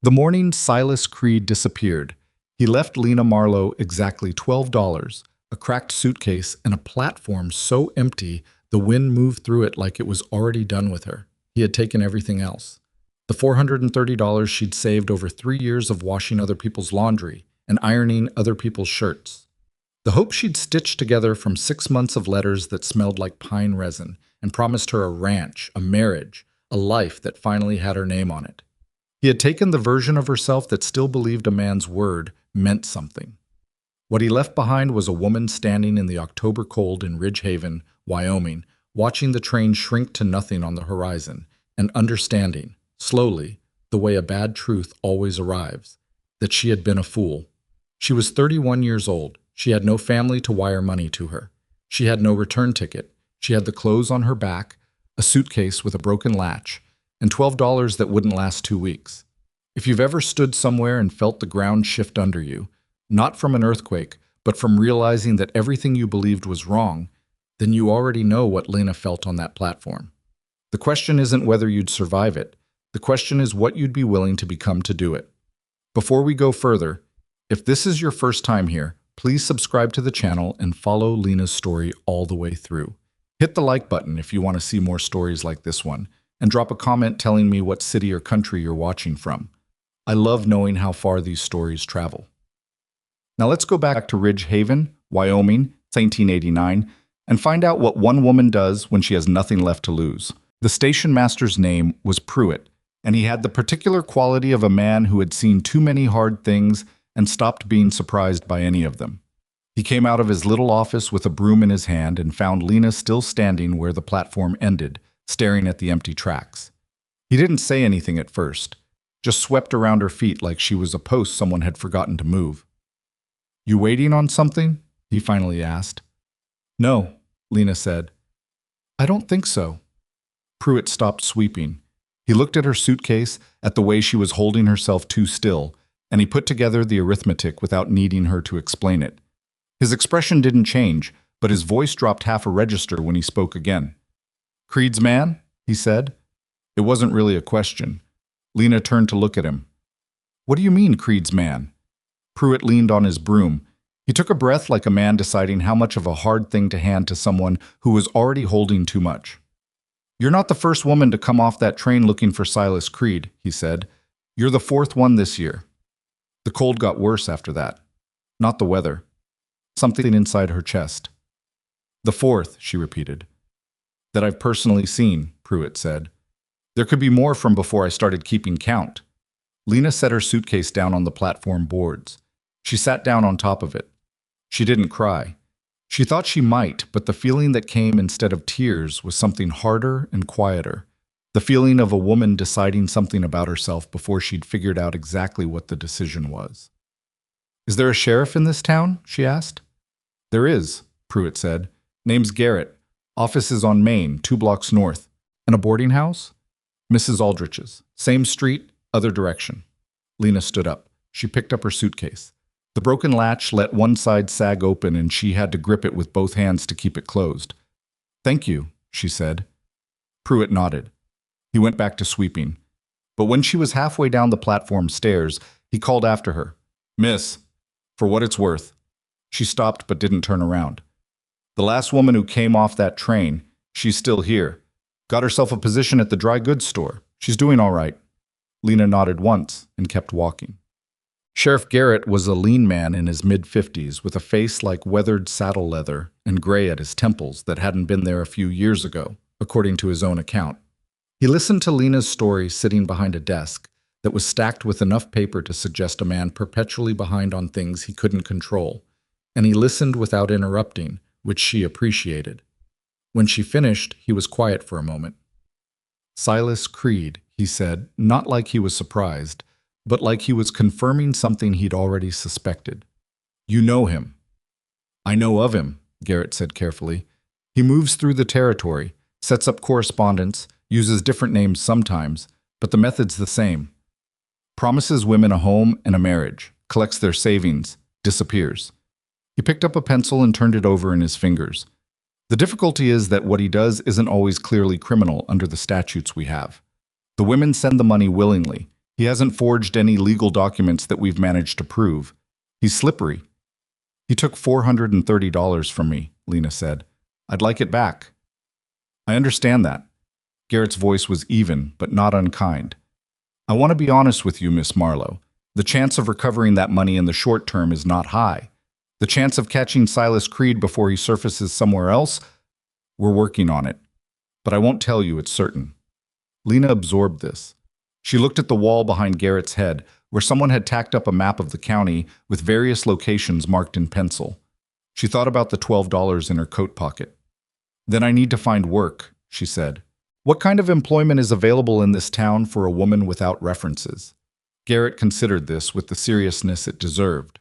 The morning Silas Creed disappeared, he left Lena Marlow exactly $12, a cracked suitcase, and a platform so empty the wind moved through it like it was already done with her. He had taken everything else. The $430 she'd saved over 3 years of washing other people's laundry and ironing other people's shirts. The hope she'd stitched together from 6 months of letters that smelled like pine resin and promised her a ranch, a marriage, a life that finally had her name on it. He had taken the version of herself that still believed a man's word meant something. What he left behind was a woman standing in the October cold in Ridge Haven, Wyoming, watching the train shrink to nothing on the horizon, and understanding, slowly, the way a bad truth always arrives, that she had been a fool. She was 31 years old. She had no family to wire money to her. She had no return ticket. She had the clothes on her back, a suitcase with a broken latch, and $12 that wouldn't last 2 weeks. If you've ever stood somewhere and felt the ground shift under you, not from an earthquake, but from realizing that everything you believed was wrong, then you already know what Lena felt on that platform. The question isn't whether you'd survive it. The question is what you'd be willing to become to do it. Before we go further, if this is your first time here, please subscribe to the channel and follow Lena's story all the way through. Hit the like button if you want to see more stories like this one, and drop a comment telling me what city or country you're watching from. I love knowing how far these stories travel. Now let's go back to Ridge Haven, Wyoming, 1989, and find out what one woman does when she has nothing left to lose. The station master's name was Pruitt, and he had the particular quality of a man who had seen too many hard things and stopped being surprised by any of them. He came out of his little office with a broom in his hand and found Lena still standing where the platform ended, staring at the empty tracks. He didn't say anything at first, just swept around her feet like she was a post someone had forgotten to move. "You waiting on something?" he finally asked. "No," Lena said. "I don't think so." Pruitt stopped sweeping. He looked at her suitcase, at the way she was holding herself too still, and he put together the arithmetic without needing her to explain it. His expression didn't change, but his voice dropped half a register when he spoke again. "Creed's man?" he said. It wasn't really a question. Lena turned to look at him. "What do you mean, Creed's man?" Pruitt leaned on his broom. He took a breath like a man deciding how much of a hard thing to hand to someone who was already holding too much. "You're not the first woman to come off that train looking for Silas Creed," he said. "You're the fourth one this year." The cold got worse after that. Not the weather. Something inside her chest. "The fourth," she repeated. "That I've personally seen," Pruitt said. "There could be more from before I started keeping count." Lena set her suitcase down on the platform boards. She sat down on top of it. She didn't cry. She thought she might, but the feeling that came instead of tears was something harder and quieter. The feeling of a woman deciding something about herself before she'd figured out exactly what the decision was. "Is there a sheriff in this town?" she asked. "There is," Pruitt said. "Name's Garrett. Office is on Main, 2 blocks north. And a boarding house?" "Mrs. Aldrich's. Same street, other direction." Lena stood up. She picked up her suitcase. The broken latch let one side sag open and she had to grip it with both hands to keep it closed. "Thank you," she said. Pruitt nodded. He went back to sweeping. But when she was halfway down the platform stairs, he called after her. "Miss, for what it's worth." She stopped but didn't turn around. "The last woman who came off that train, she's still here. Got herself a position at the dry goods store. She's doing all right." Lena nodded once and kept walking. Sheriff Garrett was a lean man in his mid-50s with a face like weathered saddle leather and gray at his temples that hadn't been there a few years ago, according to his own account. He listened to Lena's story sitting behind a desk that was stacked with enough paper to suggest a man perpetually behind on things he couldn't control, and he listened without interrupting, which she appreciated. When she finished, he was quiet for a moment. "Silas Creed," he said, not like he was surprised, but like he was confirming something he'd already suspected. "You know him." "I know of him," Garrett said carefully. "He moves through the territory, sets up correspondence, uses different names sometimes, but the method's the same. Promises women a home and a marriage, collects their savings, disappears." He picked up a pencil and turned it over in his fingers. "The difficulty is that what he does isn't always clearly criminal under the statutes we have. The women send the money willingly. He hasn't forged any legal documents that we've managed to prove. He's slippery. He took $430 from me, Lena said. I'd like it back. I understand that. Garrett's voice was even, but not unkind. I want to be honest with you, Miss Marlow. The chance of recovering that money in the short term is not high. The chance of catching Silas Creed before he surfaces somewhere else? We're working on it. But I won't tell you it's certain. Lena absorbed this. She looked at the wall behind Garrett's head, where someone had tacked up a map of the county with various locations marked in pencil. She thought about the $12 in her coat pocket. Then I need to find work, she said. What kind of employment is available in this town for a woman without references? Garrett considered this with the seriousness it deserved.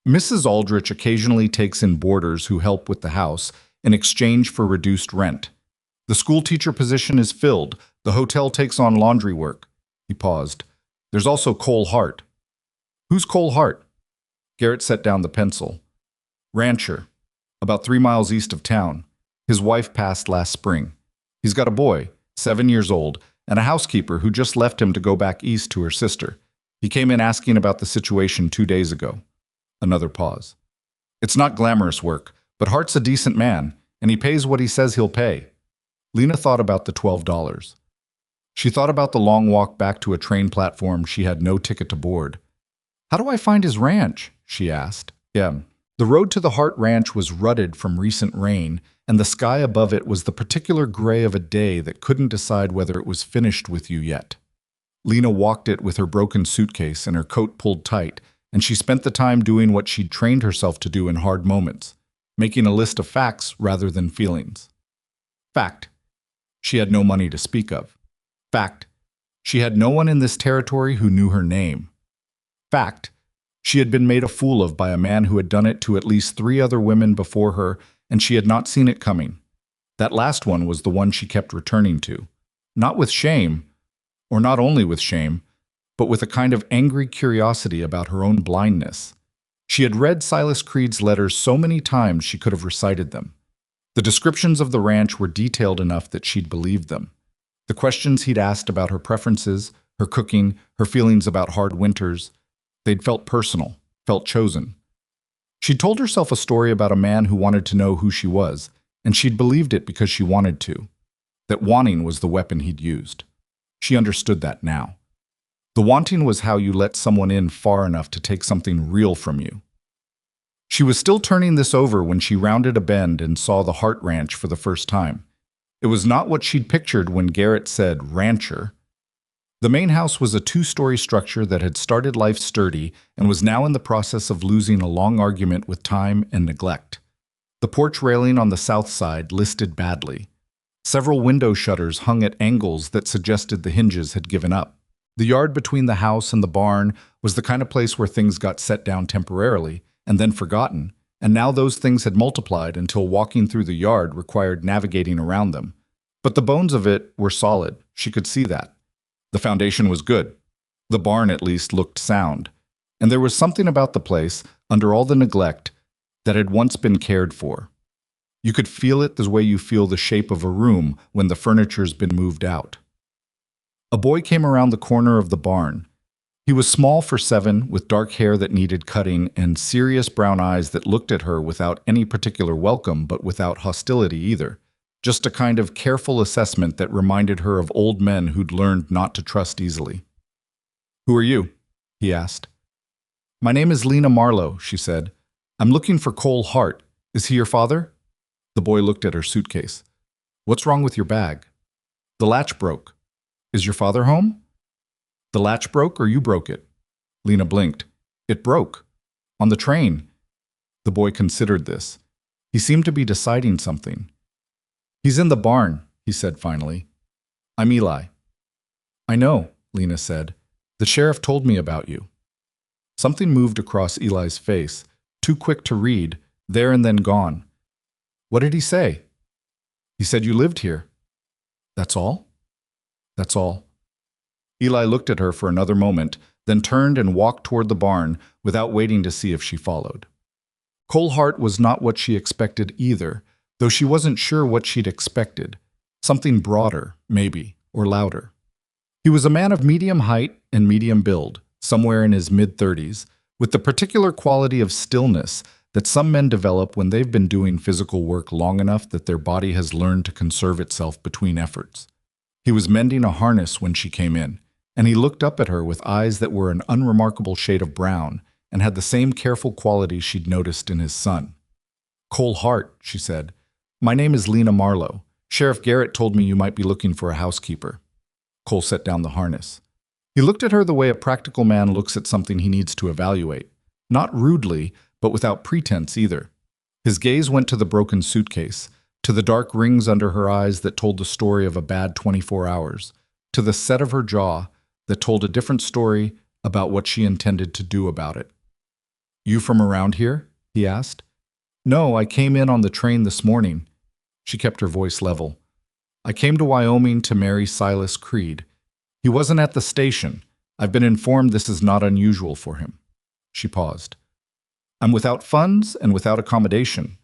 Mrs. Aldrich occasionally takes in boarders who help with the house in exchange for reduced rent. The school teacher position is filled. The hotel takes on laundry work. He paused. There's also Cole Hart. Who's Cole Hart? Garrett set down the pencil. Rancher, about 3 miles east of town. His wife passed last spring. He's got a boy, 7 years old, and a housekeeper who just left him to go back east to her sister. He came in asking about the situation 2 days ago. Another pause. It's not glamorous work, but Hart's a decent man, and he pays what he says he'll pay. Lena thought about the $12. She thought about the long walk back to a train platform she had no ticket to board. How do I find his ranch? She asked. Yeah. The road to the Hart Ranch was rutted from recent rain, and the sky above it was the particular gray of a day that couldn't decide whether it was finished with you yet. Lena walked it with her broken suitcase and her coat pulled tight, and she spent the time doing what she'd trained herself to do in hard moments, making a list of facts rather than feelings. Fact. She had no money to speak of. Fact. She had no one in this territory who knew her name. Fact. She had been made a fool of by a man who had done it to at least 3 other women before her, and she had not seen it coming. That last one was the one she kept returning to. Not with shame, or not only with shame, but with a kind of angry curiosity about her own blindness. She had read Silas Creed's letters so many times she could have recited them. The descriptions of the ranch were detailed enough that she'd believed them. The questions he'd asked about her preferences, her cooking, her feelings about hard winters, they'd felt personal, felt chosen. She'd told herself a story about a man who wanted to know who she was, and she'd believed it because she wanted to. That wanting was the weapon he'd used. She understood that now. The wanting was how you let someone in far enough to take something real from you. She was still turning this over when she rounded a bend and saw the Hart Ranch for the first time. It was not what she'd pictured when Garrett said rancher. The main house was a 2-story structure that had started life sturdy and was now in the process of losing a long argument with time and neglect. The porch railing on the south side listed badly. Several window shutters hung at angles that suggested the hinges had given up. The yard between the house and the barn was the kind of place where things got set down temporarily and then forgotten, and now those things had multiplied until walking through the yard required navigating around them. But the bones of it were solid. She could see that. The foundation was good. The barn, at least, looked sound. And there was something about the place, under all the neglect, that had once been cared for. You could feel it the way you feel the shape of a room when the furniture's been moved out. A boy came around the corner of the barn. He was small for 7, with dark hair that needed cutting and serious brown eyes that looked at her without any particular welcome but without hostility either. Just a kind of careful assessment that reminded her of old men who'd learned not to trust easily. "Who are you?" he asked. "My name is Lena Marlow," she said. "I'm looking for Cole Hart. Is he your father?" The boy looked at her suitcase. "What's wrong with your bag?" "The latch broke." "Is your father home?" "The latch broke or you broke it?" Lena blinked. "It broke. On the train." The boy considered this. He seemed to be deciding something. "He's in the barn," he said finally. "I'm Eli." "I know," Lena said. "The sheriff told me about you." Something moved across Eli's face, too quick to read, there and then gone. "What did he say?" "He said you lived here." "That's all?" "That's all." Eli looked at her for another moment, then turned and walked toward the barn without waiting to see if she followed. Cole Hart was not what she expected either, though she wasn't sure what she'd expected. Something broader, maybe, or louder. He was a man of medium height, and medium build, somewhere in his mid-30s, with the particular quality of stillness that some men develop when they've been doing physical work long enough that their body has learned to conserve itself between efforts. He was mending a harness when she came in, and he looked up at her with eyes that were an unremarkable shade of brown and had the same careful quality she'd noticed in his son. "Cole Hart," she said. "My name is Lena Marlow. Sheriff Garrett told me you might be looking for a housekeeper." Cole set down the harness. He looked at her the way a practical man looks at something he needs to evaluate. Not rudely, but without pretense either. His gaze went to the broken suitcase, to the dark rings under her eyes that told the story of a bad 24 hours, to the set of her jaw that told a different story about what she intended to do about it. "You from around here?" he asked. "No, I came in on the train this morning." She kept her voice level. "I came to Wyoming to marry Silas Creed. He wasn't at the station. I've been informed this is not unusual for him." She paused. "I'm without funds and without accommodation.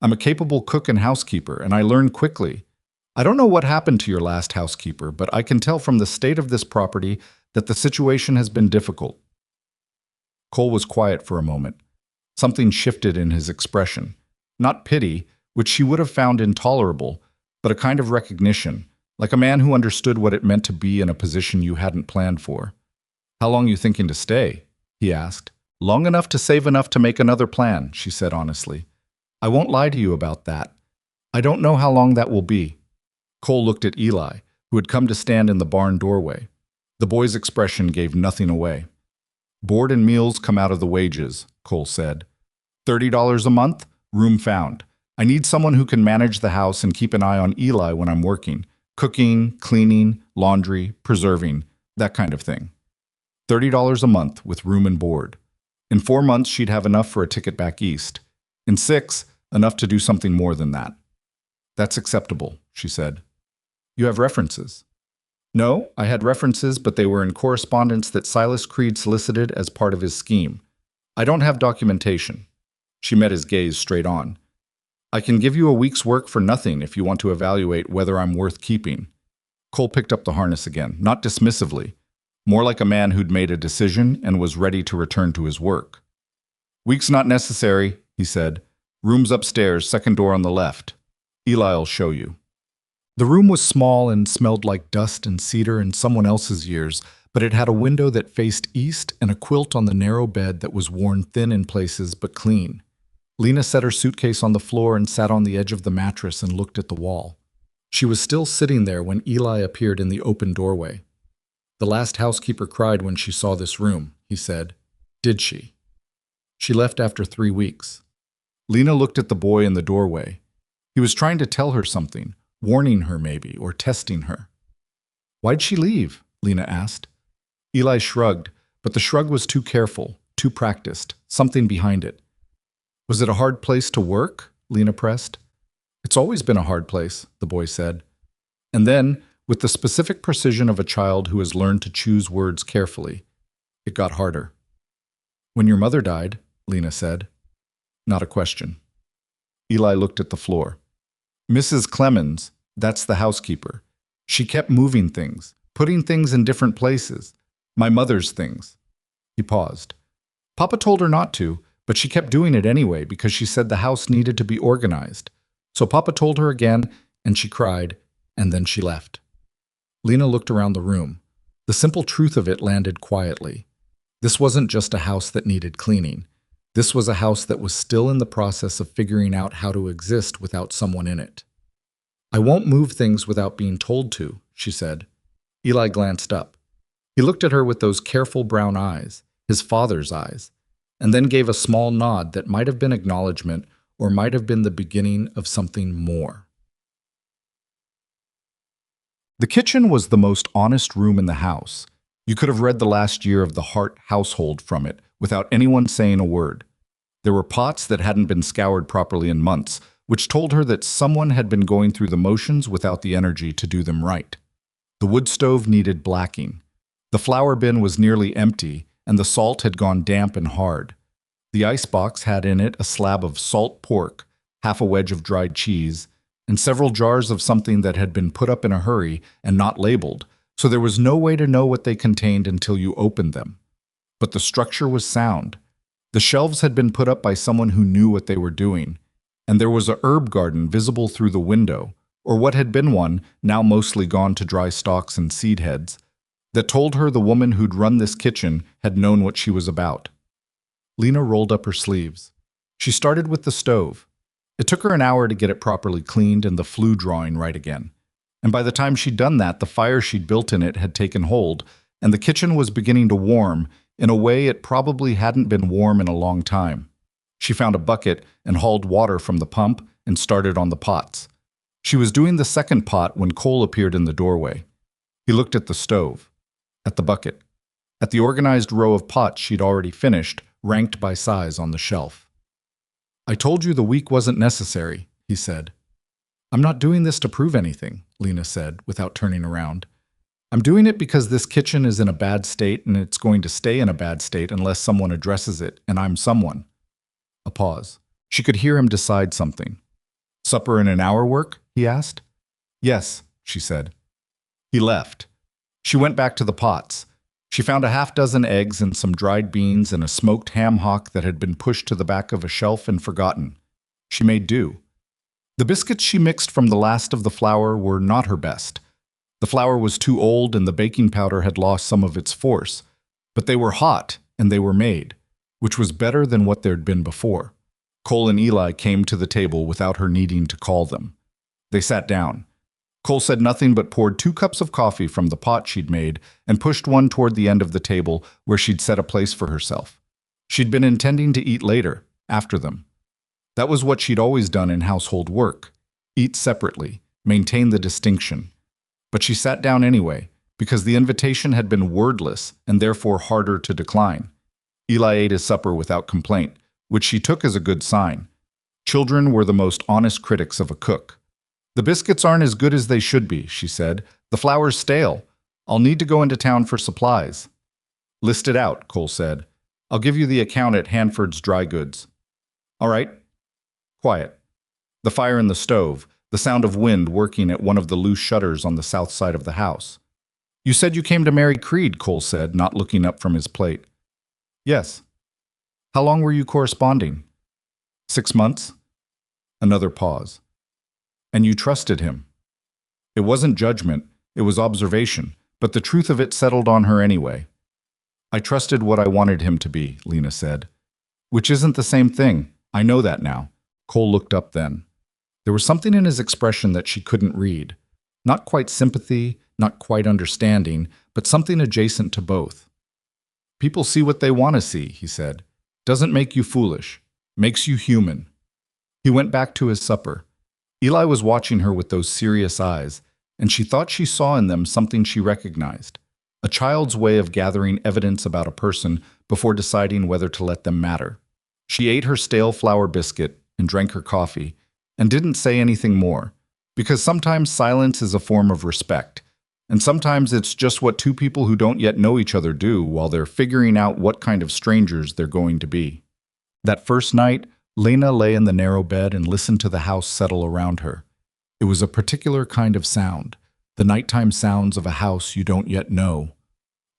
I'm a capable cook and housekeeper, and I learned quickly. I don't know what happened to your last housekeeper, but I can tell from the state of this property that the situation has been difficult." Cole was quiet for a moment. Something shifted in his expression. Not pity, which she would have found intolerable, but a kind of recognition, like a man who understood what it meant to be in a position you hadn't planned for. "How long you thinking to stay?" he asked. "Long enough to save enough to make another plan," she said honestly. "I won't lie to you about that. I don't know how long that will be." Cole looked at Eli, who had come to stand in the barn doorway. The boy's expression gave nothing away. "Board and meals come out of the wages," Cole said. $30 a month, room found. I need someone who can manage the house and keep an eye on Eli when I'm working. Cooking, cleaning, laundry, preserving, that kind of thing. $30 a month with room and board. In 4 months, she'd have enough for a ticket back east. In 6, enough to do something more than that. "That's acceptable," she said. "You have references?" "No, I had references, but they were in correspondence that Silas Creed solicited as part of his scheme. I don't have documentation." She met his gaze straight on. "I can give you a week's work for nothing if you want to evaluate whether I'm worth keeping." Cole picked up the harness again, not dismissively, more like a man who'd made a decision and was ready to return to his work. "Week's not necessary," he said. "Room's upstairs, second door on the left. Eli'll show you." The room was small and smelled like dust and cedar in someone else's years, but it had a window that faced east and a quilt on the narrow bed that was worn thin in places but clean. Lena set her suitcase on the floor and sat on the edge of the mattress and looked at the wall. She was still sitting there when Eli appeared in the open doorway. "The last housekeeper cried when she saw this room," he said. "Did she?" "She left after 3 weeks." Lena looked at the boy in the doorway. He was trying to tell her something, warning her maybe, or testing her. "Why'd she leave?" Lena asked. Eli shrugged, but the shrug was too careful, too practiced, something behind it. "Was it a hard place to work?" Lena pressed. "It's always been a hard place," the boy said. And then, with the specific precision of a child who has learned to choose words carefully, it got harder. "When your mother died," Lena said. Not a question. Eli looked at the floor. "Mrs. Clemens, that's the housekeeper. She kept moving things, putting things in different places. My mother's things." He paused. "Papa told her not to, but she kept doing it anyway because she said the house needed to be organized. So Papa told her again, and she cried, and then she left." Lena looked around the room. The simple truth of it landed quietly. This wasn't just a house that needed cleaning. This was a house that was still in the process of figuring out how to exist without someone in it. "I won't move things without being told to," she said. Eli glanced up. He looked at her with those careful brown eyes, his father's eyes, and then gave a small nod that might have been acknowledgement or might have been the beginning of something more. The kitchen was the most honest room in the house. You could have read the last year of the Hart household from it without anyone saying a word. There were pots that hadn't been scoured properly in months, which told her that someone had been going through the motions without the energy to do them right. The wood stove needed blacking. The flour bin was nearly empty, and the salt had gone damp and hard. The icebox had in it a slab of salt pork, half a wedge of dried cheese, and several jars of something that had been put up in a hurry and not labeled, so there was no way to know what they contained until you opened them. But the structure was sound. The shelves had been put up by someone who knew what they were doing, and there was a herb garden visible through the window, or what had been one, now mostly gone to dry stalks and seed heads, that told her the woman who'd run this kitchen had known what she was about. Lena rolled up her sleeves. She started with the stove. It took her an hour to get it properly cleaned and the flue drawing right again. And by the time she'd done that, the fire she'd built in it had taken hold, and the kitchen was beginning to warm in a way it probably hadn't been warm in a long time. She found a bucket and hauled water from the pump and started on the pots. She was doing the second pot when Cole appeared in the doorway. He looked at the stove, at the bucket, at the organized row of pots she'd already finished, ranked by size on the shelf. "I told you the week wasn't necessary," he said. "I'm not doing this to prove anything," Lena said, without turning around. "I'm doing it because this kitchen is in a bad state and it's going to stay in a bad state unless someone addresses it, and I'm someone." A pause. She could hear him decide something. "Supper in an hour work?" he asked. "Yes," she said. He left. She went back to the pots. She found a half-dozen eggs and some dried beans and a smoked ham hock that had been pushed to the back of a shelf and forgotten. She made do. The biscuits she mixed from the last of the flour were not her best. The flour was too old and the baking powder had lost some of its force, but they were hot and they were made, which was better than what there'd been before. Cole and Eli came to the table without her needing to call them. They sat down. Cole said nothing but poured 2 cups of coffee from the pot she'd made and pushed one toward the end of the table where she'd set a place for herself. She'd been intending to eat later, after them. That was what she'd always done in household work. Eat separately, maintain the distinction. But she sat down anyway, because the invitation had been wordless and therefore harder to decline. Eli ate his supper without complaint, which she took as a good sign. Children were the most honest critics of a cook. "The biscuits aren't as good as they should be," she said. "The flour's stale. I'll need to go into town for supplies." "List it out," Cole said. "I'll give you the account at Hanford's Dry Goods." "All right." Quiet. The fire in the stove, the sound of wind working at one of the loose shutters on the south side of the house. "You said you came to marry Creed," Cole said, not looking up from his plate. "Yes." "How long were you corresponding?" 6 months. Another pause. "And you trusted him." It wasn't judgment, it was observation, but the truth of it settled on her anyway. "I trusted what I wanted him to be," Lena said. "Which isn't the same thing. I know that now." Cole looked up then. There was something in his expression that she couldn't read. Not quite sympathy, not quite understanding, but something adjacent to both. "People see what they want to see," he said. "Doesn't make you foolish. Makes you human." He went back to his supper. Eli was watching her with those serious eyes, and she thought she saw in them something she recognized. A child's way of gathering evidence about a person before deciding whether to let them matter. She ate her stale flour biscuit and drank her coffee, and didn't say anything more, because sometimes silence is a form of respect, and sometimes it's just what 2 people who don't yet know each other do while they're figuring out what kind of strangers they're going to be. That first night, Lena lay in the narrow bed and listened to the house settle around her. It was a particular kind of sound, the nighttime sounds of a house you don't yet know.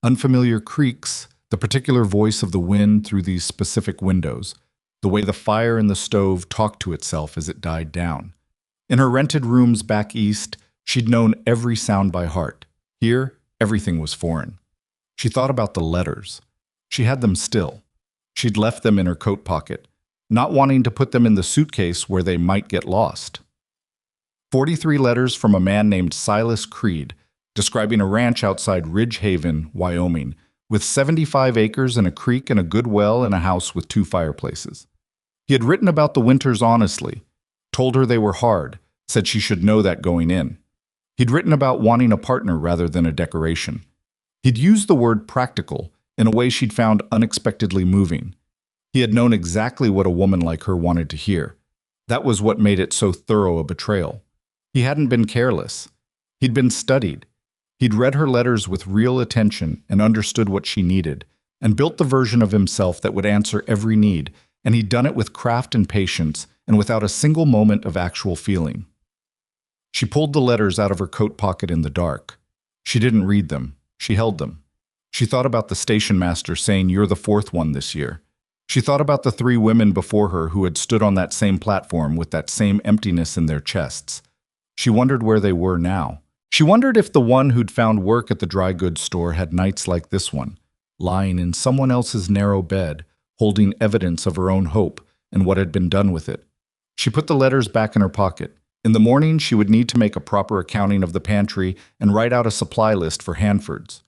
Unfamiliar creaks, the particular voice of the wind through these specific windows, the way the fire in the stove talked to itself as it died down. In her rented rooms back east, she'd known every sound by heart. Here, everything was foreign. She thought about the letters. She had them still. She'd left them in her coat pocket, not wanting to put them in the suitcase where they might get lost. 43 letters from a man named Silas Creed, describing a ranch outside Ridge Haven, Wyoming, with 75 acres and a creek and a good well and a house with 2 fireplaces. He had written about the winters honestly, told her they were hard, said she should know that going in. He'd written about wanting a partner rather than a decoration. He'd used the word practical in a way she'd found unexpectedly moving. He had known exactly what a woman like her wanted to hear. That was what made it so thorough a betrayal. He hadn't been careless. He'd been studied. He'd read her letters with real attention and understood what she needed, and built the version of himself that would answer every need, and he'd done it with craft and patience, and without a single moment of actual feeling. She pulled the letters out of her coat pocket in the dark. She didn't read them. She held them. She thought about the station master saying, "You're the fourth one this year." She thought about the three women before her who had stood on that same platform with that same emptiness in their chests. She wondered where they were now. She wondered if the one who'd found work at the dry goods store had nights like this one, lying in someone else's narrow bed, holding evidence of her own hope and what had been done with it. She put the letters back in her pocket. In the morning, she would need to make a proper accounting of the pantry and write out a supply list for Hanford's.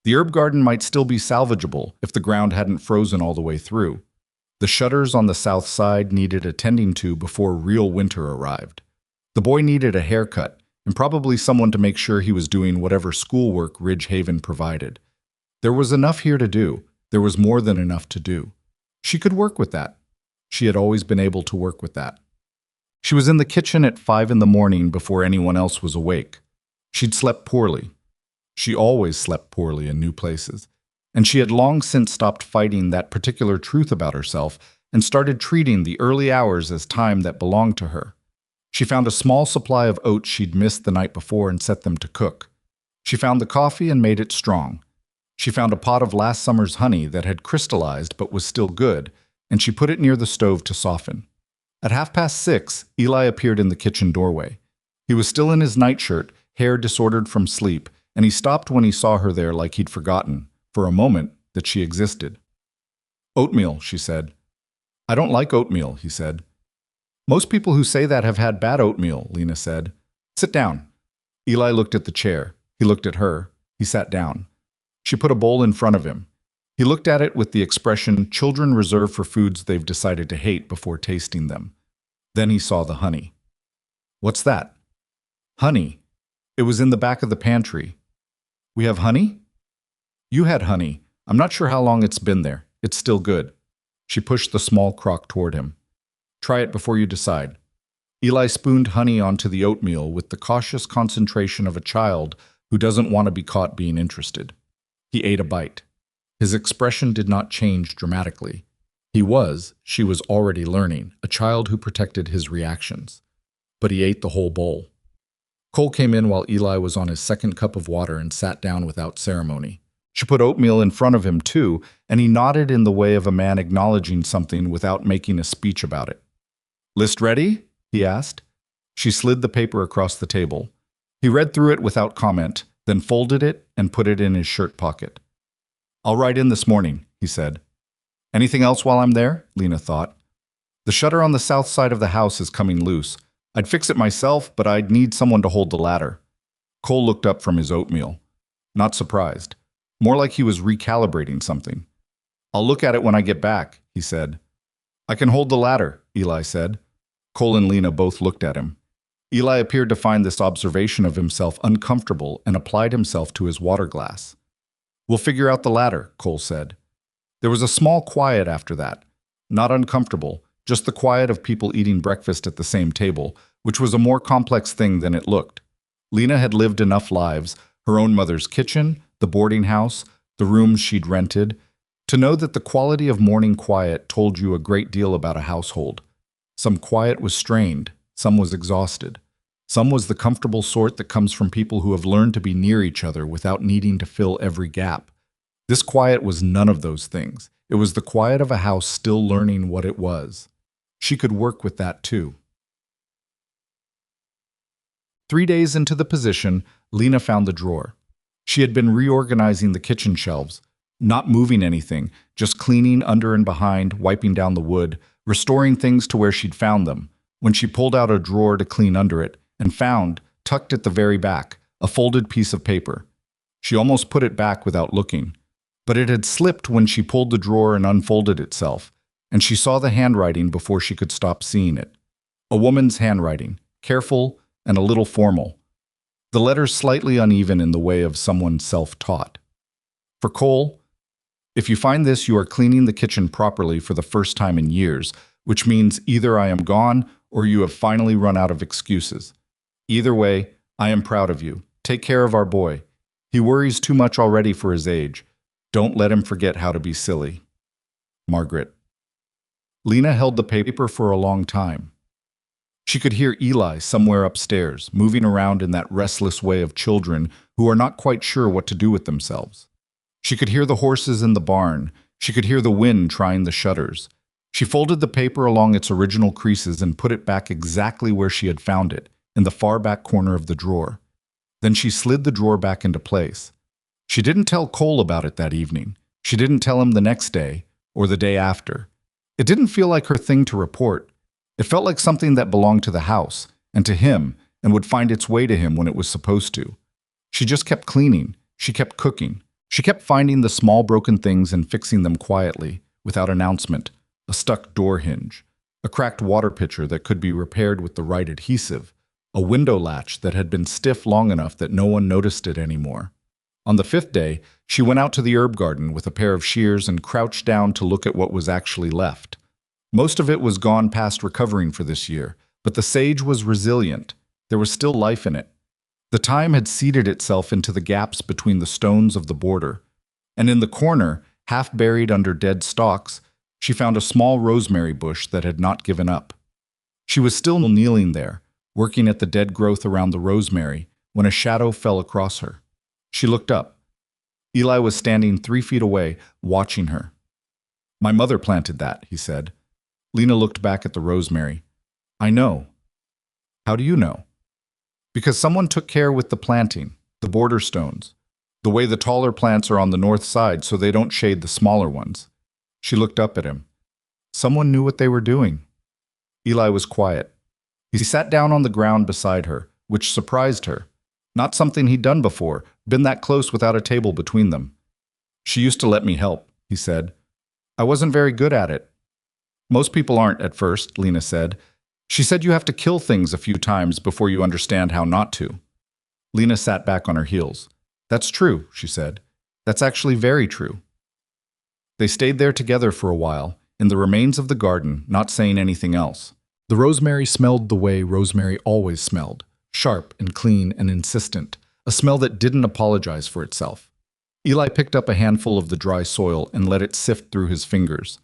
The herb garden might still be salvageable if the ground hadn't frozen all the way through. The shutters on the south side needed attending to before real winter arrived. The boy needed a haircut, and probably someone to make sure he was doing whatever schoolwork Ridge Haven provided. There was enough here to do. There was more than enough to do. She could work with that. She had always been able to work with that. She was in the kitchen at 5 in the morning before anyone else was awake. She'd slept poorly. She always slept poorly in new places, and she had long since stopped fighting that particular truth about herself and started treating the early hours as time that belonged to her. She found a small supply of oats she'd missed the night before and set them to cook. She found the coffee and made it strong. She found a pot of last summer's honey that had crystallized but was still good, and she put it near the stove to soften. At 6:30, Eli appeared in the kitchen doorway. He was still in his nightshirt, hair disordered from sleep, and he stopped when he saw her there like he'd forgotten, for a moment, that she existed. "Oatmeal," she said. "I don't like oatmeal," he said. "Most people who say that have had bad oatmeal," Lena said. "Sit down." Eli looked at the chair. He looked at her. He sat down. She put a bowl in front of him. He looked at it with the expression children reserve for foods they've decided to hate before tasting them. Then he saw the honey. "What's that?" "Honey. It was in the back of the pantry." "We have honey?" "You had honey. I'm not sure how long it's been there. It's still good." She pushed the small crock toward him. "Try it before you decide." Eli spooned honey onto the oatmeal with the cautious concentration of a child who doesn't want to be caught being interested. He ate a bite. His expression did not change dramatically. She was already learning, a child who protected his reactions. But he ate the whole bowl. Cole came in while Eli was on his second cup of water and sat down without ceremony. She put oatmeal in front of him too, and he nodded in the way of a man acknowledging something without making a speech about it. "List ready?" he asked. She slid the paper across the table. He read through it without comment, then folded it and put it in his shirt pocket. "I'll write in this morning," he said. "Anything else while I'm there?" Lena thought. "The shutter on the south side of the house is coming loose. I'd fix it myself, but I'd need someone to hold the ladder." Cole looked up from his oatmeal. Not surprised. More like he was recalibrating something. "I'll look at it when I get back," he said. "I can hold the ladder," Eli said. Cole and Lena both looked at him. Eli appeared to find this observation of himself uncomfortable and applied himself to his water glass. "We'll figure out the ladder," Cole said. There was a small quiet after that. Not uncomfortable, just the quiet of people eating breakfast at the same table, which was a more complex thing than it looked. Lena had lived enough lives, her own mother's kitchen, the boarding house, the rooms she'd rented, to know that the quality of morning quiet told you a great deal about a household. Some quiet was strained, some was exhausted. Some was the comfortable sort that comes from people who have learned to be near each other without needing to fill every gap. This quiet was none of those things. It was the quiet of a house still learning what it was. She could work with that too. 3 days into the position, Lena found the drawer. She had been reorganizing the kitchen shelves, not moving anything, just cleaning under and behind, wiping down the wood, restoring things to where she'd found them, when she pulled out a drawer to clean under it and found, tucked at the very back, a folded piece of paper. She almost put it back without looking, but it had slipped when she pulled the drawer and unfolded itself, and she saw the handwriting before she could stop seeing it. A woman's handwriting, careful and a little formal. The letters slightly uneven in the way of someone self-taught. For Cole, "If you find this, you are cleaning the kitchen properly for the first time in years, which means either I am gone or you have finally run out of excuses. Either way, I am proud of you. Take care of our boy. He worries too much already for his age. Don't let him forget how to be silly. Margaret." Lena held the paper for a long time. She could hear Eli somewhere upstairs, moving around in that restless way of children who are not quite sure what to do with themselves. She could hear the horses in the barn. She could hear the wind trying the shutters. She folded the paper along its original creases and put it back exactly where she had found it, in the far back corner of the drawer. Then she slid the drawer back into place. She didn't tell Cole about it that evening. She didn't tell him the next day or the day after. It didn't feel like her thing to report. It felt like something that belonged to the house and to him and would find its way to him when it was supposed to. She just kept cleaning. She kept cooking. She kept finding the small broken things and fixing them quietly, without announcement. A stuck door hinge, a cracked water pitcher that could be repaired with the right adhesive, a window latch that had been stiff long enough that no one noticed it anymore. On the 5th day, she went out to the herb garden with a pair of shears and crouched down to look at what was actually left. Most of it was gone past recovering for this year, but the sage was resilient. There was still life in it. The thyme had seeded itself into the gaps between the stones of the border, and in the corner, half buried under dead stalks, she found a small rosemary bush that had not given up. She was still kneeling there, working at the dead growth around the rosemary, when a shadow fell across her. She looked up. Eli was standing 3 feet away, watching her. "My mother planted that," he said. Lena looked back at the rosemary. "I know." "How do you know?" "Because someone took care with the planting, the border stones. The way the taller plants are on the north side so they don't shade the smaller ones." She looked up at him. Someone knew what they were doing. Eli was quiet. He sat down on the ground beside her, which surprised her. Not something he'd done before, been that close without a table between them. "She used to let me help," he said. "I wasn't very good at it." "Most people aren't at first," Lena said. "She said you have to kill things a few times before you understand how not to." Lena sat back on her heels. "That's true," she said. "That's actually very true." They stayed there together for a while, in the remains of the garden, not saying anything else. The rosemary smelled the way rosemary always smelled, sharp and clean and insistent, a smell that didn't apologize for itself. Eli picked up a handful of the dry soil and let it sift through his fingers.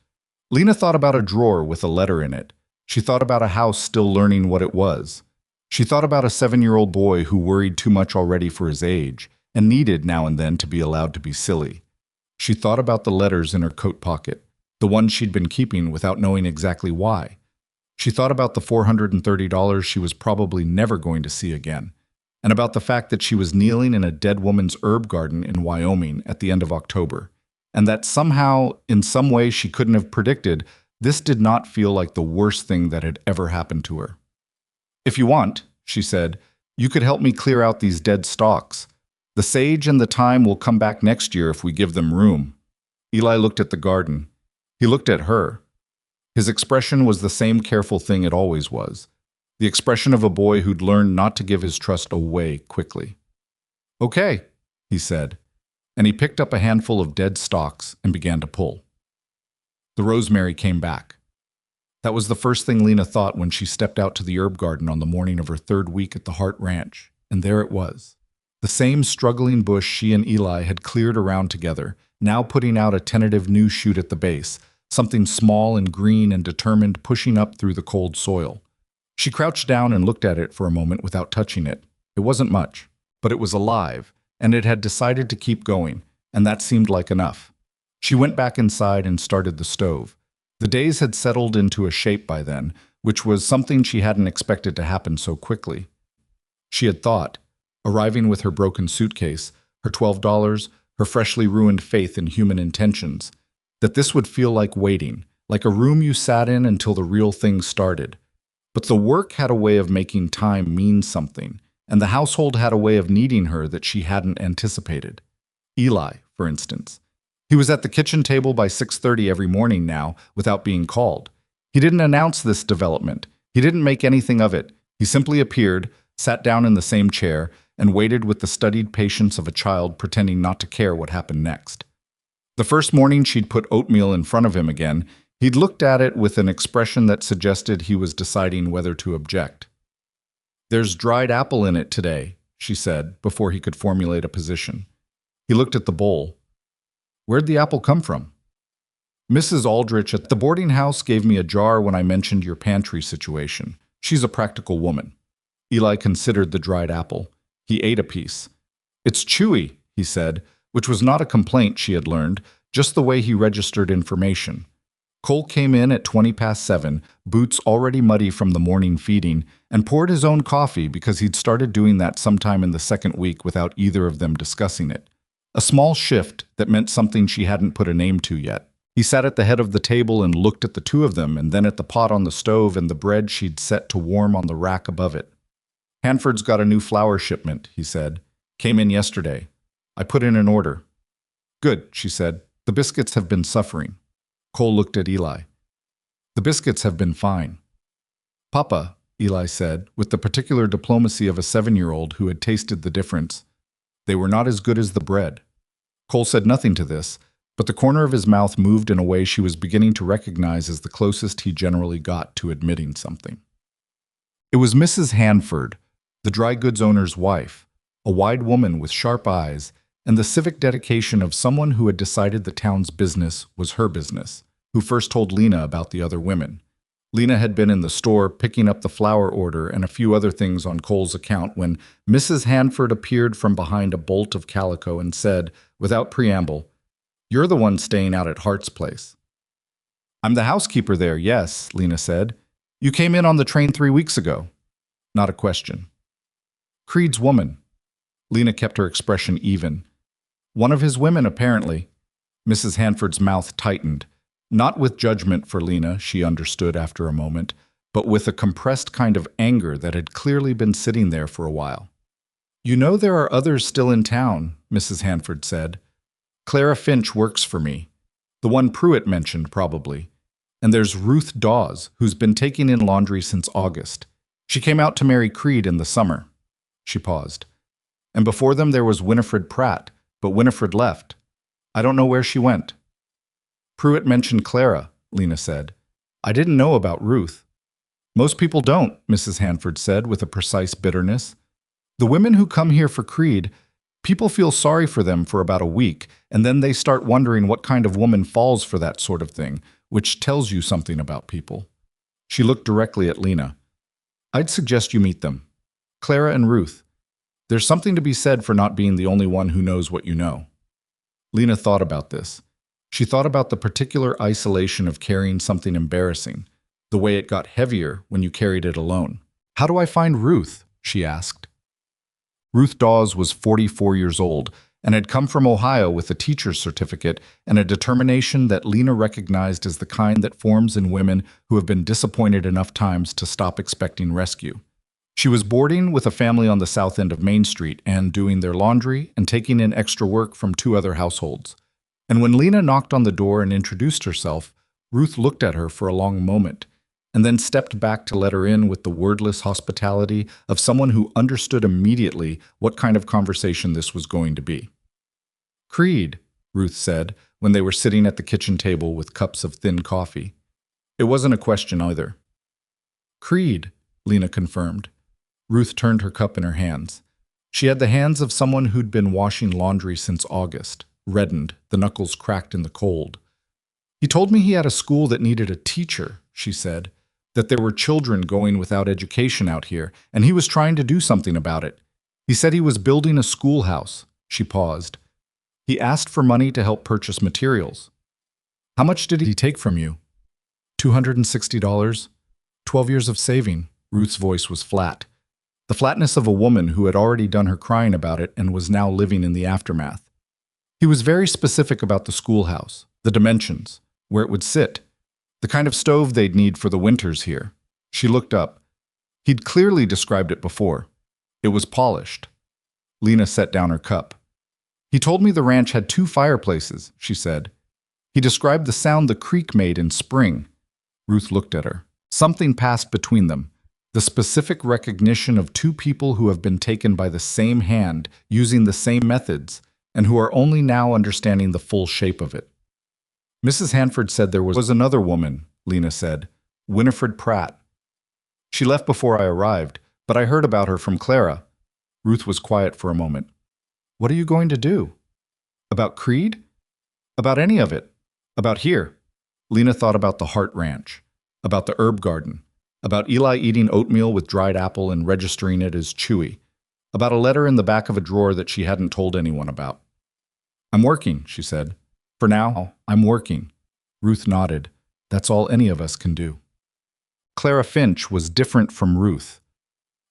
Lena thought about a drawer with a letter in it. She thought about a house still learning what it was. She thought about a 7-year-old boy who worried too much already for his age and needed now and then to be allowed to be silly. She thought about the letters in her coat pocket, the ones she'd been keeping without knowing exactly why. She thought about the $430 she was probably never going to see again, and about the fact that she was kneeling in a dead woman's herb garden in Wyoming at the end of October, and that somehow, in some way she couldn't have predicted, this did not feel like the worst thing that had ever happened to her. "If you want," she said, "you could help me clear out these dead stalks. The sage and the thyme will come back next year if we give them room." Eli looked at the garden. He looked at her. His expression was the same careful thing it always was, the expression of a boy who'd learned not to give his trust away quickly. "Okay," he said, and he picked up a handful of dead stalks and began to pull. The rosemary came back. That was the first thing Lena thought when she stepped out to the herb garden on the morning of her 3rd week at the Hart Ranch, and there it was. The same struggling bush she and Eli had cleared around together, now putting out a tentative new shoot at the base, something small and green and determined pushing up through the cold soil. She crouched down and looked at it for a moment without touching it. It wasn't much, but it was alive, and it had decided to keep going, and that seemed like enough. She went back inside and started the stove. The days had settled into a shape by then, which was something she hadn't expected to happen so quickly. She had thought, arriving with her broken suitcase, her $12, her freshly ruined faith in human intentions, that this would feel like waiting, like a room you sat in until the real thing started. But the work had a way of making time mean something, and the household had a way of needing her that she hadn't anticipated. Eli, for instance. He was at the kitchen table by 6:30 every morning now, without being called. He didn't announce this development. He didn't make anything of it. He simply appeared, sat down in the same chair, and waited with the studied patience of a child pretending not to care what happened next. The first morning she'd put oatmeal in front of him again, he'd looked at it with an expression that suggested he was deciding whether to object. "There's dried apple in it today," she said, before he could formulate a position. He looked at the bowl. "Where'd the apple come from?" "Mrs. Aldrich at the boarding house gave me a jar when I mentioned your pantry situation. She's a practical woman. Eli considered the dried apple. He ate a piece. It's chewy, he said, which was not a complaint she had learned, just the way he registered information. Cole came in at 7:20, boots already muddy from the morning feeding, and poured his own coffee because he'd started doing that sometime in the second week without either of them discussing it. A small shift that meant something she hadn't put a name to yet. He sat at the head of the table and looked at the two of them and then at the pot on the stove and the bread she'd set to warm on the rack above it. Hanford's got a new flour shipment, he said. Came in yesterday. I put in an order. Good, she said. The biscuits have been suffering. Cole looked at Eli. The biscuits have been fine. Papa, Eli said, with the particular diplomacy of a 7-year-old who had tasted the difference. They were not as good as the bread. Cole said nothing to this, but the corner of his mouth moved in a way she was beginning to recognize as the closest he generally got to admitting something. It was Mrs. Hanford, the dry goods owner's wife, a wide woman with sharp eyes, and the civic dedication of someone who had decided the town's business was her business, who first told Lena about the other women. Lena had been in the store picking up the flour order and a few other things on Cole's account when Mrs. Hanford appeared from behind a bolt of calico and said, without preamble, "You're the one staying out at Hart's place." "I'm the housekeeper there, yes," Lena said. "You came in on the train 3 weeks ago." Not a question. "Creed's woman." Lena kept her expression even. "One of his women, apparently." Mrs. Hanford's mouth tightened. Not with judgment for Lena, she understood after a moment, but with a compressed kind of anger that had clearly been sitting there for a while. "You know there are others still in town," Mrs. Hanford said. "Clara Finch works for me. The one Pruitt mentioned, probably. And there's Ruth Dawes, who's been taking in laundry since August. She came out to marry Creed in the summer." She paused. "And before them there was Winifred Pratt, but Winifred left. I don't know where she went." "Pruitt mentioned Clara," Lena said. "I didn't know about Ruth." "Most people don't," Mrs. Hanford said with a precise bitterness. "The women who come here for Creed, people feel sorry for them for about a week, and then they start wondering what kind of woman falls for that sort of thing, which tells you something about people." She looked directly at Lena. "I'd suggest you meet them. Clara and Ruth. There's something to be said for not being the only one who knows what you know." Lena thought about this. She thought about the particular isolation of carrying something embarrassing, the way it got heavier when you carried it alone. "How do I find Ruth?" she asked. Ruth Dawes was 44 years old and had come from Ohio with a teacher's certificate and a determination that Lena recognized as the kind that forms in women who have been disappointed enough times to stop expecting rescue. She was boarding with a family on the south end of Main Street and doing their laundry and taking in extra work from 2 other households. And when Lena knocked on the door and introduced herself, Ruth looked at her for a long moment, and then stepped back to let her in with the wordless hospitality of someone who understood immediately what kind of conversation this was going to be. "Creed," Ruth said, when they were sitting at the kitchen table with cups of thin coffee. It wasn't a question either. "Creed," Lena confirmed. Ruth turned her cup in her hands. She had the hands of someone who'd been washing laundry since August, reddened, the knuckles cracked in the cold. "He told me he had a school that needed a teacher," she said, "that there were children going without education out here, and he was trying to do something about it. He said he was building a schoolhouse." She paused. "He asked for money to help purchase materials." "How much did he take from you?" $260. 12 years of saving." Ruth's voice was flat. The flatness of a woman who had already done her crying about it and was now living in the aftermath. He was very specific about the schoolhouse, the dimensions, where it would sit, the kind of stove they'd need for the winters here. She looked up. He'd clearly described it before. It was polished. Lena set down her cup. "He told me the ranch had 2 fireplaces," she said. "He described the sound the creek made in spring." Ruth looked at her. Something passed between them. The specific recognition of 2 people who have been taken by the same hand, using the same methods, and who are only now understanding the full shape of it. "Mrs. Hanford said there was another woman," Lena said. "Winifred Pratt. She left before I arrived, but I heard about her from Clara." Ruth was quiet for a moment. "What are you going to do?" "About Creed?" "About any of it. About here." Lena thought about the Hart Ranch, about the herb garden, About Eli eating oatmeal with dried apple and registering it as Chewy. About a letter in the back of a drawer that she hadn't told anyone about. "I'm working," she said. "For now, I'm working." Ruth nodded. "That's all any of us can do." Clara Finch was different from Ruth.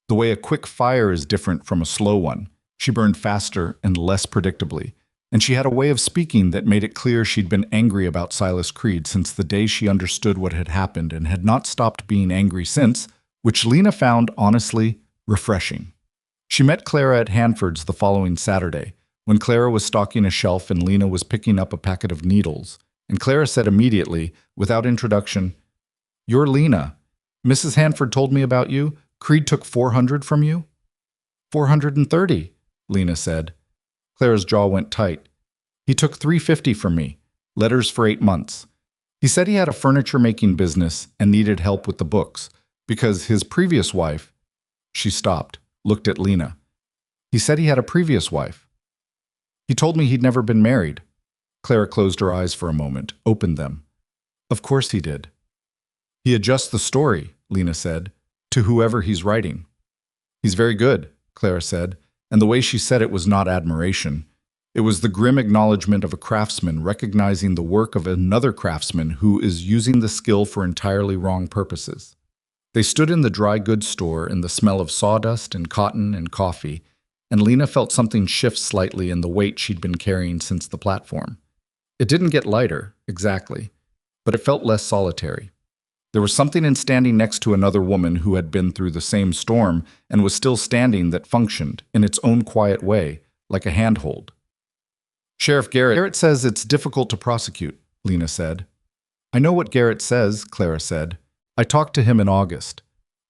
The way a quick fire is different from a slow one. She burned faster and less predictably, and she had a way of speaking that made it clear she'd been angry about Silas Creed since the day she understood what had happened and had not stopped being angry since, which Lena found, honestly, refreshing. She met Clara at Hanford's the following Saturday, when Clara was stocking a shelf and Lena was picking up a packet of needles, and Clara said immediately, without introduction, "You're Lena. Mrs. Hanford told me about you. Creed took 400 from you?" 430, Lena said. Clara's jaw went tight. "He took 350 from me. Letters for 8 months. He said he had a furniture-making business and needed help with the books, because his previous wife—" She stopped, looked at Lena. "He said he had a previous wife. He told me he'd never been married." Clara closed her eyes for a moment, opened them. "Of course he did." "He adjusts the story," Lena said, "to whoever he's writing." "He's very good," Clara said, and the way she said it was not admiration. It was the grim acknowledgement of a craftsman recognizing the work of another craftsman who is using the skill for entirely wrong purposes. They stood in the dry goods store in the smell of sawdust and cotton and coffee, and Lena felt something shift slightly in the weight she'd been carrying since the platform. It didn't get lighter, exactly, but it felt less solitary. There was something in standing next to another woman who had been through the same storm and was still standing that functioned, in its own quiet way, like a handhold. "Sheriff Garrett says it's difficult to prosecute," Lena said. "I know what Garrett says," Clara said. "I talked to him in August."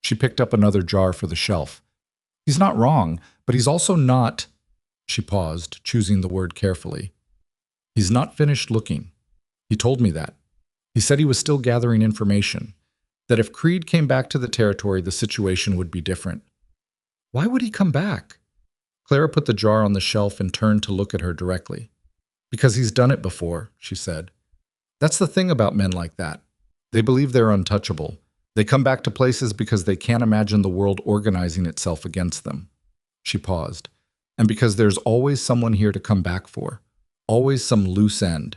She picked up another jar for the shelf. "He's not wrong, but he's also not—" She paused, choosing the word carefully. "He's not finished looking. He told me that. He said he was still gathering information, that if Creed came back to the territory, the situation would be different." "Why would he come back?" Clara put the jar on the shelf and turned to look at her directly. "Because he's done it before," she said. "That's the thing about men like that. They believe they're untouchable. They come back to places because they can't imagine the world organizing itself against them." She paused. "And because there's always someone here to come back for. Always some loose end."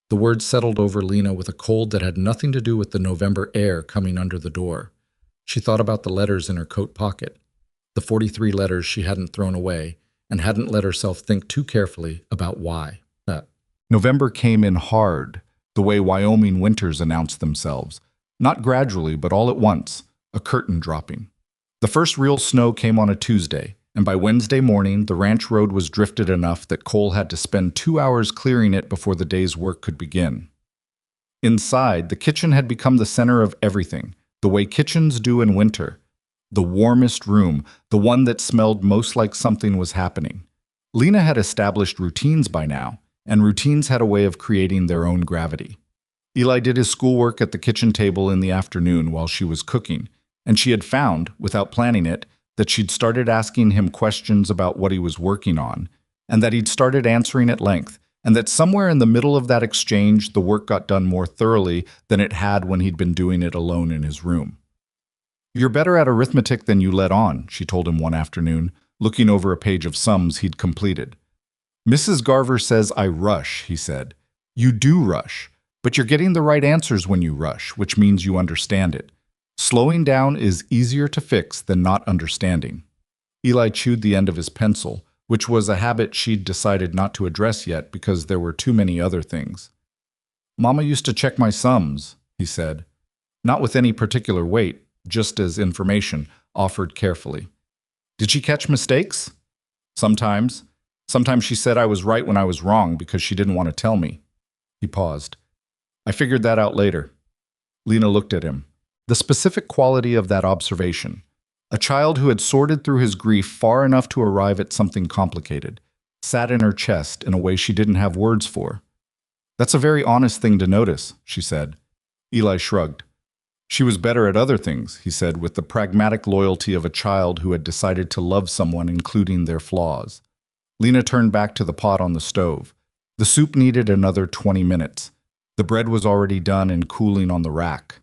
The words settled over Lena with a cold that had nothing to do with the November air coming under the door. She thought about the letters in her coat pocket, the 43 letters she hadn't thrown away, and hadn't let herself think too carefully about why. November came in hard, the way Wyoming winters announce themselves, not gradually but all at once, a curtain dropping. The first real snow came on a Tuesday, and by Wednesday morning the ranch road was drifted enough that Cole had to spend 2 hours clearing it before the day's work could begin. Inside, the kitchen had become the center of everything, the way kitchens do in winter. The warmest room, the one that smelled most like something was happening. Lena had established routines by now, and routines had a way of creating their own gravity. Eli did his schoolwork at the kitchen table in the afternoon while she was cooking, and she had found, without planning it, that she'd started asking him questions about what he was working on, and that he'd started answering at length, and that somewhere in the middle of that exchange the work got done more thoroughly than it had when he'd been doing it alone in his room. "You're better at arithmetic than you let on," she told him one afternoon, looking over a page of sums he'd completed. "Mrs. Garver says I rush," he said. "You do rush, but you're getting the right answers when you rush, which means you understand it. Slowing down is easier to fix than not understanding." Eli chewed the end of his pencil, which was a habit she'd decided not to address yet because there were too many other things. "Mama used to check my sums," he said. "Not with any particular weight, just as information, offered carefully." "Did she catch mistakes?" "Sometimes. Sometimes she said I was right when I was wrong because she didn't want to tell me." He paused. "I figured that out later." Lena looked at him. The specific quality of that observation. A child who had sorted through his grief far enough to arrive at something complicated, sat in her chest in a way she didn't have words for. "That's a very honest thing to notice," she said. Eli shrugged. "She was better at other things," he said with the pragmatic loyalty of a child who had decided to love someone including their flaws. Lena turned back to the pot on the stove. The soup needed another 20 minutes. The bread was already done and cooling on the rack.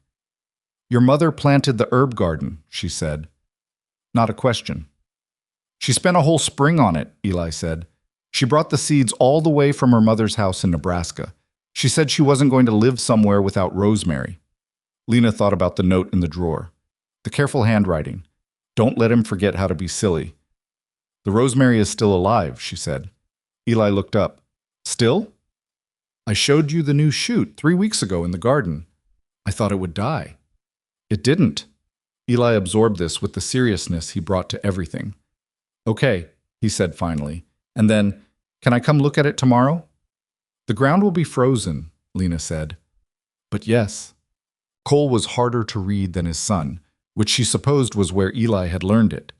Your mother planted the herb garden, she said. Not a question. She spent a whole spring on it, Eli said. She brought the seeds all the way from her mother's house in Nebraska. She said she wasn't going to live somewhere without rosemary. Lena thought about the note in the drawer. The careful handwriting. Don't let him forget how to be silly. The rosemary is still alive, she said. Eli looked up. Still? I showed you the new shoot 3 weeks ago in the garden. I thought it would die. It didn't. Eli absorbed this with the seriousness he brought to everything. Okay, he said finally. And then, can I come look at it tomorrow? The ground will be frozen, Lena said. But yes. Cole was harder to read than his son, which she supposed was where Eli had learned it.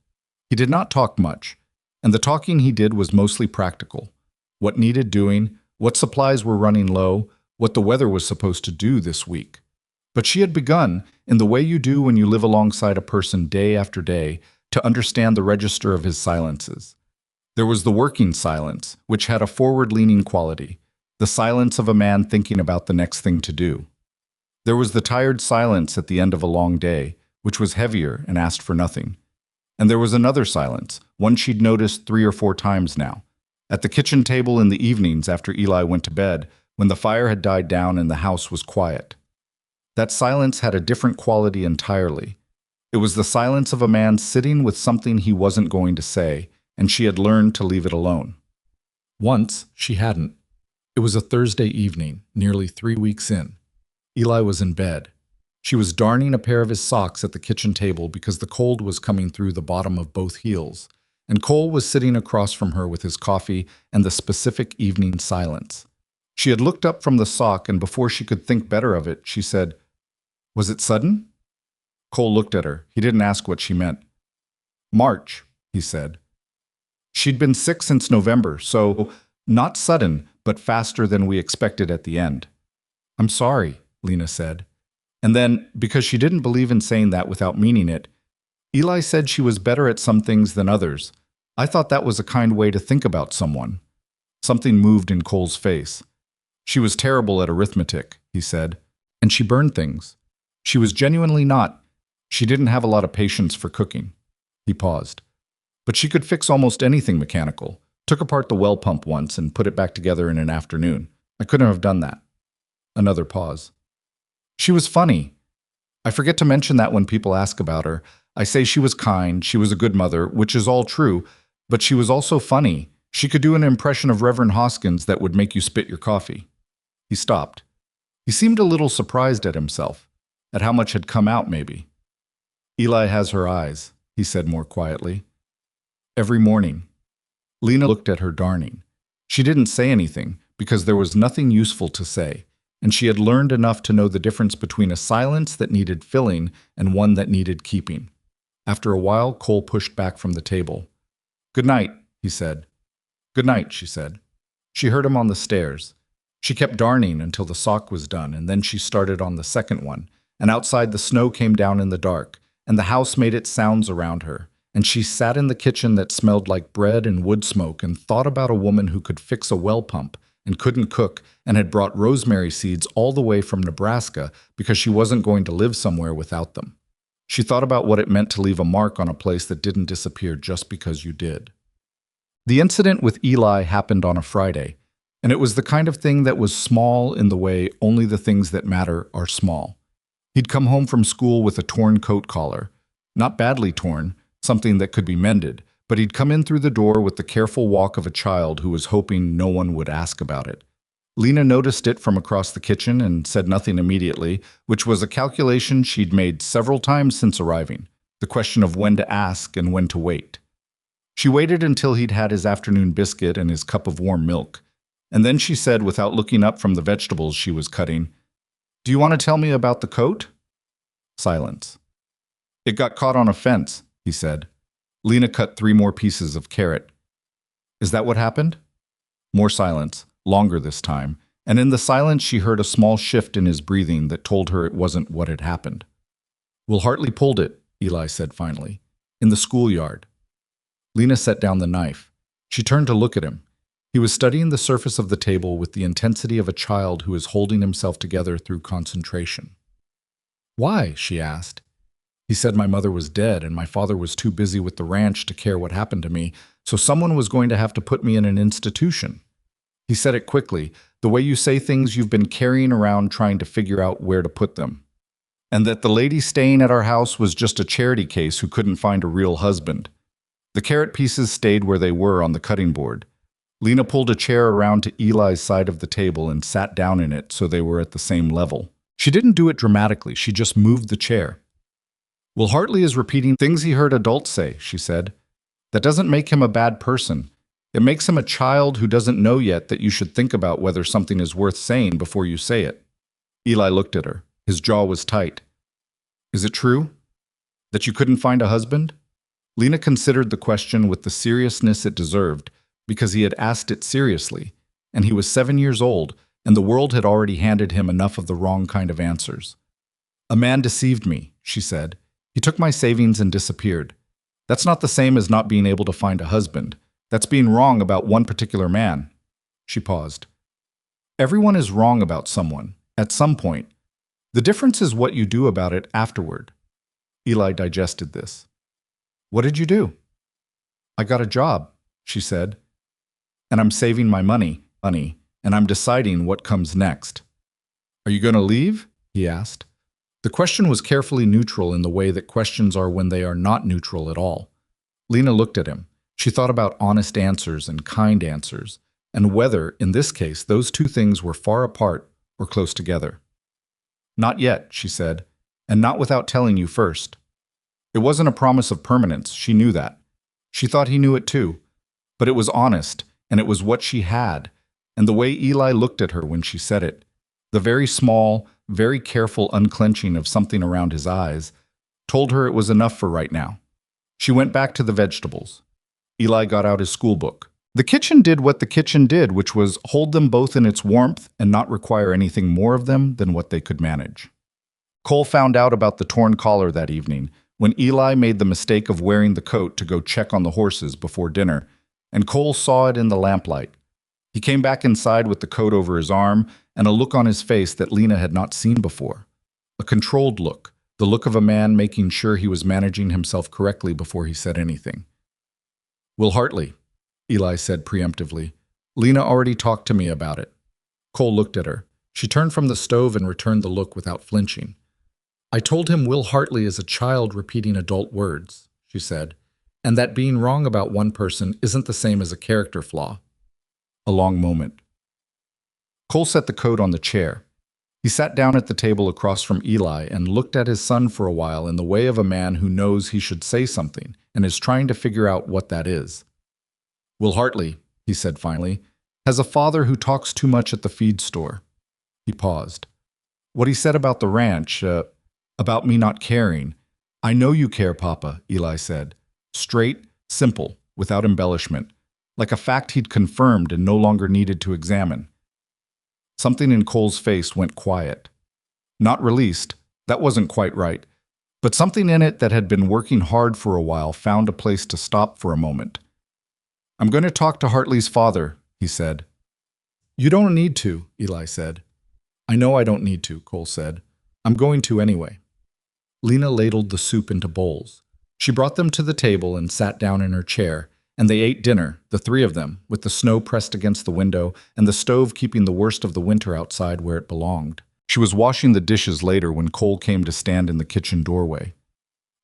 He did not talk much, and the talking he did was mostly practical. What needed doing, what supplies were running low, what the weather was supposed to do this week. But she had begun, in the way you do when you live alongside a person day after day, to understand the register of his silences. There was the working silence, which had a forward-leaning quality, the silence of a man thinking about the next thing to do. There was the tired silence at the end of a long day, which was heavier and asked for nothing. And there was another silence, one she'd noticed 3 or 4 times now. At the kitchen table in the evenings after Eli went to bed, when the fire had died down and the house was quiet. That silence had a different quality entirely. It was the silence of a man sitting with something he wasn't going to say, and she had learned to leave it alone. Once, she hadn't. It was a Thursday evening, nearly 3 weeks in. Eli was in bed. She was darning a pair of his socks at the kitchen table because the cold was coming through the bottom of both heels, and Cole was sitting across from her with his coffee and the specific evening silence. She had looked up from the sock, and before she could think better of it, she said, "Was it sudden?" Cole looked at her. He didn't ask what she meant. "March," he said. She'd been sick since November, so not sudden, but faster than we expected at the end. "I'm sorry," Lena said. And then, because she didn't believe in saying that without meaning it, Eli said she was better at some things than others. I thought that was a kind way to think about someone. Something moved in Cole's face. She was terrible at arithmetic, he said, and she burned things. She was genuinely not. She didn't have a lot of patience for cooking. He paused. But she could fix almost anything mechanical. Took apart the well pump once and put it back together in an afternoon. I couldn't have done that. Another pause. She was funny. I forget to mention that when people ask about her. I say she was kind, she was a good mother, which is all true, but she was also funny. She could do an impression of Reverend Hoskins that would make you spit your coffee. He stopped. He seemed a little surprised at himself, at how much had come out maybe. Eli has her eyes, he said more quietly. Every morning. Lena looked at her darning. She didn't say anything, because there was nothing useful to say, and she had learned enough to know the difference between a silence that needed filling and one that needed keeping. After a while, Cole pushed back from the table. "Good night," he said. "Good night," she said. She heard him on the stairs. She kept darning until the sock was done, and then she started on the second one, and outside the snow came down in the dark, and the house made its sounds around her, and she sat in the kitchen that smelled like bread and wood smoke and thought about a woman who could fix a well pump and couldn't cook and had brought rosemary seeds all the way from Nebraska because she wasn't going to live somewhere without them. She thought about what it meant to leave a mark on a place that didn't disappear just because you did. The incident with Eli happened on a Friday, and it was the kind of thing that was small in the way only the things that matter are small. He'd come home from school with a torn coat collar. Not badly torn, something that could be mended, but he'd come in through the door with the careful walk of a child who was hoping no one would ask about it. Lena noticed it from across the kitchen and said nothing immediately, which was a calculation she'd made several times since arriving, the question of when to ask and when to wait. She waited until he'd had his afternoon biscuit and his cup of warm milk, and then she said, without looking up from the vegetables she was cutting, "Do you want to tell me about the coat?" Silence. "It got caught on a fence," he said. Lena cut 3 more pieces of carrot. "Is that what happened?" More silence, longer this time, and in the silence she heard a small shift in his breathing that told her it wasn't what had happened. "Will Hartley pulled it," Eli said finally, "in the schoolyard." Lena set down the knife. She turned to look at him. He was studying the surface of the table with the intensity of a child who is holding himself together through concentration. Why? She asked. He said my mother was dead and my father was too busy with the ranch to care what happened to me, so someone was going to have to put me in an institution. He said it quickly, the way you say things you've been carrying around trying to figure out where to put them. And that the lady staying at our house was just a charity case who couldn't find a real husband. The carrot pieces stayed where they were on the cutting board. Lena pulled a chair around to Eli's side of the table and sat down in it so they were at the same level. She didn't do it dramatically, she just moved the chair. Will Hartley is repeating things he heard adults say, she said. That doesn't make him a bad person. It makes him a child who doesn't know yet that you should think about whether something is worth saying before you say it. Eli looked at her. His jaw was tight. Is it true? That you couldn't find a husband? Lena considered the question with the seriousness it deserved, because he had asked it seriously, and he was 7 years old, and the world had already handed him enough of the wrong kind of answers. A man deceived me, she said. He took my savings and disappeared. That's not the same as not being able to find a husband. That's being wrong about one particular man. She paused. Everyone is wrong about someone, at some point. The difference is what you do about it afterward. Eli digested this. What did you do? I got a job, she said. And I'm saving my money, and I'm deciding what comes next. Are you going to leave? He asked. The question was carefully neutral in the way that questions are when they are not neutral at all. Lena looked at him. She thought about honest answers and kind answers, and whether, in this case, those two things were far apart or close together. Not yet, she said, and not without telling you first. It wasn't a promise of permanence, she knew that. She thought he knew it too, but it was honest, and it was what she had, and the way Eli looked at her when she said it, the very small, very careful unclenching of something around his eyes, told her it was enough for right now. She went back to the vegetables. Eli got out his school book. The kitchen did what the kitchen did, which was hold them both in its warmth and not require anything more of them than what they could manage. Cole found out about the torn collar that evening, when Eli made the mistake of wearing the coat to go check on the horses before dinner, and Cole saw it in the lamplight. He came back inside with the coat over his arm and a look on his face that Lena had not seen before. A controlled look, the look of a man making sure he was managing himself correctly before he said anything. Will Hartley, Eli said preemptively. Lena already talked to me about it. Cole looked at her. She turned from the stove and returned the look without flinching. I told him Will Hartley is a child repeating adult words, she said, and that being wrong about one person isn't the same as a character flaw. A long moment. Cole set the coat on the chair. He sat down at the table across from Eli and looked at his son for a while in the way of a man who knows he should say something and is trying to figure out what that is. Will Hartley, he said finally, has a father who talks too much at the feed store. He paused. What he said about the ranch, about me not caring. I know you care, Papa, Eli said. Straight, simple, without embellishment, like a fact he'd confirmed and no longer needed to examine. Something in Cole's face went quiet. Not released, that wasn't quite right, but something in it that had been working hard for a while found a place to stop for a moment. I'm going to talk to Hartley's father, he said. You don't need to, Eli said. I know I don't need to, Cole said. I'm going to anyway. Lena ladled the soup into bowls. She brought them to the table and sat down in her chair, and they ate dinner, the three of them, with the snow pressed against the window and the stove keeping the worst of the winter outside where it belonged. She was washing the dishes later when Cole came to stand in the kitchen doorway.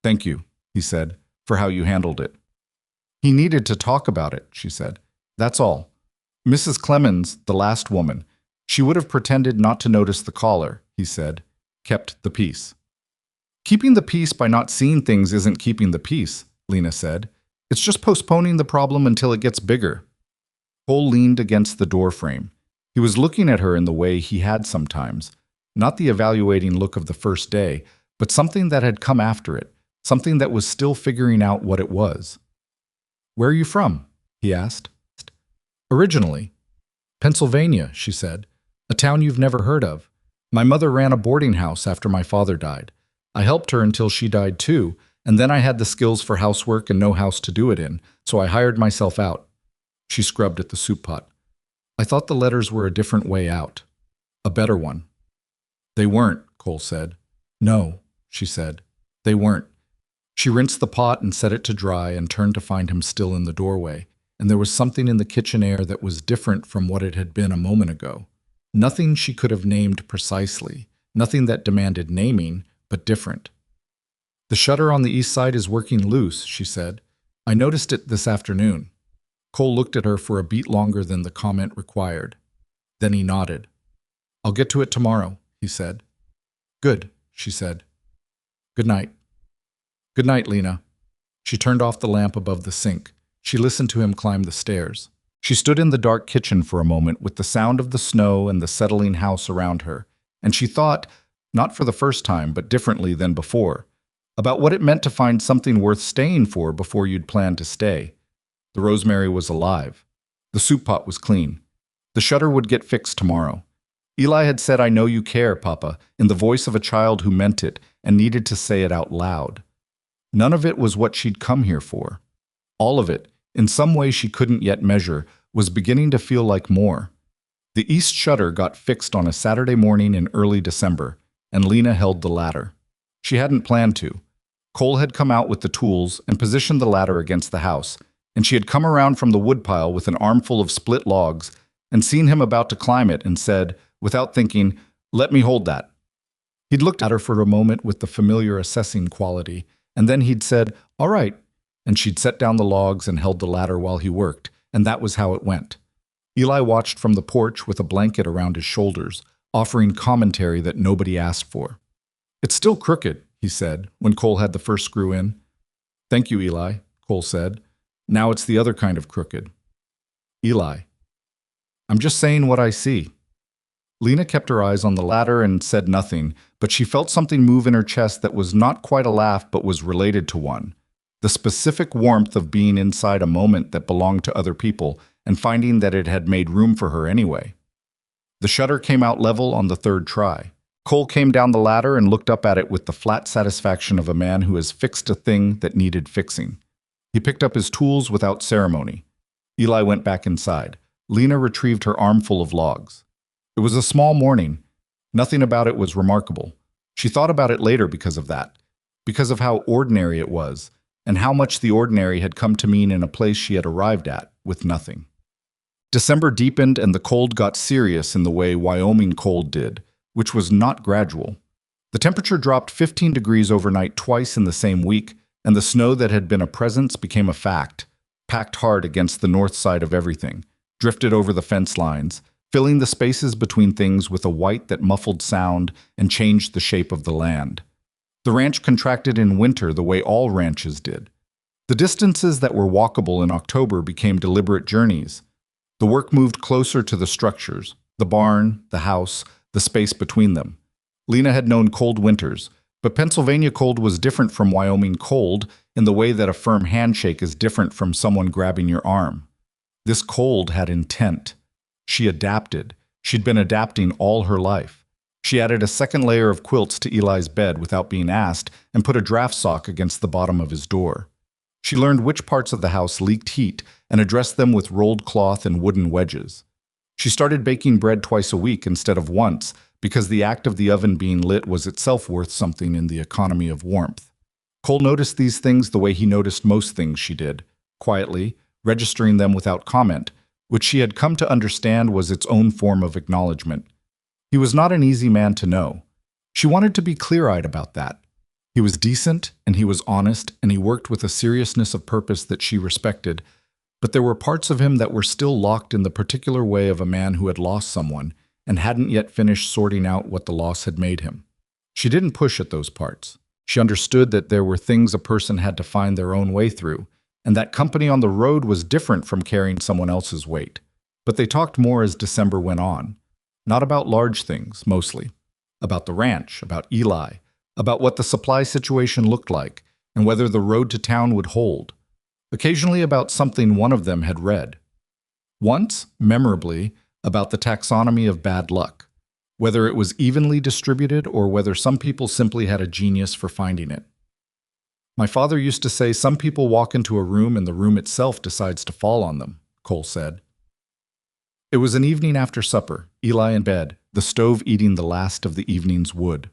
Thank you, he said, for how you handled it. He needed to talk about it, she said. That's all. Mrs. Clemens, the last woman, she would have pretended not to notice the collar, he said, kept the peace. Keeping the peace by not seeing things isn't keeping the peace, Lena said. It's just postponing the problem until it gets bigger. Cole leaned against the doorframe. He was looking at her in the way he had sometimes, not the evaluating look of the first day, but something that had come after it, something that was still figuring out what it was. Where are you from? He asked. Originally. Pennsylvania, she said. A town you've never heard of. My mother ran a boarding house after my father died. I helped her until she died too, and then I had the skills for housework and no house to do it in, so I hired myself out. She scrubbed at the soup pot. I thought the letters were a different way out. A better one. They weren't, Cole said. No, she said. They weren't. She rinsed the pot and set it to dry and turned to find him still in the doorway, and there was something in the kitchen air that was different from what it had been a moment ago. Nothing she could have named precisely, nothing that demanded naming, but different. The shutter on the east side is working loose, she said. I noticed it this afternoon. Cole looked at her for a beat longer than the comment required. Then he nodded. I'll get to it tomorrow, he said. Good, she said. Good night. Good night, Lena. She turned off the lamp above the sink. She listened to him climb the stairs. She stood in the dark kitchen for a moment with the sound of the snow and the settling house around her, and she thought, not for the first time, but differently than before, about what it meant to find something worth staying for before you'd planned to stay. The rosemary was alive. The soup pot was clean. The shutter would get fixed tomorrow. Eli had said, I know you care, Papa, in the voice of a child who meant it and needed to say it out loud. None of it was what she'd come here for. All of it, in some way she couldn't yet measure, was beginning to feel like more. The east shutter got fixed on a Saturday morning in early December, and Lena held the ladder. She hadn't planned to. Cole had come out with the tools and positioned the ladder against the house, and she had come around from the woodpile with an armful of split logs and seen him about to climb it and said, without thinking, let me hold that. He'd looked at her for a moment with the familiar assessing quality, and then he'd said, all right, and she'd set down the logs and held the ladder while he worked, and that was how it went. Eli watched from the porch with a blanket around his shoulders, offering commentary that nobody asked for. It's still crooked, he said, when Cole had the first screw in. Thank you, Eli, Cole said. Now it's the other kind of crooked. Eli. I'm just saying what I see. Lena kept her eyes on the ladder and said nothing, but she felt something move in her chest that was not quite a laugh but was related to one. The specific warmth of being inside a moment that belonged to other people and finding that it had made room for her anyway. The shutter came out level on the third try. Cole came down the ladder and looked up at it with the flat satisfaction of a man who has fixed a thing that needed fixing. He picked up his tools without ceremony. Eli went back inside. Lena retrieved her armful of logs. It was a small morning. Nothing about it was remarkable. She thought about it later because of that, because of how ordinary it was, and how much the ordinary had come to mean in a place she had arrived at with nothing. December deepened and the cold got serious in the way Wyoming cold did, which was not gradual. The temperature dropped 15 degrees overnight twice in the same week, and the snow that had been a presence became a fact, packed hard against the north side of everything, drifted over the fence lines, filling the spaces between things with a white that muffled sound and changed the shape of the land. The ranch contracted in winter the way all ranches did. The distances that were walkable in October became deliberate journeys. The work moved closer to the structures, the barn, the house, the space between them. Lena had known cold winters, but Pennsylvania cold was different from Wyoming cold in the way that a firm handshake is different from someone grabbing your arm. This cold had intent. She adapted. She'd been adapting all her life. She added a second layer of quilts to Eli's bed without being asked and put a draft sock against the bottom of his door. She learned which parts of the house leaked heat and addressed them with rolled cloth and wooden wedges. She started baking bread twice a week instead of once because the act of the oven being lit was itself worth something in the economy of warmth. Cole noticed these things the way he noticed most things she did, quietly, registering them without comment, which she had come to understand was its own form of acknowledgement. He was not an easy man to know. She wanted to be clear-eyed about that. He was decent, and he was honest, and he worked with a seriousness of purpose that she respected, but there were parts of him that were still locked in the particular way of a man who had lost someone and hadn't yet finished sorting out what the loss had made him. She didn't push at those parts. She understood that there were things a person had to find their own way through, and that company on the road was different from carrying someone else's weight. But they talked more as December went on. Not about large things, mostly. About the ranch, about Eli, about what the supply situation looked like, and whether the road to town would hold. Occasionally about something one of them had read. Once, memorably, about the taxonomy of bad luck, whether it was evenly distributed or whether some people simply had a genius for finding it. My father used to say some people walk into a room and the room itself decides to fall on them, Cole said. It was an evening after supper, Eli in bed, the stove eating the last of the evening's wood.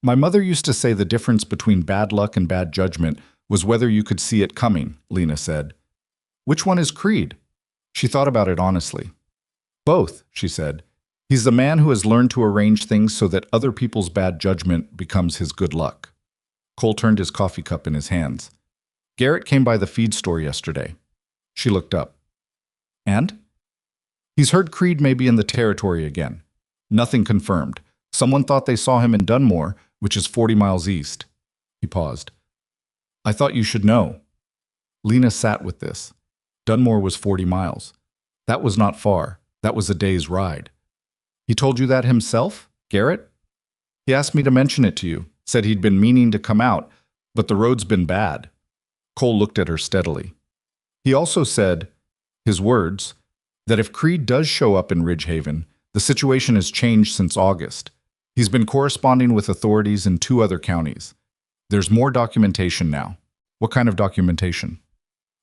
My mother used to say the difference between bad luck and bad judgment was whether you could see it coming, Lena said. Which one is Creed? She thought about it honestly. Both, she said. He's the man who has learned to arrange things so that other people's bad judgment becomes his good luck. Cole turned his coffee cup in his hands. Garrett came by the feed store yesterday. She looked up. And? He's heard Creed may be in the territory again. Nothing confirmed. Someone thought they saw him in Dunmore, which is 40 miles east. He paused. I thought you should know. Lena sat with this. Dunmore was 40 miles. That was not far. That was a day's ride. He told you that himself, Garrett? He asked me to mention it to you, said he'd been meaning to come out, but the road's been bad. Cole looked at her steadily. He also said, his words, that if Creed does show up in Ridgehaven, the situation has changed since August. He's been corresponding with authorities in 2 other counties. There's more documentation now. What kind of documentation?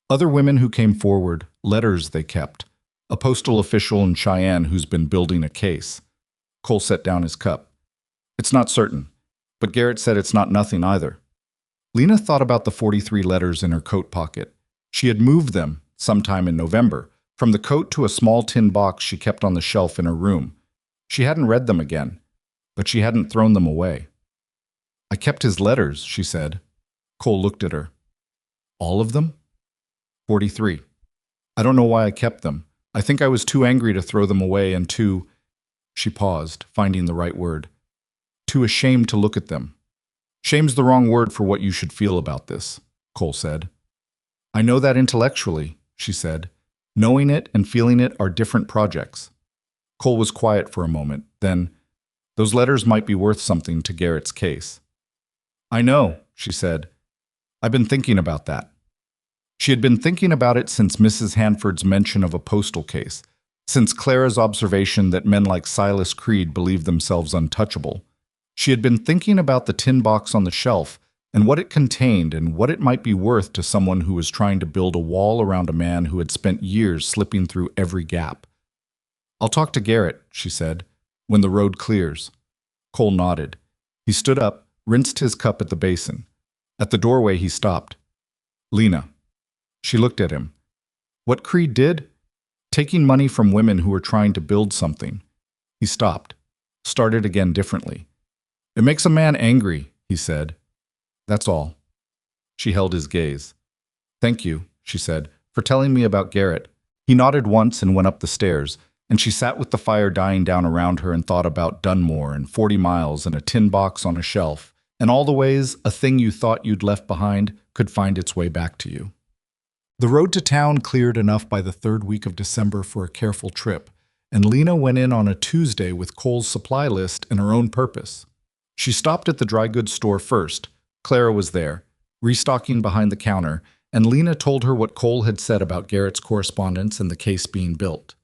Other women who came forward, letters they kept, a postal official in Cheyenne who's been building a case. Cole set down his cup. It's not certain, but Garrett said it's not nothing either. Lena thought about the 43 letters in her coat pocket. She had moved them, sometime in November, from the coat to a small tin box she kept on the shelf in her room. She hadn't read them again, but she hadn't thrown them away. I kept his letters, she said. Cole looked at her. All of them? 43. I don't know why I kept them. I think I was too angry to throw them away and too— She paused, finding the right word. Too ashamed to look at them. Shame's the wrong word for what you should feel about this, Cole said. I know that intellectually, she said. Knowing it and feeling it are different projects. Cole was quiet for a moment. Then, those letters might be worth something to Garrett's case. I know, she said. I've been thinking about that. She had been thinking about it since Mrs. Hanford's mention of a postal case, since Clara's observation that men like Silas Creed believed themselves untouchable. She had been thinking about the tin box on the shelf and what it contained and what it might be worth to someone who was trying to build a wall around a man who had spent years slipping through every gap. I'll talk to Garrett, she said, when the road clears. Cole nodded. He stood up, rinsed his cup at the basin. At the doorway he stopped. Lena. She looked at him. What Creed did? Taking money from women who were trying to build something. He stopped, started again differently. It makes a man angry, he said. That's all. She held his gaze. Thank you, she said, for telling me about Garrett. He nodded once and went up the stairs, and she sat with the fire dying down around her and thought about Dunmore and 40 miles and a tin box on a shelf, and all the ways a thing you thought you'd left behind could find its way back to you. The road to town cleared enough by the 3rd week of December for a careful trip, and Lena went in on a Tuesday with Cole's supply list and her own purpose. She stopped at the dry goods store first. Clara was there, restocking behind the counter, and Lena told her what Cole had said about Garrett's correspondence and the case being built.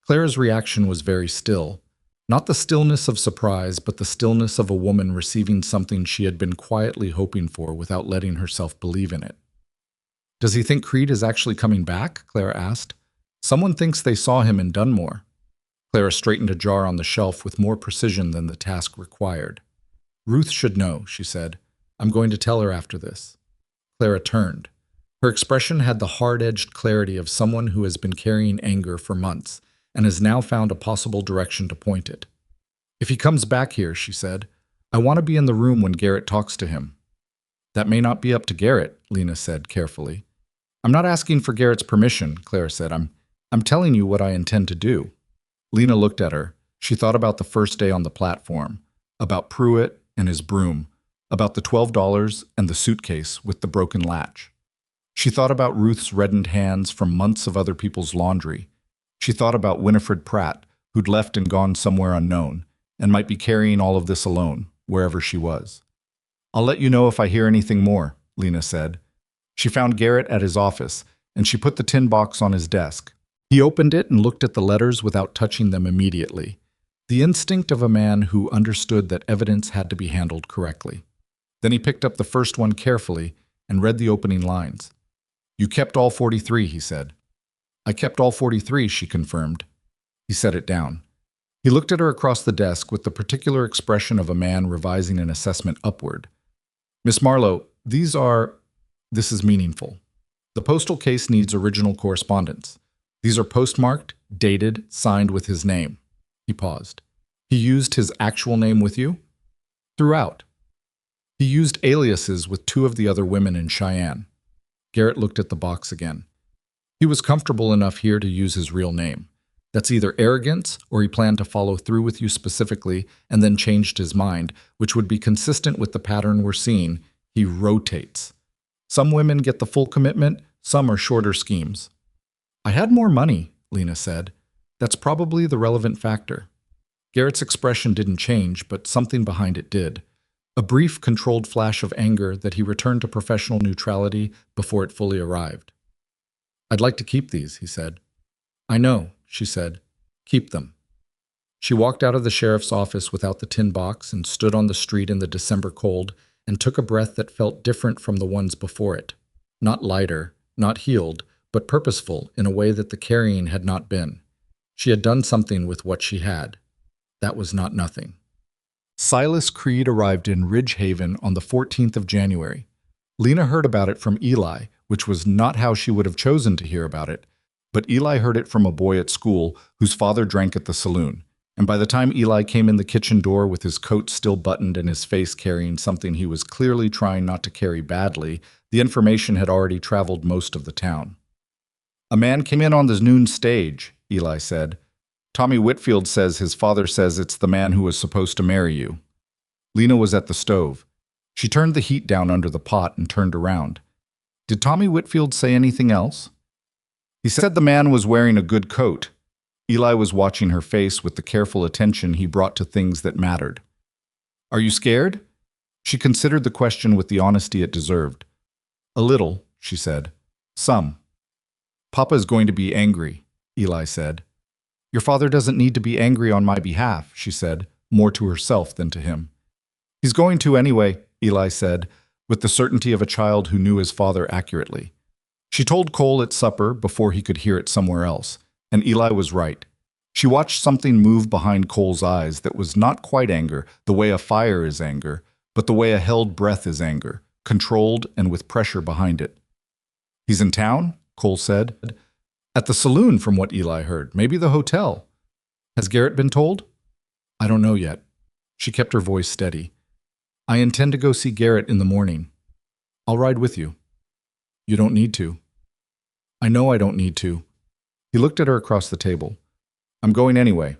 Clara's reaction was very still. Not the stillness of surprise, but the stillness of a woman receiving something she had been quietly hoping for without letting herself believe in it. Does he think Creed is actually coming back? Clara asked. Someone thinks they saw him in Dunmore. Clara straightened a jar on the shelf with more precision than the task required. Ruth should know, she said. I'm going to tell her after this. Clara turned. Her expression had the hard-edged clarity of someone who has been carrying anger for months and has now found a possible direction to point it. If he comes back here, she said, I want to be in the room when Garrett talks to him. That may not be up to Garrett, Lena said carefully. I'm not asking for Garrett's permission, Clara said. I'm telling you what I intend to do. Lena looked at her. She thought about the first day on the platform, about Pruitt and his broom, about the $12 and the suitcase with the broken latch. She thought about Ruth's reddened hands from months of other people's laundry. She thought about Winifred Pratt, who'd left and gone somewhere unknown, and might be carrying all of this alone, wherever she was. I'll let you know if I hear anything more, Lena said. She found Garrett at his office, and she put the tin box on his desk. He opened it and looked at the letters without touching them immediately. The instinct of a man who understood that evidence had to be handled correctly. Then he picked up the first one carefully and read the opening lines. You kept all 43, he said. I kept all 43, she confirmed. He set it down. He looked at her across the desk with the particular expression of a man revising an assessment upward. Miss Marlow, this is meaningful. The postal case needs original correspondence. These are postmarked, dated, signed with his name. He paused. He used his actual name with you? Throughout. He used aliases with two of the other women in Cheyenne. Garrett looked at the box again. He was comfortable enough here to use his real name. That's either arrogance or he planned to follow through with you specifically and then changed his mind, which would be consistent with the pattern we're seeing. He rotates. Some women get the full commitment, some are shorter schemes. I had more money, Lena said. That's probably the relevant factor. Garrett's expression didn't change, but something behind it did. A brief, controlled flash of anger that he returned to professional neutrality before it fully arrived. I'd like to keep these, he said. I know, she said. Keep them. She walked out of the sheriff's office without the tin box and stood on the street in the December cold and took a breath that felt different from the ones before it. Not lighter, not healed, but purposeful in a way that the carrying had not been. She had done something with what she had. That was not nothing. Silas Creed arrived in Ridge Haven on the 14th of January. Lena heard about it from Eli, which was not how she would have chosen to hear about it, but Eli heard it from a boy at school whose father drank at the saloon, and by the time Eli came in the kitchen door with his coat still buttoned and his face carrying something he was clearly trying not to carry badly, the information had already traveled most of the town. A man came in on the noon stage, Eli said. Tommy Whitfield says his father says it's the man who was supposed to marry you. Lena was at the stove. She turned the heat down under the pot and turned around. Did Tommy Whitfield say anything else? He said the man was wearing a good coat. Eli was watching her face with the careful attention he brought to things that mattered. Are you scared? She considered the question with the honesty it deserved. A little, she said. Some. Papa is going to be angry, Eli said. Your father doesn't need to be angry on my behalf, she said, more to herself than to him. He's going to anyway, Eli said, with the certainty of a child who knew his father accurately. She told Cole at supper before he could hear it somewhere else, and Eli was right. She watched something move behind Cole's eyes that was not quite anger, the way a fire is anger, but the way a held breath is anger, controlled and with pressure behind it. He's in town? Cole said. At the saloon, from what Eli heard. Maybe the hotel. Has Garrett been told? I don't know yet. She kept her voice steady. I intend to go see Garrett in the morning. I'll ride with you. You don't need to. I know I don't need to. He looked at her across the table. I'm going anyway.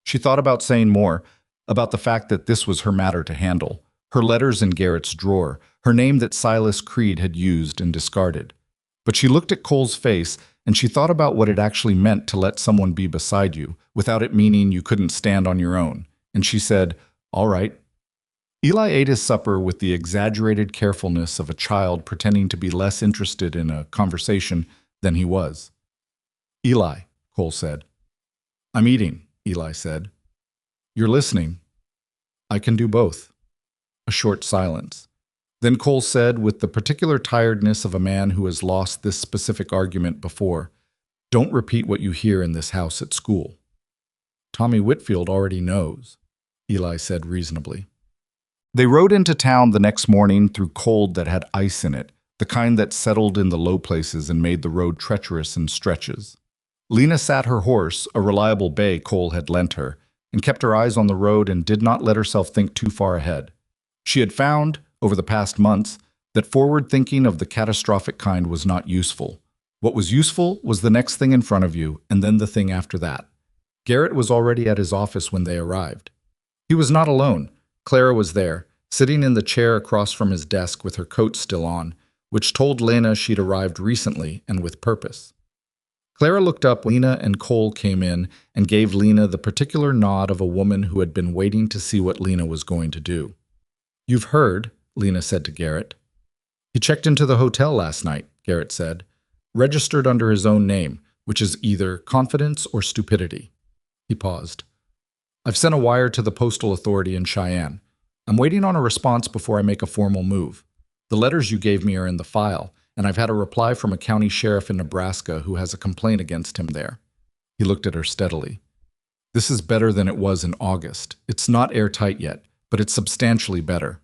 She thought about saying more, about the fact that this was her matter to handle, her letters in Garrett's drawer, her name that Silas Creed had used and discarded. But she looked at Cole's face, and she thought about what it actually meant to let someone be beside you, without it meaning you couldn't stand on your own. And she said, all right. Eli ate his supper with the exaggerated carefulness of a child pretending to be less interested in a conversation than he was. Eli, Cole said. I'm eating, Eli said. You're listening. I can do both. A short silence. Then Cole said, with the particular tiredness of a man who has lost this specific argument before, don't repeat what you hear in this house at school. Tommy Whitfield already knows, Eli said reasonably. They rode into town the next morning through cold that had ice in it, the kind that settled in the low places and made the road treacherous in stretches. Lena sat her horse, a reliable bay Cole had lent her, and kept her eyes on the road and did not let herself think too far ahead. She had found, over the past months, that forward thinking of the catastrophic kind was not useful. What was useful was the next thing in front of you, and then the thing after that. Garrett was already at his office when they arrived. He was not alone. Clara was there, sitting in the chair across from his desk with her coat still on, which told Lena she'd arrived recently and with purpose. Clara looked up when Lena and Cole came in and gave Lena the particular nod of a woman who had been waiting to see what Lena was going to do. You've heard, Lena said to Garrett. He checked into the hotel last night, Garrett said, registered under his own name, which is either confidence or stupidity. He paused. I've sent a wire to the postal authority in Cheyenne. I'm waiting on a response before I make a formal move. The letters you gave me are in the file, and I've had a reply from a county sheriff in Nebraska who has a complaint against him there. He looked at her steadily. This is better than it was in August. It's not airtight yet, but it's substantially better.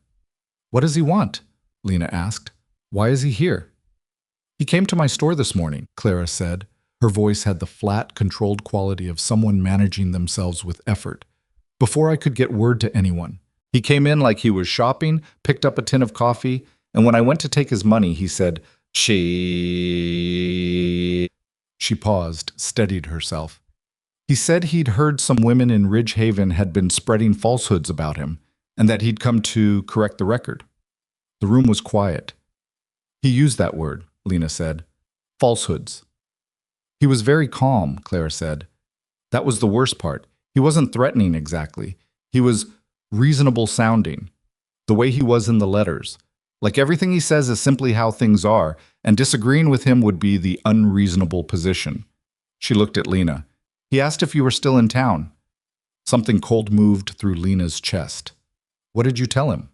What does he want? Lena asked. Why is he here? He came to my store this morning, Clara said. Her voice had the flat, controlled quality of someone managing themselves with effort. Before I could get word to anyone. He came in like he was shopping, picked up a tin of coffee, and when I went to take his money, he said, She paused, steadied herself. He said he'd heard some women in Ridge Haven had been spreading falsehoods about him, and that he'd come to correct the record. The room was quiet. He used that word, Lena said. Falsehoods. He was very calm, Clara said. That was the worst part. He wasn't threatening exactly. He was reasonable sounding. The way he was in the letters. Like everything he says is simply how things are, and disagreeing with him would be the unreasonable position. She looked at Lena. He asked if you were still in town. Something cold moved through Lena's chest. What did you tell him?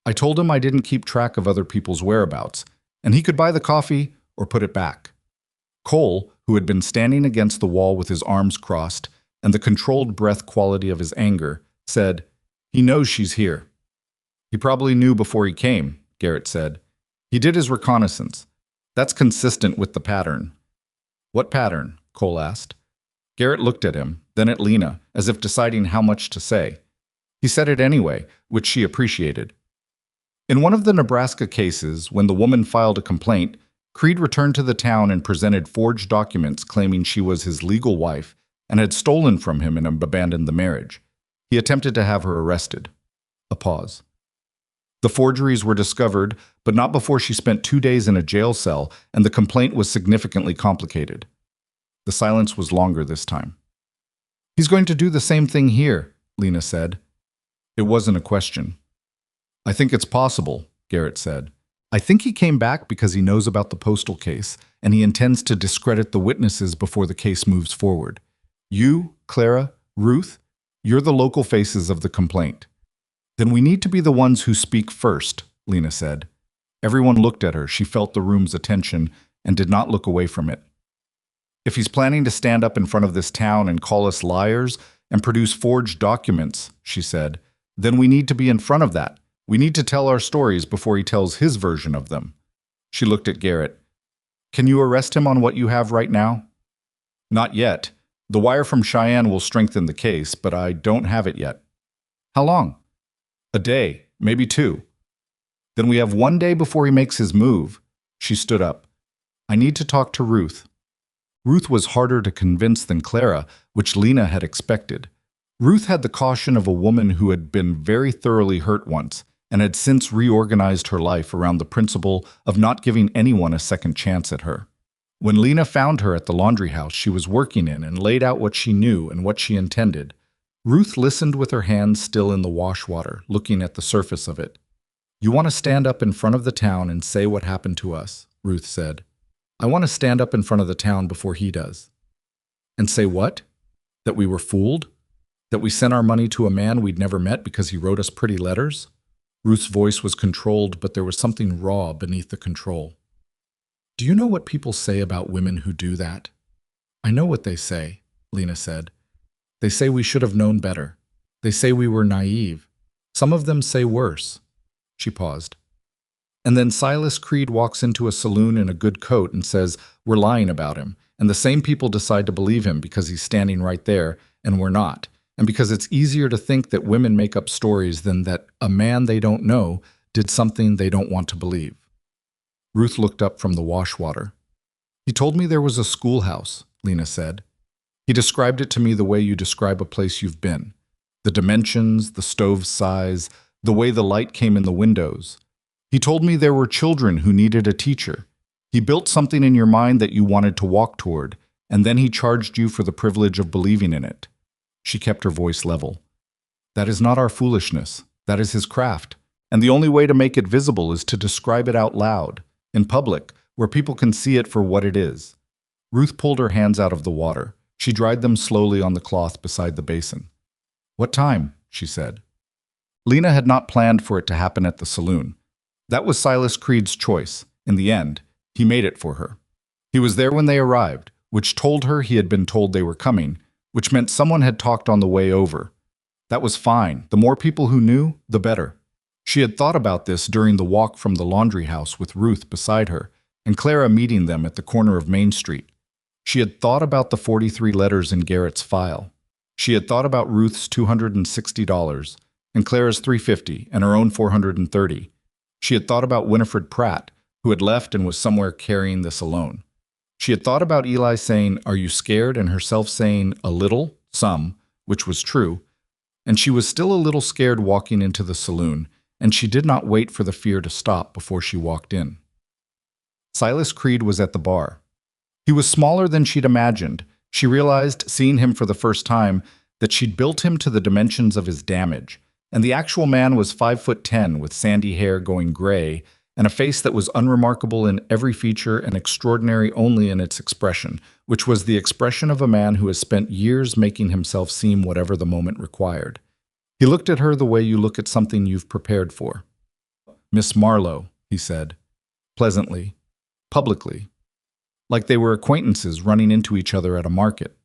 I told him I didn't keep track of other people's whereabouts, and he could buy the coffee or put it back. Cole, who had been standing against the wall with his arms crossed and the controlled breath quality of his anger, said, He knows she's here. He probably knew before he came, Garrett said. He did his reconnaissance. That's consistent with the pattern. What pattern? Cole asked. Garrett looked at him, then at Lena, as if deciding how much to say. He said it anyway, which she appreciated. In one of the Nebraska cases, when the woman filed a complaint, Creed returned to the town and presented forged documents claiming she was his legal wife and had stolen from him and abandoned the marriage. He attempted to have her arrested. A pause. The forgeries were discovered, but not before she spent 2 days in a jail cell, and the complaint was significantly complicated. The silence was longer this time. He's going to do the same thing here, Lena said. It wasn't a question. I think it's possible, Garrett said. I think he came back because he knows about the postal case, and he intends to discredit the witnesses before the case moves forward. You, Clara, Ruth, you're the local faces of the complaint. Then we need to be the ones who speak first, Lena said. Everyone looked at her. She felt the room's attention and did not look away from it. If he's planning to stand up in front of this town and call us liars and produce forged documents, she said, then we need to be in front of that. We need to tell our stories before he tells his version of them. She looked at Garrett. Can you arrest him on what you have right now? Not yet. The wire from Cheyenne will strengthen the case, but I don't have it yet. How long? A day, maybe 2. Then we have 1 day before he makes his move. She stood up. I need to talk to Ruth. Ruth was harder to convince than Clara, which Lena had expected. Ruth had the caution of a woman who had been very thoroughly hurt once and had since reorganized her life around the principle of not giving anyone a second chance at her. When Lena found her at the laundry house she was working in and laid out what she knew and what she intended, Ruth listened with her hands still in the wash water, looking at the surface of it. You want to stand up in front of the town and say what happened to us, Ruth said. I want to stand up in front of the town before he does. And say what? That we were fooled? That we sent our money to a man we'd never met because he wrote us pretty letters? Ruth's voice was controlled, but there was something raw beneath the control. Do you know what people say about women who do that? I know what they say, Lena said. They say we should have known better. They say we were naive. Some of them say worse. She paused. And then Silas Creed walks into a saloon in a good coat and says, we're lying about him. And the same people decide to believe him because he's standing right there, and we're not. And because it's easier to think that women make up stories than that a man they don't know did something they don't want to believe. Ruth looked up from the wash water. He told me there was a schoolhouse, Lena said. He described it to me the way you describe a place you've been. The dimensions, the stove size, the way the light came in the windows. He told me there were children who needed a teacher. He built something in your mind that you wanted to walk toward, and then he charged you for the privilege of believing in it. She kept her voice level. That is not our foolishness. That is his craft. And the only way to make it visible is to describe it out loud, in public, where people can see it for what it is. Ruth pulled her hands out of the water. She dried them slowly on the cloth beside the basin. What time? She said. Lena had not planned for it to happen at the saloon. That was Silas Creed's choice. In the end, he made it for her. He was there when they arrived, which told her he had been told they were coming, which meant someone had talked on the way over. That was fine. The more people who knew, the better. She had thought about this during the walk from the laundry house with Ruth beside her, and Clara meeting them at the corner of Main Street. She had thought about the 43 letters in Garrett's file. She had thought about Ruth's $260, and Clara's $350, and her own $430. She had thought about Winifred Pratt, who had left and was somewhere carrying this alone. She had thought about Eli saying, "Are you scared?" and herself saying, "A little, some," which was true. And she was still a little scared walking into the saloon, and she did not wait for the fear to stop before she walked in. Silas Creed was at the bar. He was smaller than she'd imagined. She realized, seeing him for the first time, that she'd built him to the dimensions of his damage, and the actual man was 5'10" with sandy hair going gray, and a face that was unremarkable in every feature and extraordinary only in its expression, which was the expression of a man who has spent years making himself seem whatever the moment required. He looked at her the way you look at something you've prepared for. "Miss Marlow," he said, pleasantly, publicly, like they were acquaintances running into each other at a market.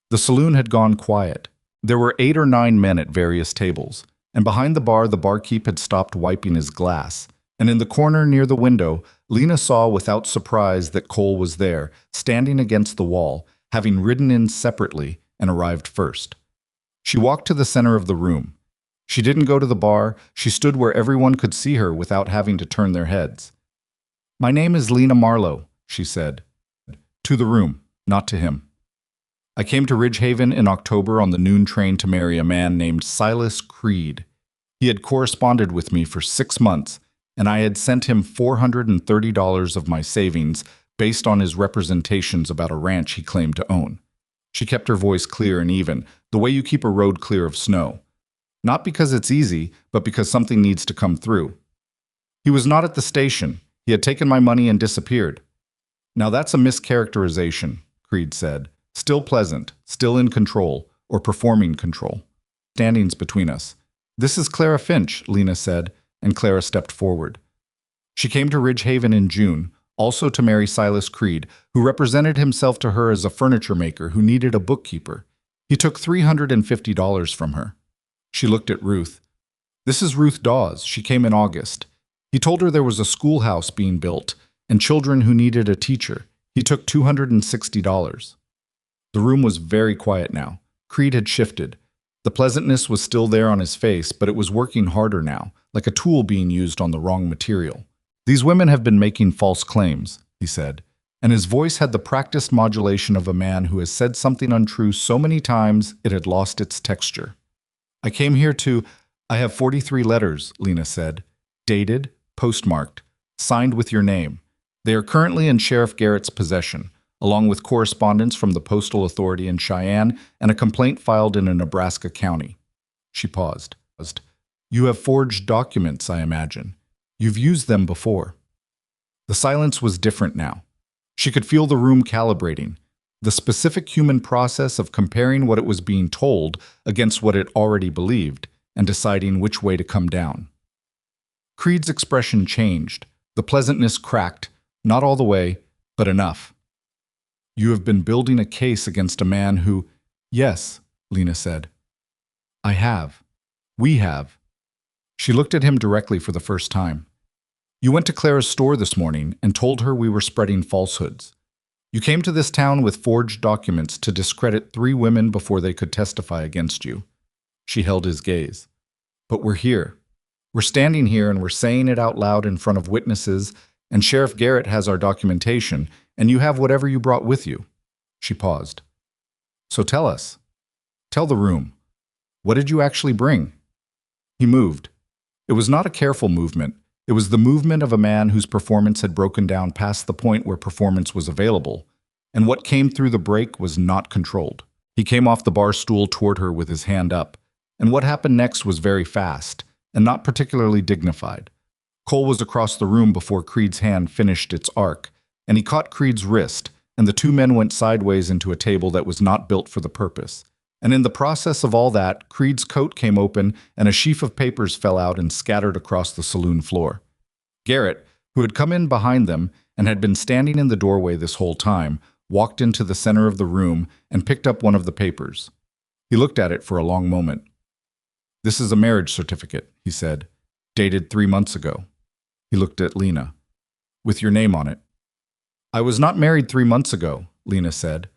The saloon had gone quiet. There were 8 or 9 men at various tables, and behind the bar the barkeep had stopped wiping his glass. And in the corner near the window, Lena saw without surprise that Cole was there, standing against the wall, having ridden in separately and arrived first. She walked to the center of the room. She didn't go to the bar. She stood where everyone could see her without having to turn their heads. "My name is Lena Marlow," she said. To the room, not to him. "I came to Ridgehaven in October on the noon train to marry a man named Silas Creed. He had corresponded with me for 6 months, and I had sent him $430 of my savings based on his representations about a ranch he claimed to own." She kept her voice clear and even, the way you keep a road clear of snow. Not because it's easy, but because something needs to come through. "He was not at the station. He had taken my money and disappeared." "Now that's a mischaracterization," Creed said. "Still pleasant, still in control, or performing control. Standings between us." "This is Clara Finch," Lena said, and Clara stepped forward. She came to Ridgehaven in June, also to marry Silas Creed, who represented himself to her as a furniture maker who needed a bookkeeper. He took $350 from her. She looked at Ruth. "This is Ruth Dawes. She came in August. He told her there was a schoolhouse being built and children who needed a teacher. He took $260. The room was very quiet now. Creed had shifted. The pleasantness was still there on his face, but it was working harder now, like a tool being used on the wrong material. "These women have been making false claims," he said, and his voice had the practiced modulation of a man who has said something untrue so many times it had lost its texture. "I came here to— I have 43 letters," Lena said, "dated, postmarked, signed with your name. They are currently in Sheriff Garrett's possession, along with correspondence from the Postal Authority in Cheyenne and a complaint filed in a Nebraska county." She paused. "You have forged documents, I imagine. You've used them before." The silence was different now. She could feel the room calibrating, the specific human process of comparing what it was being told against what it already believed and deciding which way to come down. Creed's expression changed. The pleasantness cracked, not all the way, but enough. "You have been building a case against a man who—" "Yes," Lena said. "I have. We have." She looked at him directly for the first time. "You went to Clara's store this morning and told her we were spreading falsehoods. You came to this town with forged documents to discredit 3 women before they could testify against you." She held his gaze. "But we're here. We're standing here and we're saying it out loud in front of witnesses, and Sheriff Garrett has our documentation, and you have whatever you brought with you." She paused. "So tell us. Tell the room. What did you actually bring?" He moved. It was not a careful movement. It was the movement of a man whose performance had broken down past the point where performance was available, and what came through the break was not controlled. He came off the bar stool toward her with his hand up, and what happened next was very fast, and not particularly dignified. Cole was across the room before Creed's hand finished its arc, and he caught Creed's wrist, and the 2 men went sideways into a table that was not built for the purpose. And in the process of all that, Creed's coat came open and a sheaf of papers fell out and scattered across the saloon floor. Garrett, who had come in behind them and had been standing in the doorway this whole time, walked into the center of the room and picked up one of the papers. He looked at it for a long moment. "This is a marriage certificate," he said, "dated 3 months ago." He looked at Lena. "With your name on it." "I was not married 3 months ago," Lena said.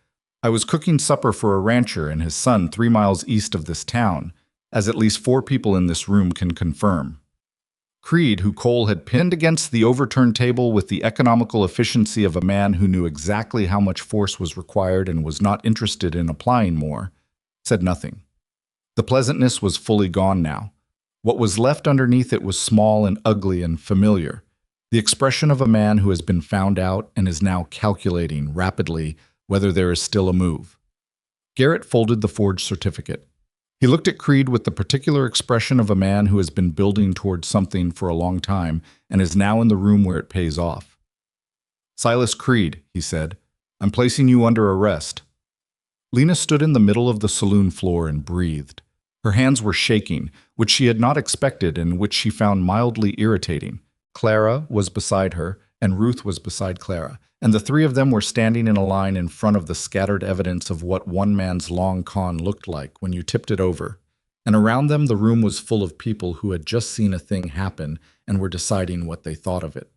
"I was cooking supper for a rancher and his son 3 miles east of this town, as at least 4 people in this room can confirm." Creed, who Cole had pinned against the overturned table with the economical efficiency of a man who knew exactly how much force was required and was not interested in applying more, said nothing. The pleasantness was fully gone now. What was left underneath it was small and ugly and familiar. The expression of a man who has been found out and is now calculating rapidly whether there is still a move. Garrett folded the forged certificate. He looked at Creed with the particular expression of a man who has been building towards something for a long time and is now in the room where it pays off. "Silas Creed," he said, "I'm placing you under arrest." Lena stood in the middle of the saloon floor and breathed. Her hands were shaking, which she had not expected and which she found mildly irritating. Clara was beside her, and Ruth was beside Clara, and the 3 of them were standing in a line in front of the scattered evidence of what one man's long con looked like when you tipped it over. And around them the room was full of people who had just seen a thing happen and were deciding what they thought of it.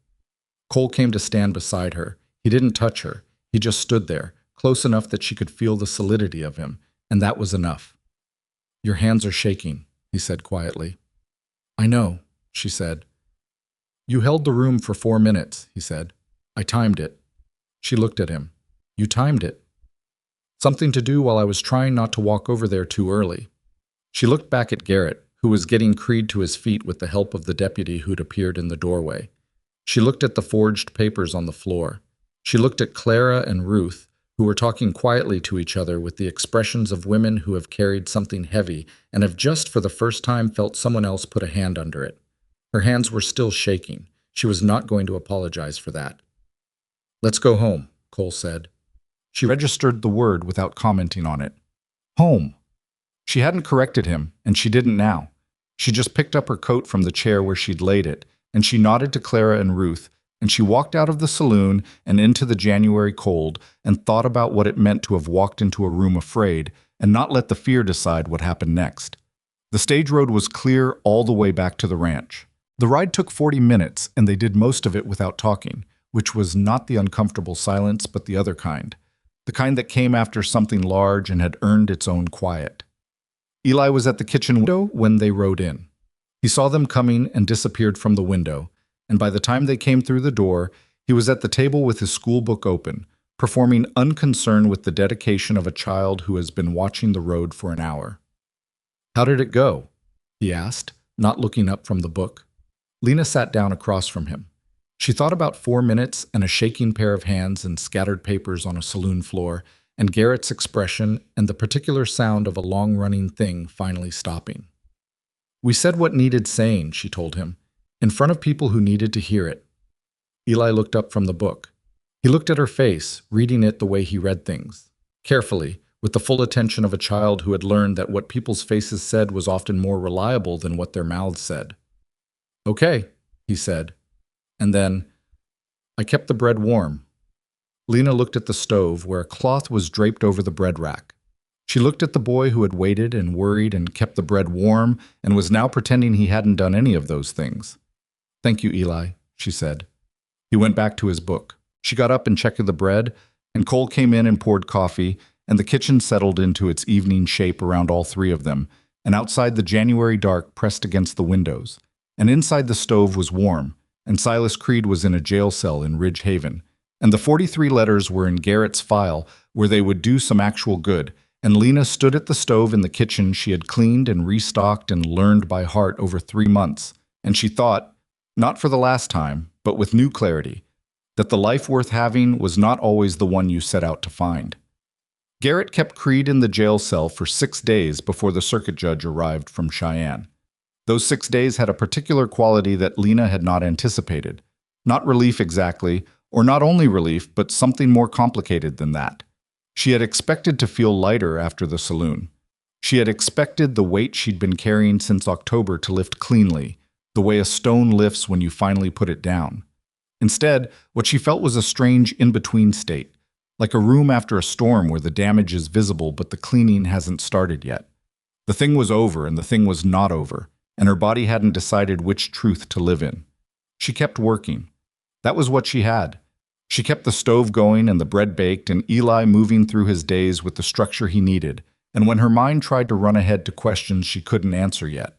Cole came to stand beside her. He didn't touch her. He just stood there, close enough that she could feel the solidity of him, and that was enough. "Your hands are shaking," he said quietly. "I know," she said. "You held the room for 4 minutes," he said. "I timed it." She looked at him. "You timed it?" "Something to do while I was trying not to walk over there too early." She looked back at Garrett, who was getting Creed to his feet with the help of the deputy who'd appeared in the doorway. She looked at the forged papers on the floor. She looked at Clara and Ruth, who were talking quietly to each other with the expressions of women who have carried something heavy and have just for the first time felt someone else put a hand under it. Her hands were still shaking. She was not going to apologize for that. "Let's go home," Cole said. She registered the word without commenting on it. Home. She hadn't corrected him, and she didn't now. She just picked up her coat from the chair where she'd laid it, and she nodded to Clara and Ruth, and she walked out of the saloon and into the January cold and thought about what it meant to have walked into a room afraid and not let the fear decide what happened next. The stage road was clear all the way back to the ranch. The ride took 40 minutes, and they did most of it without talking, which was not the uncomfortable silence, but the other kind. The kind that came after something large and had earned its own quiet. Eli was at the kitchen window when they rode in. He saw them coming and disappeared from the window, and by the time they came through the door, he was at the table with his school book open, performing unconcerned with the dedication of a child who has been watching the road for an hour. "How did it go?" he asked, not looking up from the book. Lena sat down across from him. She thought about 4 minutes and a shaking pair of hands and scattered papers on a saloon floor, and Garrett's expression and the particular sound of a long-running thing finally stopping. "We said what needed saying," she told him, in front of people who needed to hear it. Eli looked up from the book. He looked at her face, reading it the way he read things, carefully, with the full attention of a child who had learned that what people's faces said was often more reliable than what their mouths said. "Okay," he said. And then, "I kept the bread warm." Lena looked at the stove where a cloth was draped over the bread rack. She looked at the boy who had waited and worried and kept the bread warm and was now pretending he hadn't done any of those things. "Thank you, Eli," she said. He went back to his book. She got up and checked the bread, and Cole came in and poured coffee, and the kitchen settled into its evening shape around all 3 of them, and outside the January dark pressed against the windows, and inside the stove was warm, and Silas Creed was in a jail cell in Ridge Haven, and the 43 letters were in Garrett's file where they would do some actual good, and Lena stood at the stove in the kitchen she had cleaned and restocked and learned by heart over 3 months, and she thought, not for the last time, but with new clarity, that the life worth having was not always the one you set out to find. Garrett kept Creed in the jail cell for 6 days before the circuit judge arrived from Cheyenne. Those 6 days had a particular quality that Lena had not anticipated. Not relief exactly, or not only relief, but something more complicated than that. She had expected to feel lighter after the saloon. She had expected the weight she'd been carrying since October to lift cleanly, the way a stone lifts when you finally put it down. Instead, what she felt was a strange in-between state, like a room after a storm where the damage is visible but the cleaning hasn't started yet. The thing was over and the thing was not over, and her body hadn't decided which truth to live in. She kept working. That was what she had. She kept the stove going and the bread baked and Eli moving through his days with the structure he needed, and when her mind tried to run ahead to questions she couldn't answer yet,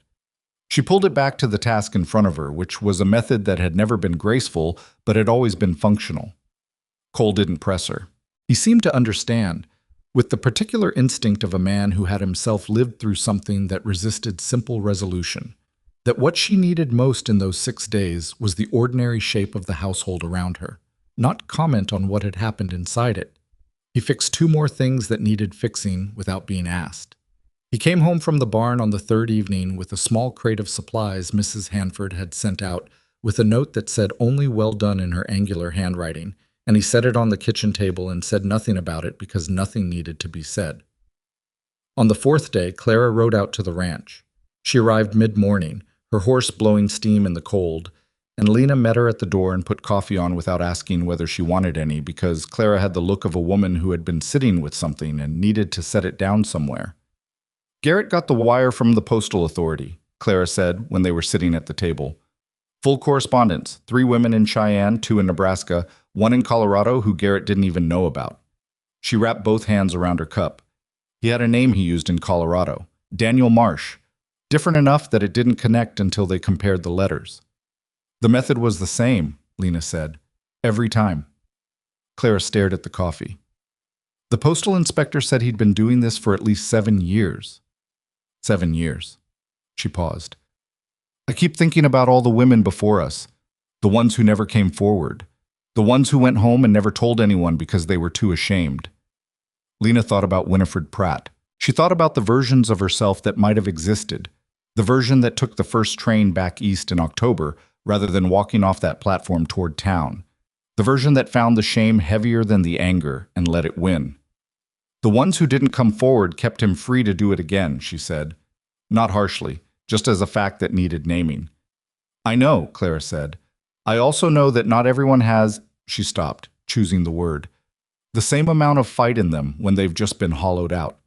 she pulled it back to the task in front of her, which was a method that had never been graceful but had always been functional. Cole didn't press her. He seemed to understand, with the particular instinct of a man who had himself lived through something that resisted simple resolution, that what she needed most in those 6 days was the ordinary shape of the household around her, not comment on what had happened inside it. He fixed 2 more things that needed fixing without being asked. He came home from the barn on the 3rd evening with a small crate of supplies Mrs. Hanford had sent out, with a note that said "only well done" in her angular handwriting, and he set it on the kitchen table and said nothing about it because nothing needed to be said. On the 4th day, Clara rode out to the ranch. She arrived mid-morning, her horse blowing steam in the cold, and Lena met her at the door and put coffee on without asking whether she wanted any because Clara had the look of a woman who had been sitting with something and needed to set it down somewhere. "Garrett got the wire from the Postal Authority," Clara said when they were sitting at the table. "Full correspondence, 3 women in Cheyenne, 2 in Nebraska, 1 in Colorado who Garrett didn't even know about." She wrapped both hands around her cup. He had a name he used in Colorado, Daniel Marsh, different enough that it didn't connect until they compared the letters. "The method was the same," Lena said. "Every time." Clara stared at the coffee. "The postal inspector said he'd been doing this for at least 7 years. 7 years. She paused. "I keep thinking about all the women before us, the ones who never came forward, the ones who went home and never told anyone because they were too ashamed." Lena thought about Winifred Pratt. She thought about the versions of herself that might have existed, the version that took the first train back east in October rather than walking off that platform toward town, the version that found the shame heavier than the anger and let it win. "The ones who didn't come forward kept him free to do it again," she said. Not harshly, just as a fact that needed naming. "I know," Clara said. "I also know that not everyone has," she stopped, choosing the word, "the same amount of fight in them when they've just been hollowed out.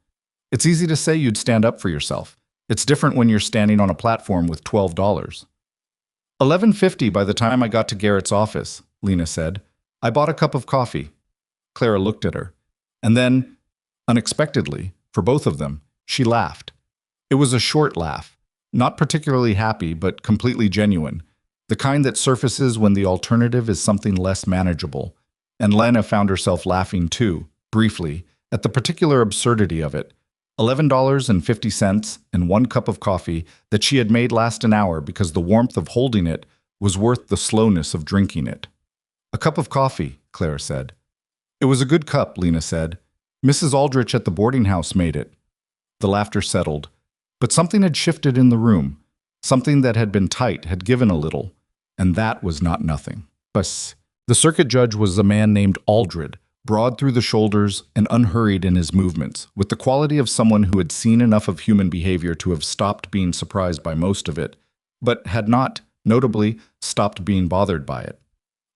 It's easy to say you'd stand up for yourself. It's different when you're standing on a platform with $12. 11:50 by the time I got to Garrett's office," Lena said. "I bought a cup of coffee." Clara looked at her. And then, unexpectedly, for both of them, she laughed. It was a short laugh, not particularly happy, but completely genuine, the kind that surfaces when the alternative is something less manageable. And Lena found herself laughing too, briefly, at the particular absurdity of it. $11.50 and 1 cup of coffee that she had made last an hour because the warmth of holding it was worth the slowness of drinking it. "A cup of coffee," Clara said. "It was a good cup," Lena said. "Mrs. Aldrich at the boarding house made it." The laughter settled, but something had shifted in the room. Something that had been tight had given a little, and that was not nothing. But the circuit judge was a man named Aldred, broad through the shoulders and unhurried in his movements, with the quality of someone who had seen enough of human behavior to have stopped being surprised by most of it, but had not, notably, stopped being bothered by it.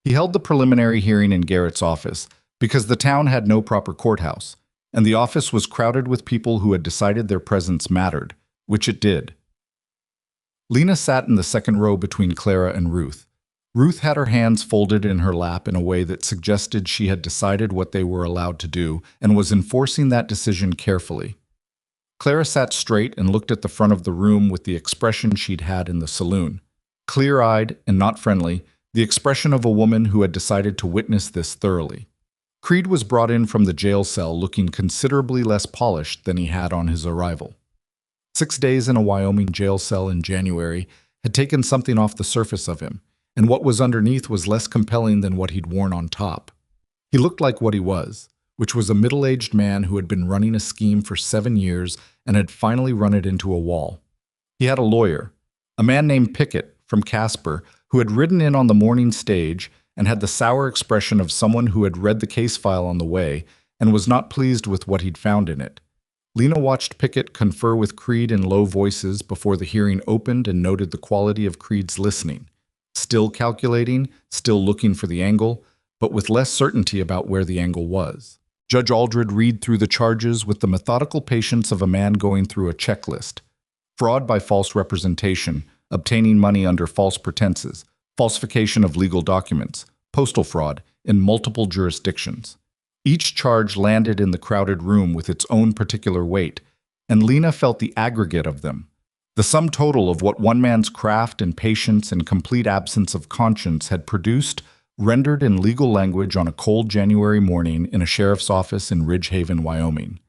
He held the preliminary hearing in Garrett's office because the town had no proper courthouse, and the office was crowded with people who had decided their presence mattered, which it did. Lena sat in the second row between Clara and Ruth. Ruth had her hands folded in her lap in a way that suggested she had decided what they were allowed to do and was enforcing that decision carefully. Clara sat straight and looked at the front of the room with the expression she'd had in the saloon. Clear-eyed and not friendly, the expression of a woman who had decided to witness this thoroughly. Creed was brought in from the jail cell looking considerably less polished than he had on his arrival. 6 days in a Wyoming jail cell in January had taken something off the surface of him, and what was underneath was less compelling than what he'd worn on top. He looked like what he was, which was a middle-aged man who had been running a scheme for 7 years and had finally run it into a wall. He had a lawyer, a man named Pickett from Casper, who had ridden in on the morning stage and had the sour expression of someone who had read the case file on the way and was not pleased with what he'd found in it. Lena watched Pickett confer with Creed in low voices before the hearing opened and noted the quality of Creed's listening. Still calculating, still looking for the angle, but with less certainty about where the angle was. Judge Aldred read through the charges with the methodical patience of a man going through a checklist. Fraud by false representation, obtaining money under false pretenses, falsification of legal documents, postal fraud in multiple jurisdictions. Each charge landed in the crowded room with its own particular weight, and Lena felt the aggregate of them. The sum total of what one man's craft and patience and complete absence of conscience had produced, rendered in legal language on a cold January morning in a sheriff's office in Ridge Haven, Wyoming.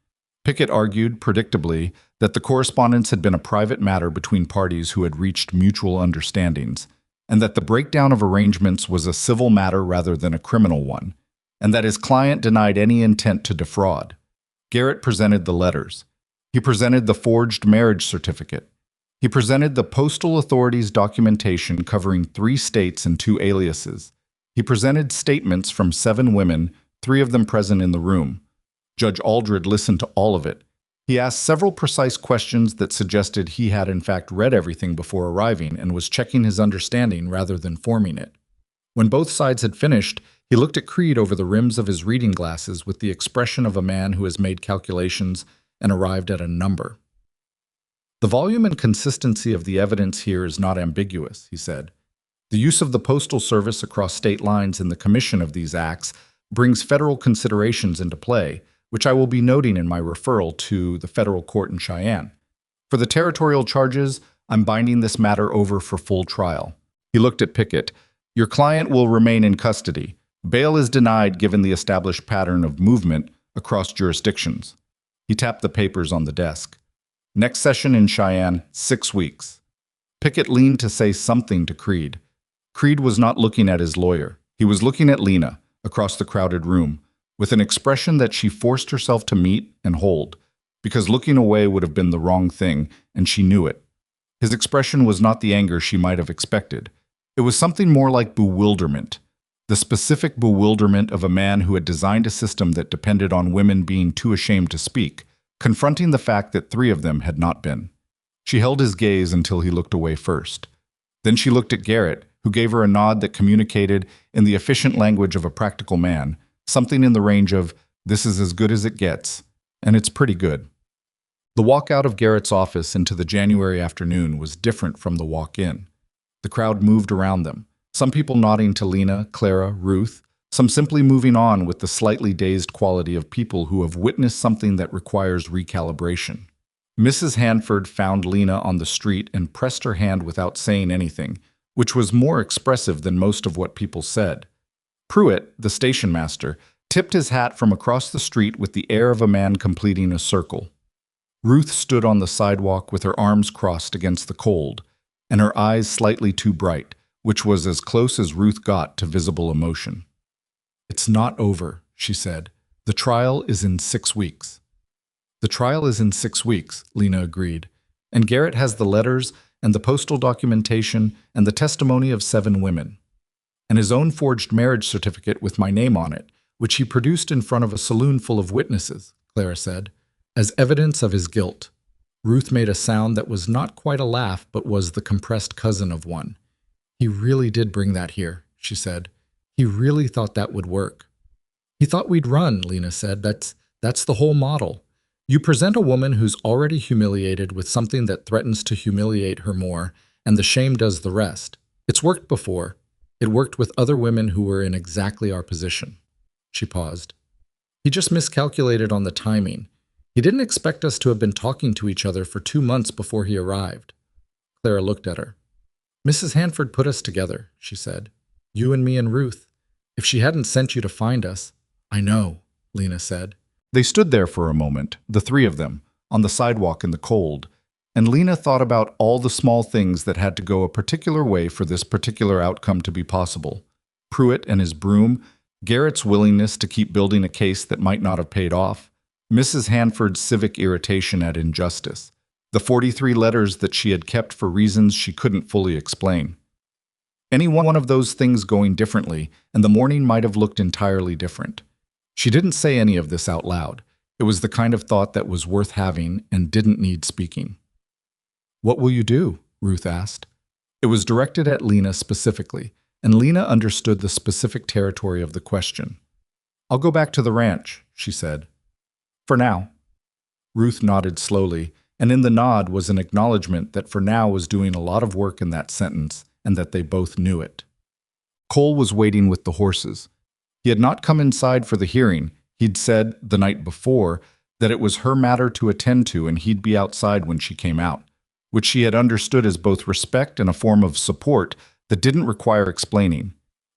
Pickett argued, predictably, that the correspondence had been a private matter between parties who had reached mutual understandings, and that the breakdown of arrangements was a civil matter rather than a criminal one, and that his client denied any intent to defraud. Garrett presented the letters. He presented the forged marriage certificate. He presented the postal authorities' documentation covering 3 states and 2 aliases. He presented statements from 7 women, 3 of them present in the room. Judge Aldred listened to all of it. He asked several precise questions that suggested he had in fact read everything before arriving and was checking his understanding rather than forming it. When both sides had finished, he looked at Creed over the rims of his reading glasses with the expression of a man who has made calculations and arrived at a number. "The volume and consistency of the evidence here is not ambiguous," he said. "The use of the Postal Service across state lines in the commission of these acts brings federal considerations into play, which I will be noting in my referral to the federal court in Cheyenne. For the territorial charges, I'm binding this matter over for full trial." He looked at Pickett. "Your client will remain in custody. Bail is denied given the established pattern of movement across jurisdictions." He tapped the papers on the desk. "Next session in Cheyenne, 6 weeks." Pickett leaned to say something to Creed. Creed was not looking at his lawyer. He was looking at Lena, across the crowded room, with an expression that she forced herself to meet and hold, because looking away would have been the wrong thing, and she knew it. His expression was not the anger she might have expected. It was something more like bewilderment, the specific bewilderment of a man who had designed a system that depended on women being too ashamed to speak, confronting the fact that 3 of them had not been. She held his gaze until he looked away first. Then she looked at Garrett, who gave her a nod that communicated, in the efficient language of a practical man, something in the range of, "This is as good as it gets, and it's pretty good." The walk out of Garrett's office into the January afternoon was different from the walk in. The crowd moved around them, some people nodding to Lena, Clara, Ruth, some simply moving on with the slightly dazed quality of people who have witnessed something that requires recalibration. Mrs. Hanford found Lena on the street and pressed her hand without saying anything, which was more expressive than most of what people said. Pruitt, the station master, tipped his hat from across the street with the air of a man completing a circle. Ruth stood on the sidewalk with her arms crossed against the cold, and her eyes slightly too bright, which was as close as Ruth got to visible emotion. "It's not over," she said. "The trial is in 6 weeks." "The trial is in 6 weeks," Lena agreed. "And Garrett has the letters and the postal documentation and the testimony of 7 women. And his own forged marriage certificate with my name on it, which he produced in front of a saloon full of witnesses," Clara said, "as evidence of his guilt." Ruth made a sound that was not quite a laugh but was the compressed cousin of one. "He really did bring that here," she said. "He really thought that would work." "He thought we'd run," Lena said. That's the whole model. You present a woman who's already humiliated with something that threatens to humiliate her more, and the shame does the rest. It's worked before. It worked with other women who were in exactly our position." She paused. "He just miscalculated on the timing. He didn't expect us to have been talking to each other for 2 months before he arrived." Clara looked at her. "Mrs. Hanford put us together," she said. "You and me and Ruth. If she hadn't sent you to find us—" "I know," Lena said. They stood there for a moment, the 3 of them, on the sidewalk in the cold, and Lena thought about all the small things that had to go a particular way for this particular outcome to be possible. Pruitt and his broom, Garrett's willingness to keep building a case that might not have paid off, Mrs. Hanford's civic irritation at injustice, the 43 letters that she had kept for reasons she couldn't fully explain. Any one of those things going differently, and the morning might have looked entirely different. She didn't say any of this out loud. It was the kind of thought that was worth having and didn't need speaking. "What will you do?" Ruth asked. It was directed at Lena specifically, and Lena understood the specific territory of the question. I'll go back to the ranch, she said. For now. Ruth nodded slowly, and in the nod was an acknowledgement that for now was doing a lot of work in that sentence, and that they both knew it. Cole was waiting with the horses. He had not come inside for the hearing. He'd said, the night before, that it was her matter to attend to and he'd be outside when she came out, which she had understood as both respect and a form of support that didn't require explaining.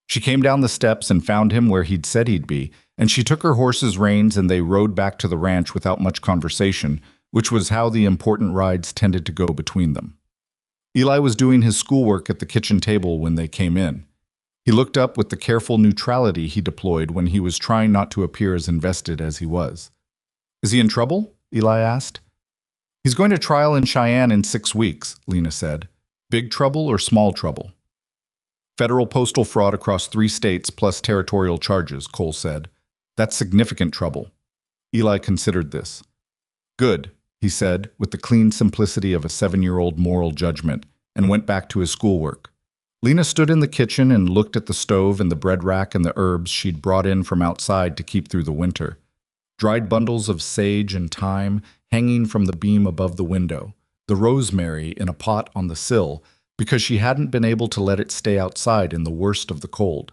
She came down the steps and found him where he'd said he'd be, and she took her horse's reins and they rode back to the ranch without much conversation, which was how the important rides tended to go between them. Eli was doing his schoolwork at the kitchen table when they came in. He looked up with the careful neutrality he deployed when he was trying not to appear as invested as he was. Is he in trouble? Eli asked. He's going to trial in Cheyenne in 6 weeks, Lena said. Big trouble or small trouble? Federal postal fraud across 3 states plus territorial charges, Cole said. That's significant trouble. Eli considered this. Good, he said, with the clean simplicity of a 7-year-old moral judgment, and went back to his schoolwork. Lena stood in the kitchen and looked at the stove and the bread rack and the herbs she'd brought in from outside to keep through the winter. Dried bundles of sage and thyme hanging from the beam above the window, the rosemary in a pot on the sill, because she hadn't been able to let it stay outside in the worst of the cold.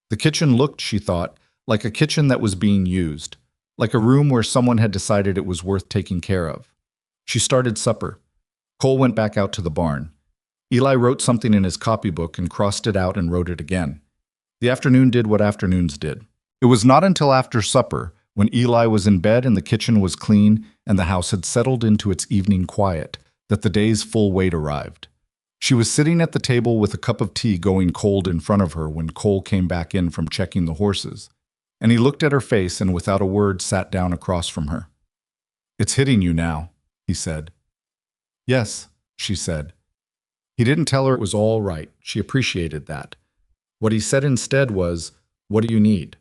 The kitchen looked, she thought, like a kitchen that was being used, like a room where someone had decided it was worth taking care of. She started supper. Cole went back out to the barn. Eli wrote something in his copybook and crossed it out and wrote it again. The afternoon did what afternoons did. It was not until after supper, when Eli was in bed and the kitchen was clean and the house had settled into its evening quiet, that the day's full weight arrived. She was sitting at the table with a cup of tea going cold in front of her when Cole came back in from checking the horses, and he looked at her face and without a word sat down across from her. It's hitting you now, he said. Yes, she said. He didn't tell her it was all right. She appreciated that. What he said instead was, what do you need?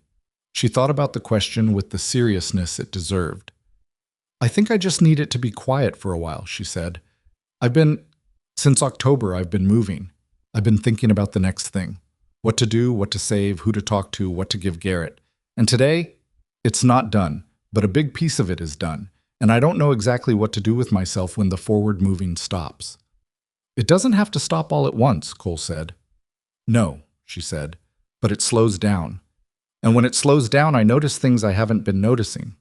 She thought about the question with the seriousness it deserved. I think I just need it to be quiet for a while, she said. Since October, I've been moving. I've been thinking about the next thing. What to do, what to save, who to talk to, what to give Garrett. And today, it's not done, but a big piece of it is done. And I don't know exactly what to do with myself when the forward moving stops. It doesn't have to stop all at once, Cole said. No, she said, but it slows down. And when it slows down, I notice things I haven't been noticing.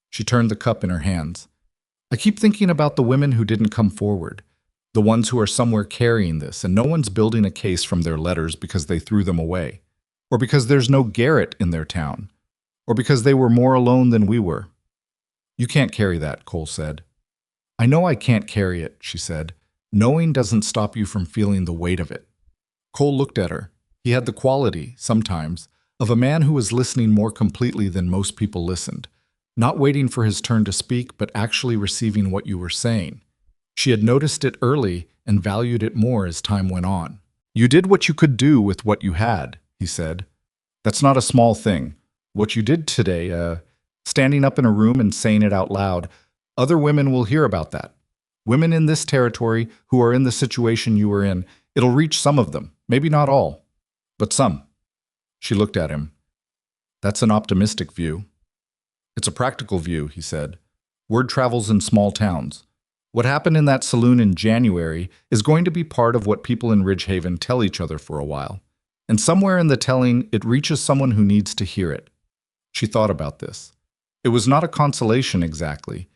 She turned the cup in her hands. I keep thinking about the women who didn't come forward, the ones who are somewhere carrying this, and no one's building a case from their letters because they threw them away, or because there's no Garrett in their town, or because they were more alone than we were. You can't carry that, Cole said. I know I can't carry it, she said. Knowing doesn't stop you from feeling the weight of it. Cole looked at her. He had the quality, sometimes, of a man who was listening more completely than most people listened, not waiting for his turn to speak, but actually receiving what you were saying. She had noticed it early and valued it more as time went on. You did what you could do with what you had, he said. That's not a small thing. What you did today, standing up in a room and saying it out loud, other women will hear about that. Women in this territory who are in the situation you were in, it'll reach some of them, maybe not all, but some. She looked at him. That's an optimistic view. It's a practical view, he said. Word travels in small towns. What happened in that saloon in January is going to be part of what people in Ridgehaven tell each other for a while. And somewhere in the telling, it reaches someone who needs to hear it. She thought about this. It was not a consolation exactly.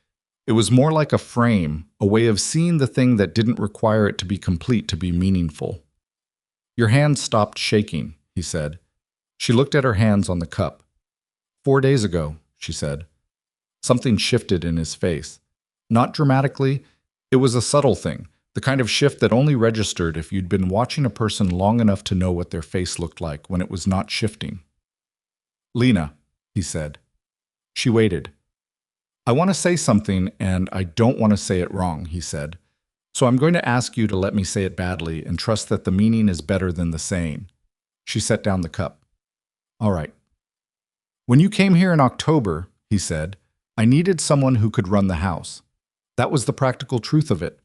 It was more like a frame, a way of seeing the thing that didn't require it to be complete to be meaningful. Your hands stopped shaking, he said. She looked at her hands on the cup. 4 days ago, she said. Something shifted in his face. Not dramatically, it was a subtle thing, the kind of shift that only registered if you'd been watching a person long enough to know what their face looked like when it was not shifting. Lena, he said. She waited. I want to say something, and I don't want to say it wrong, he said. So I'm going to ask you to let me say it badly and trust that the meaning is better than the saying. She set down the cup. All right. When you came here in October, he said, I needed someone who could run the house. That was the practical truth of it.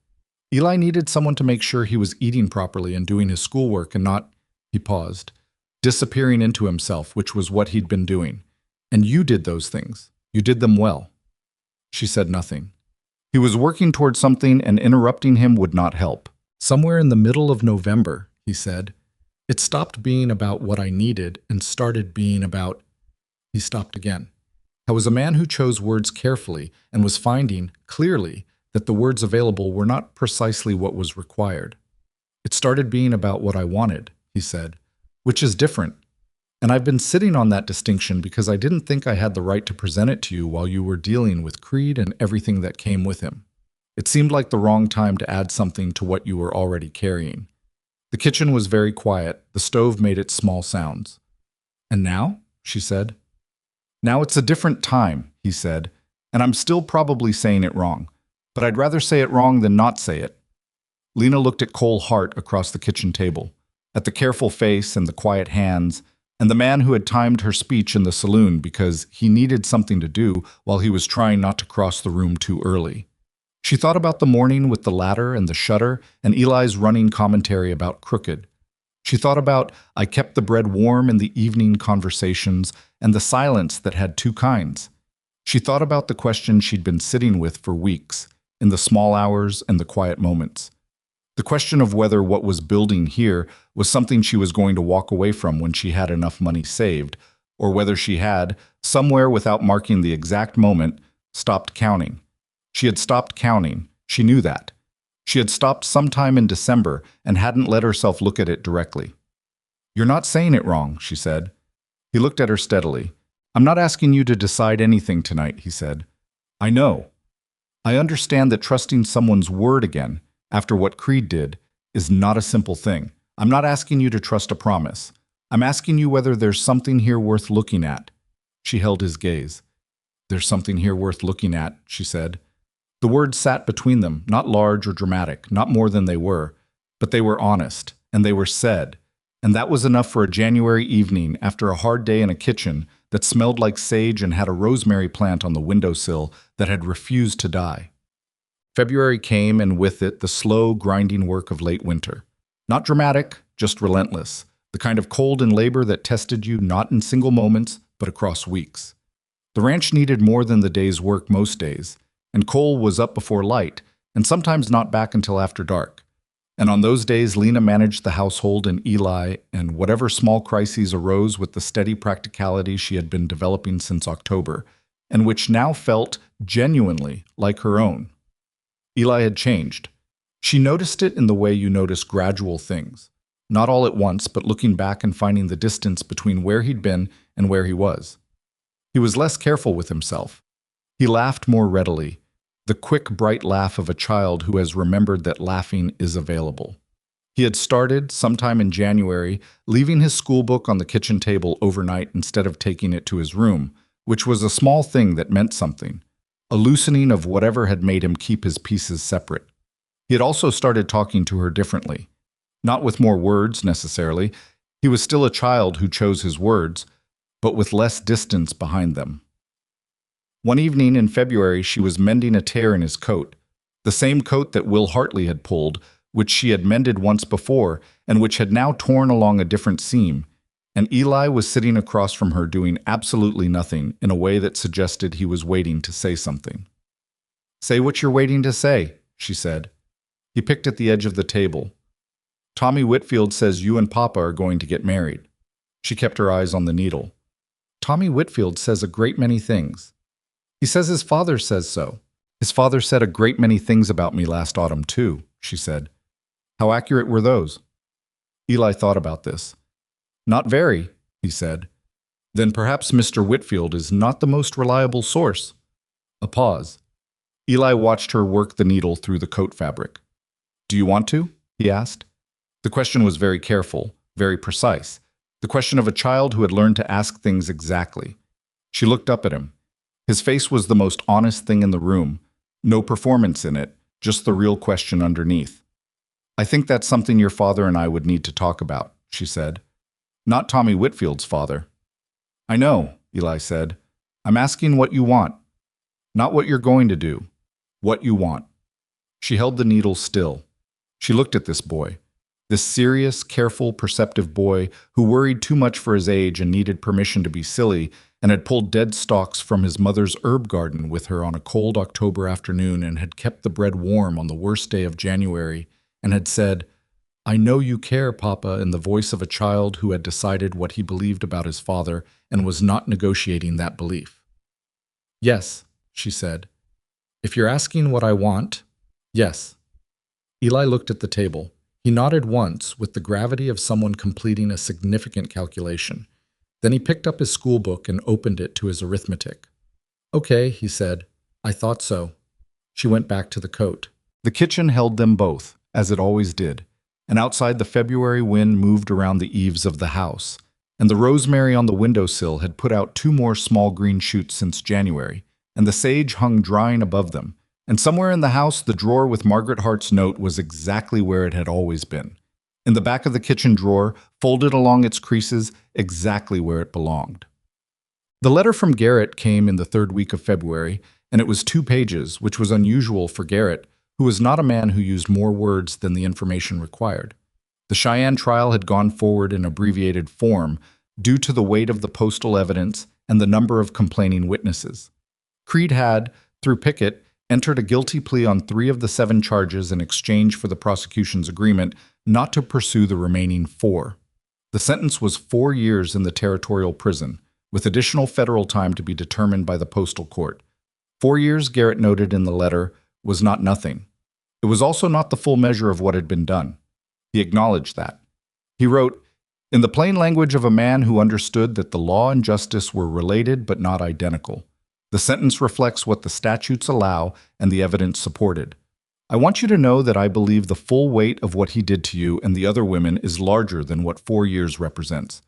Eli needed someone to make sure he was eating properly and doing his schoolwork and not, he paused, disappearing into himself, which was what he'd been doing. And you did those things. You did them well. She said nothing. He was working toward something, and interrupting him would not help. Somewhere in the middle of November, he said, it stopped being about what I needed and started being about... He stopped again. I was a man who chose words carefully and was finding, clearly, that the words available were not precisely what was required. It started being about what I wanted, he said, which is different. And I've been sitting on that distinction because I didn't think I had the right to present it to you while you were dealing with Creed and everything that came with him. It seemed like the wrong time to add something to what you were already carrying. The kitchen was very quiet. The stove made its small sounds. And now? She said. Now it's a different time, he said, and I'm still probably saying it wrong, but I'd rather say it wrong than not say it. Lena looked at Cole Hart across the kitchen table, at the careful face and the quiet hands, and the man who had timed her speech in the saloon because he needed something to do while he was trying not to cross the room too early. She thought about the morning with the ladder and the shutter and Eli's running commentary about Crooked. She thought about I kept the bread warm in the evening conversations and the silence that had two kinds. She thought about the question she'd been sitting with for weeks, in the small hours and the quiet moments. The question of whether what was building here was something she was going to walk away from when she had enough money saved, or whether she had, somewhere without marking the exact moment, stopped counting. She had stopped counting. She knew that. She had stopped sometime in December and hadn't let herself look at it directly. You're not saying it wrong, she said. He looked at her steadily. I'm not asking you to decide anything tonight, he said. I know. I understand that trusting someone's word again, after what Creed did, is not a simple thing. I'm not asking you to trust a promise. I'm asking you whether there's something here worth looking at. She held his gaze. There's something here worth looking at, she said. The words sat between them, not large or dramatic, not more than they were, but they were honest, and they were said, and that was enough for a January evening after a hard day in a kitchen that smelled like sage and had a rosemary plant on the windowsill that had refused to die. February came, and with it the slow, grinding work of late winter. Not dramatic, just relentless, the kind of cold and labor that tested you not in single moments, but across weeks. The ranch needed more than the day's work most days, and Cole was up before light, and sometimes not back until after dark. And on those days, Lena managed the household and Eli, and whatever small crises arose with the steady practicality she had been developing since October, and which now felt genuinely like her own. Eli had changed. She noticed it in the way you notice gradual things, not all at once, but looking back and finding the distance between where he'd been and where he was. He was less careful with himself. He laughed more readily, the quick, bright laugh of a child who has remembered that laughing is available. He had started, sometime in January, leaving his school book on the kitchen table overnight instead of taking it to his room, which was a small thing that meant something, a loosening of whatever had made him keep his pieces separate. He had also started talking to her differently. Not with more words, necessarily. He was still a child who chose his words, but with less distance behind them. One evening in February, she was mending a tear in his coat, the same coat that Will Hartley had pulled, which she had mended once before, and which had now torn along a different seam, and Eli was sitting across from her doing absolutely nothing in a way that suggested he was waiting to say something. Say what you're waiting to say, she said. He picked at the edge of the table. Tommy Whitfield says you and Papa are going to get married. She kept her eyes on the needle. Tommy Whitfield says a great many things. He says his father says so. His father said a great many things about me last autumn, too, she said. How accurate were those? Eli thought about this. Not very, he said. Then perhaps Mr. Whitfield is not the most reliable source. A pause. Eli watched her work the needle through the coat fabric. Do you want to? He asked. The question was very careful, very precise. The question of a child who had learned to ask things exactly. She looked up at him. His face was the most honest thing in the room. No performance in it, just the real question underneath. I think that's something your father and I would need to talk about, she said. Not Tommy Whitfield's father. I know, Eli said. I'm asking what you want. Not what you're going to do. What you want. She held the needle still. She looked at this boy. This serious, careful, perceptive boy who worried too much for his age and needed permission to be silly and had pulled dead stalks from his mother's herb garden with her on a cold October afternoon and had kept the bread warm on the worst day of January and had said, "I know you care, Papa," in the voice of a child who had decided what he believed about his father and was not negotiating that belief. "Yes," she said. "If you're asking what I want, yes." Eli looked at the table. He nodded once with the gravity of someone completing a significant calculation. Then he picked up his school book and opened it to his arithmetic. "Okay," he said. "I thought so." She went back to the coat. The kitchen held them both, as it always did, and outside the February wind moved around the eaves of the house, and the rosemary on the windowsill had put out 2 more small green shoots since January, and the sage hung drying above them, and somewhere in the house the drawer with Margaret Hart's note was exactly where it had always been. In the back of the kitchen drawer, folded along its creases, exactly where it belonged. The letter from Garrett came in the 3rd week of February, and it was 2 pages, which was unusual for Garrett, who was not a man who used more words than the information required. The Cheyenne trial had gone forward in abbreviated form due to the weight of the postal evidence and the number of complaining witnesses. Creed had, through Pickett, entered a guilty plea on 3 of the 7 charges in exchange for the prosecution's agreement not to pursue the remaining 4. The sentence was 4 years in the territorial prison, with additional federal time to be determined by the postal court. 4 years, Garrett noted in the letter, was not nothing. It was also not the full measure of what had been done. He acknowledged that. He wrote, "In the plain language of a man who understood that the law and justice were related but not identical. The sentence reflects what the statutes allow and the evidence supported. I want you to know that I believe the full weight of what he did to you and the other women is larger than what 4 years represents.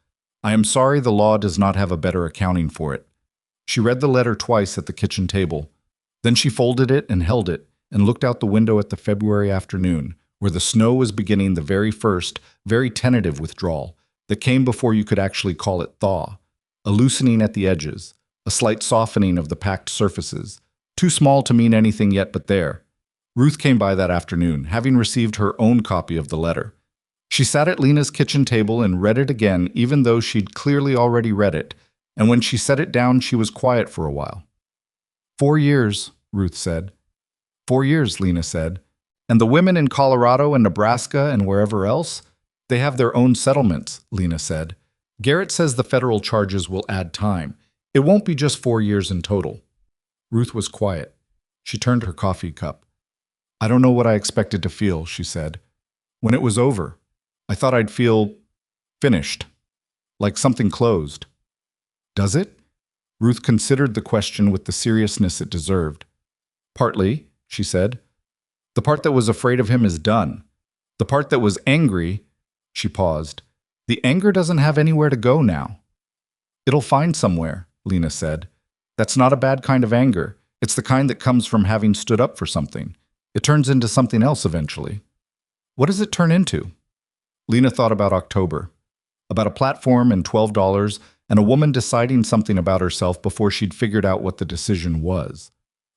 I am sorry the law does not have a better accounting for it." She read the letter twice at the kitchen table. Then she folded it and held it and looked out the window at the February afternoon, where the snow was beginning the very first, very tentative withdrawal that came before you could actually call it thaw, a loosening at the edges, a slight softening of the packed surfaces, too small to mean anything yet but there. Ruth came by that afternoon, having received her own copy of the letter. She sat at Lena's kitchen table and read it again, even though she'd clearly already read it, and when she set it down, she was quiet for a while. 4 years, Ruth said. 4 years, Lena said. And the women in Colorado and Nebraska and wherever else, they have their own settlements, Lena said. Garrett says the federal charges will add time. It won't be just 4 years in total. Ruth was quiet. She turned her coffee cup. "I don't know what I expected to feel," she said. "When it was over, I thought I'd feel finished, like something closed." "Does it?" Ruth considered the question with the seriousness it deserved. "Partly," she said. "The part that was afraid of him is done. The part that was angry," she paused. "The anger doesn't have anywhere to go now." "It'll find somewhere," Lena said. "That's not a bad kind of anger. It's the kind that comes from having stood up for something. It turns into something else eventually." "What does it turn into?" Lena thought about October, about a platform and $12, and a woman deciding something about herself before she'd figured out what the decision was.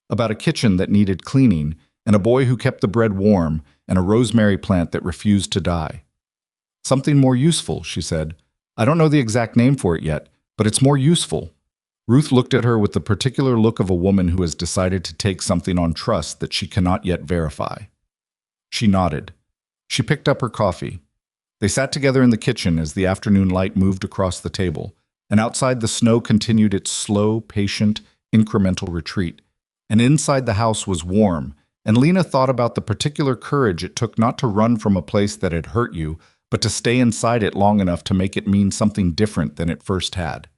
About a kitchen that needed cleaning, and a boy who kept the bread warm, and a rosemary plant that refused to die. "Something more useful," she said. "I don't know the exact name for it yet, but it's more useful." Ruth looked at her with the particular look of a woman who has decided to take something on trust that she cannot yet verify. She nodded. She picked up her coffee. They sat together in the kitchen as the afternoon light moved across the table, and outside the snow continued its slow, patient, incremental retreat. And inside the house was warm, and Lena thought about the particular courage it took not to run from a place that had hurt you, but to stay inside it long enough to make it mean something different than it first had.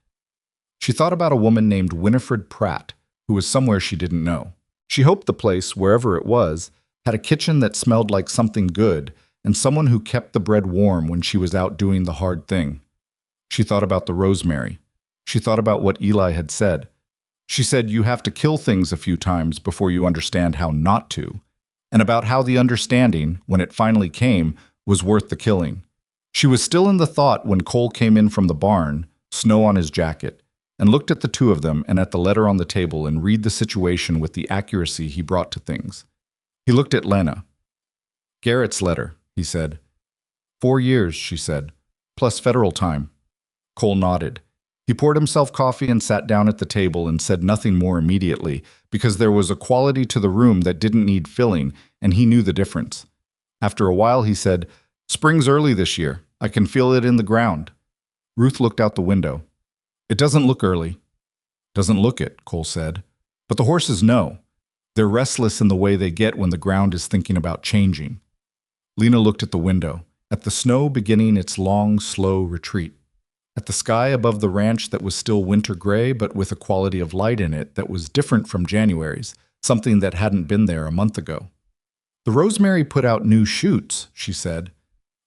She thought about a woman named Winifred Pratt, who was somewhere she didn't know. She hoped the place, wherever it was, had a kitchen that smelled like something good, and someone who kept the bread warm when she was out doing the hard thing. She thought about the rosemary. She thought about what Eli had said. She said you have to kill things a few times before you understand how not to, and about how the understanding, when it finally came, was worth the killing. She was still in the thought when Cole came in from the barn, snow on his jacket, and looked at the two of them and at the letter on the table and read the situation with the accuracy he brought to things. He looked at Lena. "Garrett's letter," he said. 4 years, she said, plus federal time. Cole nodded. He poured himself coffee and sat down at the table and said nothing more immediately, because there was a quality to the room that didn't need filling, and he knew the difference. After a while, he said, "Spring's early this year. I can feel it in the ground." Ruth looked out the window. "It doesn't look early." "Doesn't look it," Cole said. "But the horses know. They're restless in the way they get when the ground is thinking about changing." Lena looked at the window, at the snow beginning its long, slow retreat, at the sky above the ranch that was still winter gray but with a quality of light in it that was different from January's, something that hadn't been there a month ago. "The rosemary put out new shoots," she said.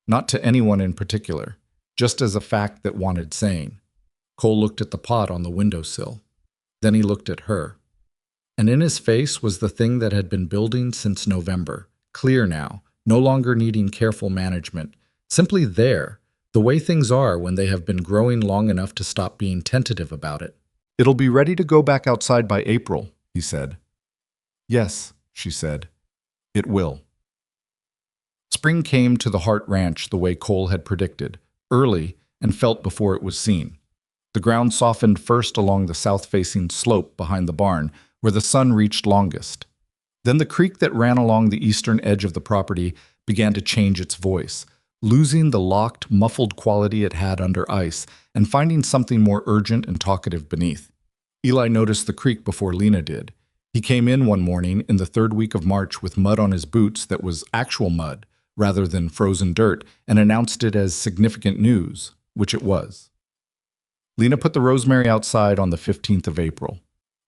Not to anyone in particular, just as a fact that wanted saying. Cole looked at the pot on the windowsill. Then he looked at her. And in his face was the thing that had been building since November, clear now, no longer needing careful management, simply there, the way things are when they have been growing long enough to stop being tentative about it. "It'll be ready to go back outside by April," he said. "Yes," she said. "It will." Spring came to the Hart Ranch the way Cole had predicted, early and felt before it was seen. The ground softened first along the south-facing slope behind the barn, where the sun reached longest. Then the creek that ran along the eastern edge of the property began to change its voice, losing the locked, muffled quality it had under ice and finding something more urgent and talkative beneath. Eli noticed the creek before Lena did. He came in one morning in the third week of March with mud on his boots that was actual mud, rather than frozen dirt, and announced it as significant news, which it was. Lena put the rosemary outside on the 15th of April.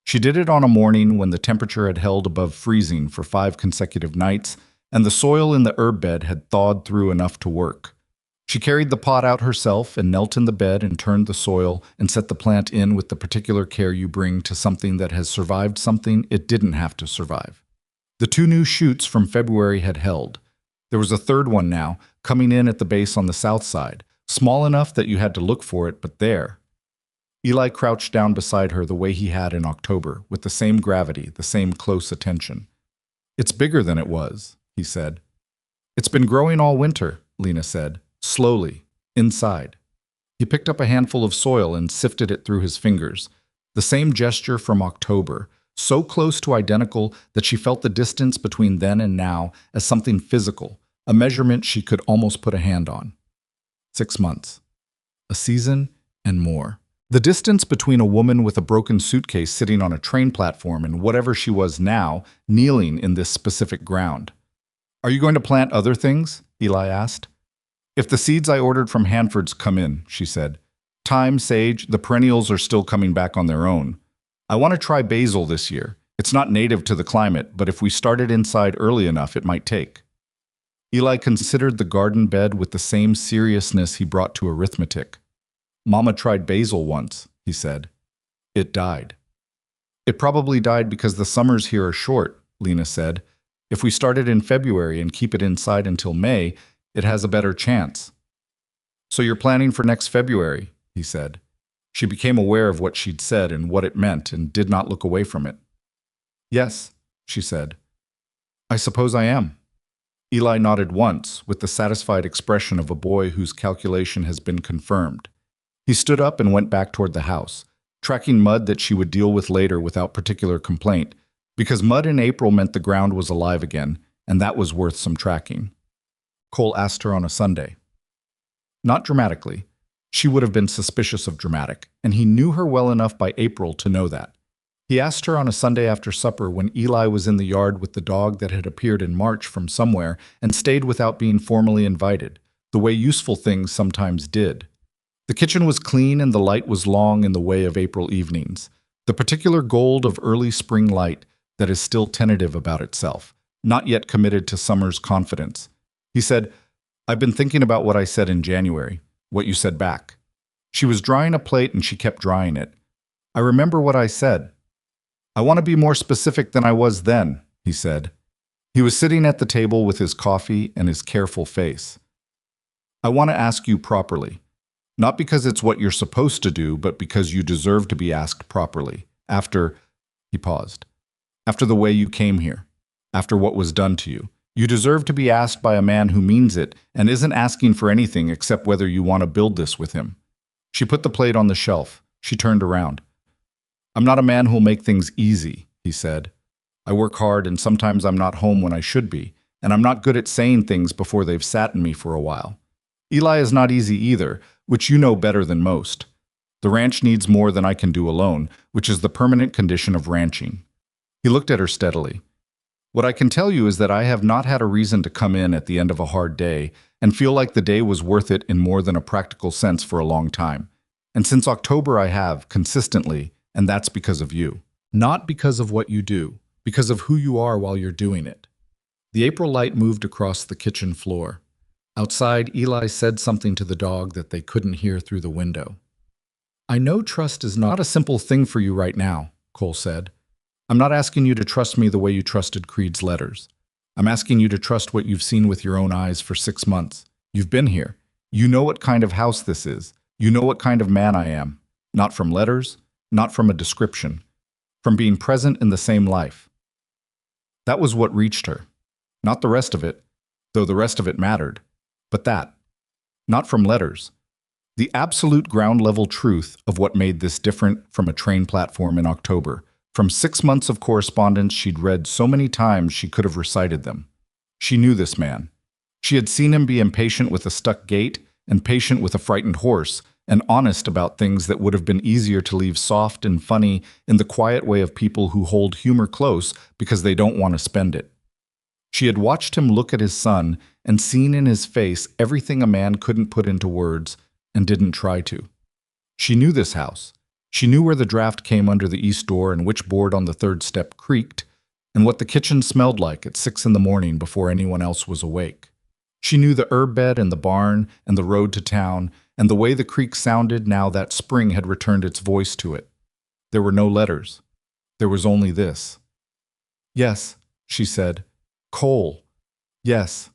She did it on a morning when the temperature had held above freezing for 5 consecutive nights, and the soil in the herb bed had thawed through enough to work. She carried the pot out herself and knelt in the bed and turned the soil and set the plant in with the particular care you bring to something that has survived something it didn't have to survive. The 2 new shoots from February had held. There was a third one now, coming in at the base on the south side, small enough that you had to look for it, but there. Eli crouched down beside her the way he had in October, with the same gravity, the same close attention. "It's bigger than it was," he said. "It's been growing all winter," Lena said, slowly, inside. He picked up a handful of soil and sifted it through his fingers. The same gesture from October, so close to identical that she felt the distance between then and now as something physical, a measurement she could almost put a hand on. 6 months. A season and more. The distance between a woman with a broken suitcase sitting on a train platform and whatever she was now, kneeling in this specific ground. "Are you going to plant other things?" Eli asked. "If the seeds I ordered from Hanford's come in," she said. "Thyme, sage, the perennials are still coming back on their own. I want to try basil this year. It's not native to the climate, but if we started inside early enough, it might take." Eli considered the garden bed with the same seriousness he brought to arithmetic. "Mama tried basil once," he said. "It died." "It probably died because the summers here are short," Lena said. "If we start it in February and keep it inside until May, it has a better chance." "So you're planning for next February," he said. She became aware of what she'd said and what it meant and did not look away from it. "Yes," she said. "I suppose I am." Eli nodded once, with the satisfied expression of a boy whose calculation has been confirmed. He stood up and went back toward the house, tracking mud that she would deal with later without particular complaint, because mud in April meant the ground was alive again, and that was worth some tracking. Cole asked her on a Sunday. Not dramatically. She would have been suspicious of dramatic, and he knew her well enough by April to know that. He asked her on a Sunday after supper when Eli was in the yard with the dog that had appeared in March from somewhere and stayed without being formally invited, the way useful things sometimes did. The kitchen was clean and the light was long in the way of April evenings, the particular gold of early spring light that is still tentative about itself, not yet committed to summer's confidence. He said, "I've been thinking about what I said in January, what you said back." She was drying a plate and she kept drying it. "I remember what I said." "I want to be more specific than I was then," he said. He was sitting at the table with his coffee and his careful face. "I want to ask you properly. Not because it's what you're supposed to do, but because you deserve to be asked properly. After," he paused, "after the way you came here. After what was done to you. You deserve to be asked by a man who means it and isn't asking for anything except whether you want to build this with him." She put the plate on the shelf. She turned around. "I'm not a man who'll make things easy," he said. "I work hard and sometimes I'm not home when I should be, and I'm not good at saying things before they've sat in me for a while. Eli is not easy either, which you know better than most. The ranch needs more than I can do alone, which is the permanent condition of ranching." He looked at her steadily. "What I can tell you is that I have not had a reason to come in at the end of a hard day and feel like the day was worth it in more than a practical sense for a long time. And since October I have, consistently, and that's because of you. Not because of what you do, because of who you are while you're doing it." The April light moved across the kitchen floor. Outside, Eli said something to the dog that they couldn't hear through the window. "I know trust is not a simple thing for you right now," Cole said. "I'm not asking you to trust me the way you trusted Creed's letters. I'm asking you to trust what you've seen with your own eyes for 6 months. You've been here. You know what kind of house this is. You know what kind of man I am. Not from letters, not from a description. From being present in the same life." That was what reached her. Not the rest of it, though the rest of it mattered. But that. Not from letters. The absolute ground-level truth of what made this different from a train platform in October. From 6 months of correspondence she'd read so many times she could have recited them. She knew this man. She had seen him be impatient with a stuck gate and patient with a frightened horse, and honest about things that would have been easier to leave soft and funny in the quiet way of people who hold humor close because they don't want to spend it. She had watched him look at his son and seen in his face everything a man couldn't put into words and didn't try to. She knew this house. She knew where the draft came under the east door and which board on the third step creaked, and what the kitchen smelled like at 6 in the morning before anyone else was awake. She knew the herb bed and the barn and the road to town and the way the creek sounded now that spring had returned its voice to it. There were no letters. There was only this. "Yes," she said. "Cole. Yes."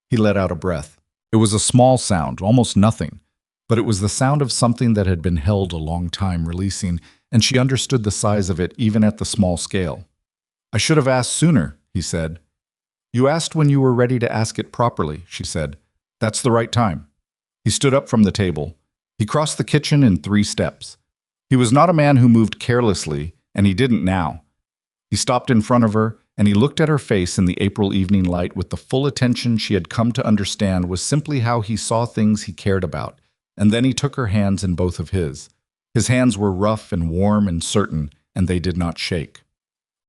He let out a breath. It was a small sound, almost nothing, but it was the sound of something that had been held a long time releasing, and she understood the size of it even at the small scale. "I should have asked sooner," he said. "You asked when you were ready to ask it properly," she said. "That's the right time." He stood up from the table. He crossed the kitchen in 3 steps. He was not a man who moved carelessly, and he didn't now. He stopped in front of her, and he looked at her face in the April evening light with the full attention she had come to understand was simply how he saw things he cared about, and then he took her hands in both of his. His hands were rough and warm and certain, and they did not shake.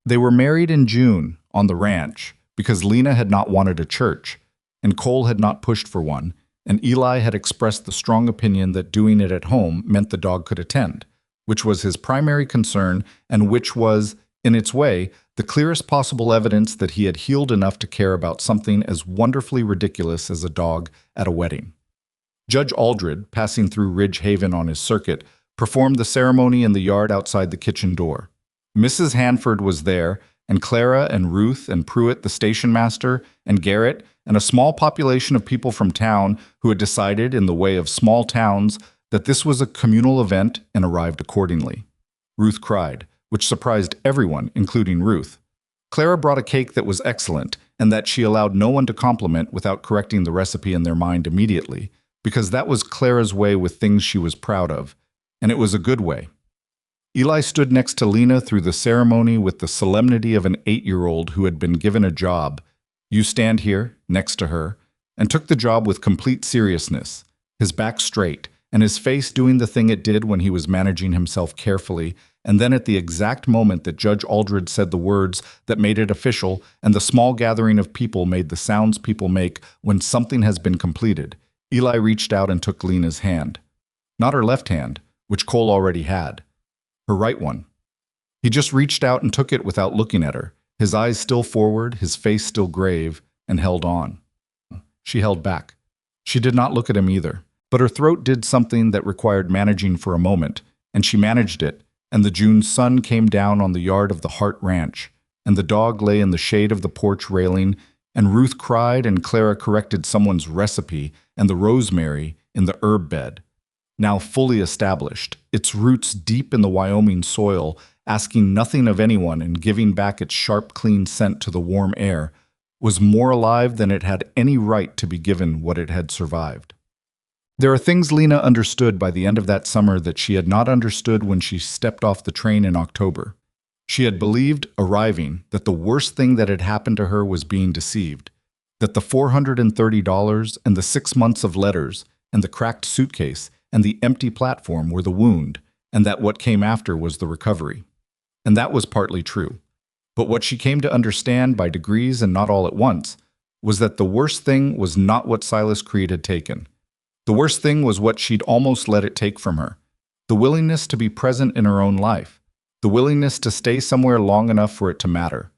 They were married in June, on the ranch, because Lena had not wanted a church, and Cole had not pushed for one, and Eli had expressed the strong opinion that doing it at home meant the dog could attend, which was his primary concern and which was, in its way, the clearest possible evidence that he had healed enough to care about something as wonderfully ridiculous as a dog at a wedding. Judge Aldred, passing through Ridge Haven on his circuit, performed the ceremony in the yard outside the kitchen door. Mrs. Hanford was there, and Clara and Ruth and Pruitt, the station master, and Garrett, and a small population of people from town who had decided, in the way of small towns, that this was a communal event and arrived accordingly. Ruth cried, which surprised everyone, including Ruth. Clara brought a cake that was excellent, and that she allowed no one to compliment without correcting the recipe in their mind immediately, because that was Clara's way with things she was proud of, and it was a good way. Eli stood next to Lena through the ceremony with the solemnity of an 8-year-old who had been given a job. You stand here, next to her, and took the job with complete seriousness, his back straight, and his face doing the thing it did when he was managing himself carefully, and then at the exact moment that Judge Aldred said the words that made it official, and the small gathering of people made the sounds people make when something has been completed, Eli reached out and took Lena's hand. Not her left hand, which Cole already had. Her right one. He just reached out and took it without looking at her, his eyes still forward, his face still grave, and held on. She held back. She did not look at him either, but her throat did something that required managing for a moment, and she managed it, and the June sun came down on the yard of the Hart Ranch, and the dog lay in the shade of the porch railing, and Ruth cried and Clara corrected someone's recipe, and the rosemary in the herb bed. Now fully established, its roots deep in the Wyoming soil, asking nothing of anyone and giving back its sharp, clean scent to the warm air, was more alive than it had any right to be given what it had survived. There are things Lena understood by the end of that summer that she had not understood when she stepped off the train in October. She had believed, arriving, that the worst thing that had happened to her was being deceived, that the $430 and the 6 months of letters and the cracked suitcase and the empty platform were the wound, and that what came after was the recovery. And that was partly true. But what she came to understand by degrees and not all at once was that the worst thing was not what Silas Creed had taken. The worst thing was what she'd almost let it take from her: the willingness to be present in her own life, the willingness to stay somewhere long enough for it to matter.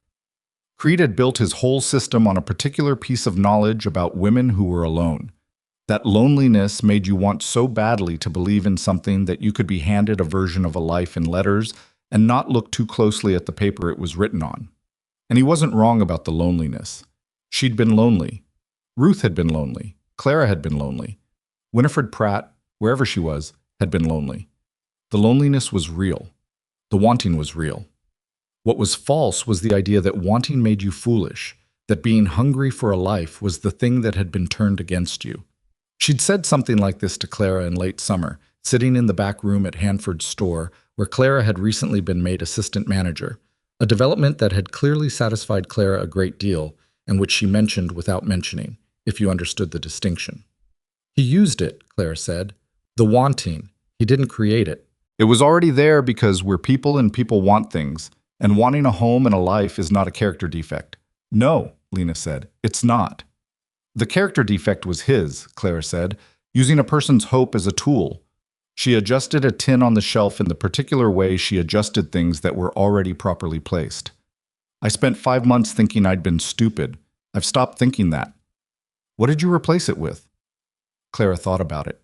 Creed had built his whole system on a particular piece of knowledge about women who were alone. That loneliness made you want so badly to believe in something that you could be handed a version of a life in letters and not look too closely at the paper it was written on. And he wasn't wrong about the loneliness. She'd been lonely. Ruth had been lonely. Clara had been lonely. Winifred Pratt, wherever she was, had been lonely. The loneliness was real. The wanting was real. What was false was the idea that wanting made you foolish, that being hungry for a life was the thing that had been turned against you. She'd said something like this to Clara in late summer, sitting in the back room at Hanford's store, where Clara had recently been made assistant manager, a development that had clearly satisfied Clara a great deal, and which she mentioned without mentioning, if you understood the distinction. He used it, Clara said. The wanting. He didn't create it. It was already there because we're people and people want things, and wanting a home and a life is not a character defect. No, Lena said, it's not. The character defect was his, Clara said, using a person's hope as a tool. She adjusted a tin on the shelf in the particular way she adjusted things that were already properly placed. I spent 5 months thinking I'd been stupid. I've stopped thinking that. What did you replace it with? Clara thought about it.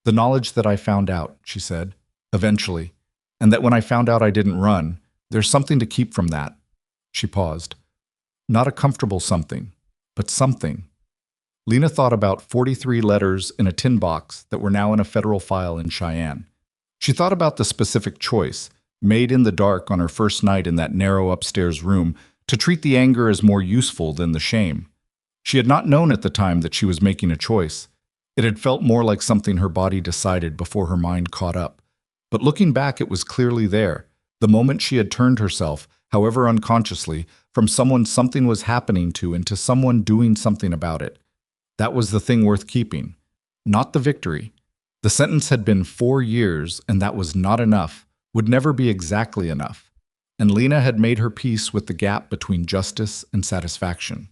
The knowledge that I found out, she said, eventually, and that when I found out I didn't run, there's something to keep from that. She paused. Not a comfortable something, but something. Lena thought about 43 letters in a tin box that were now in a federal file in Cheyenne. She thought about the specific choice, made in the dark on her first night in that narrow upstairs room, to treat the anger as more useful than the shame. She had not known at the time that she was making a choice. It had felt more like something her body decided before her mind caught up. But looking back, it was clearly there, the moment she had turned herself, however unconsciously, from someone something was happening to into someone doing something about it. That was the thing worth keeping, not the victory. The sentence had been 4 years, and that was not enough, would never be exactly enough. And Lena had made her peace with the gap between justice and satisfaction.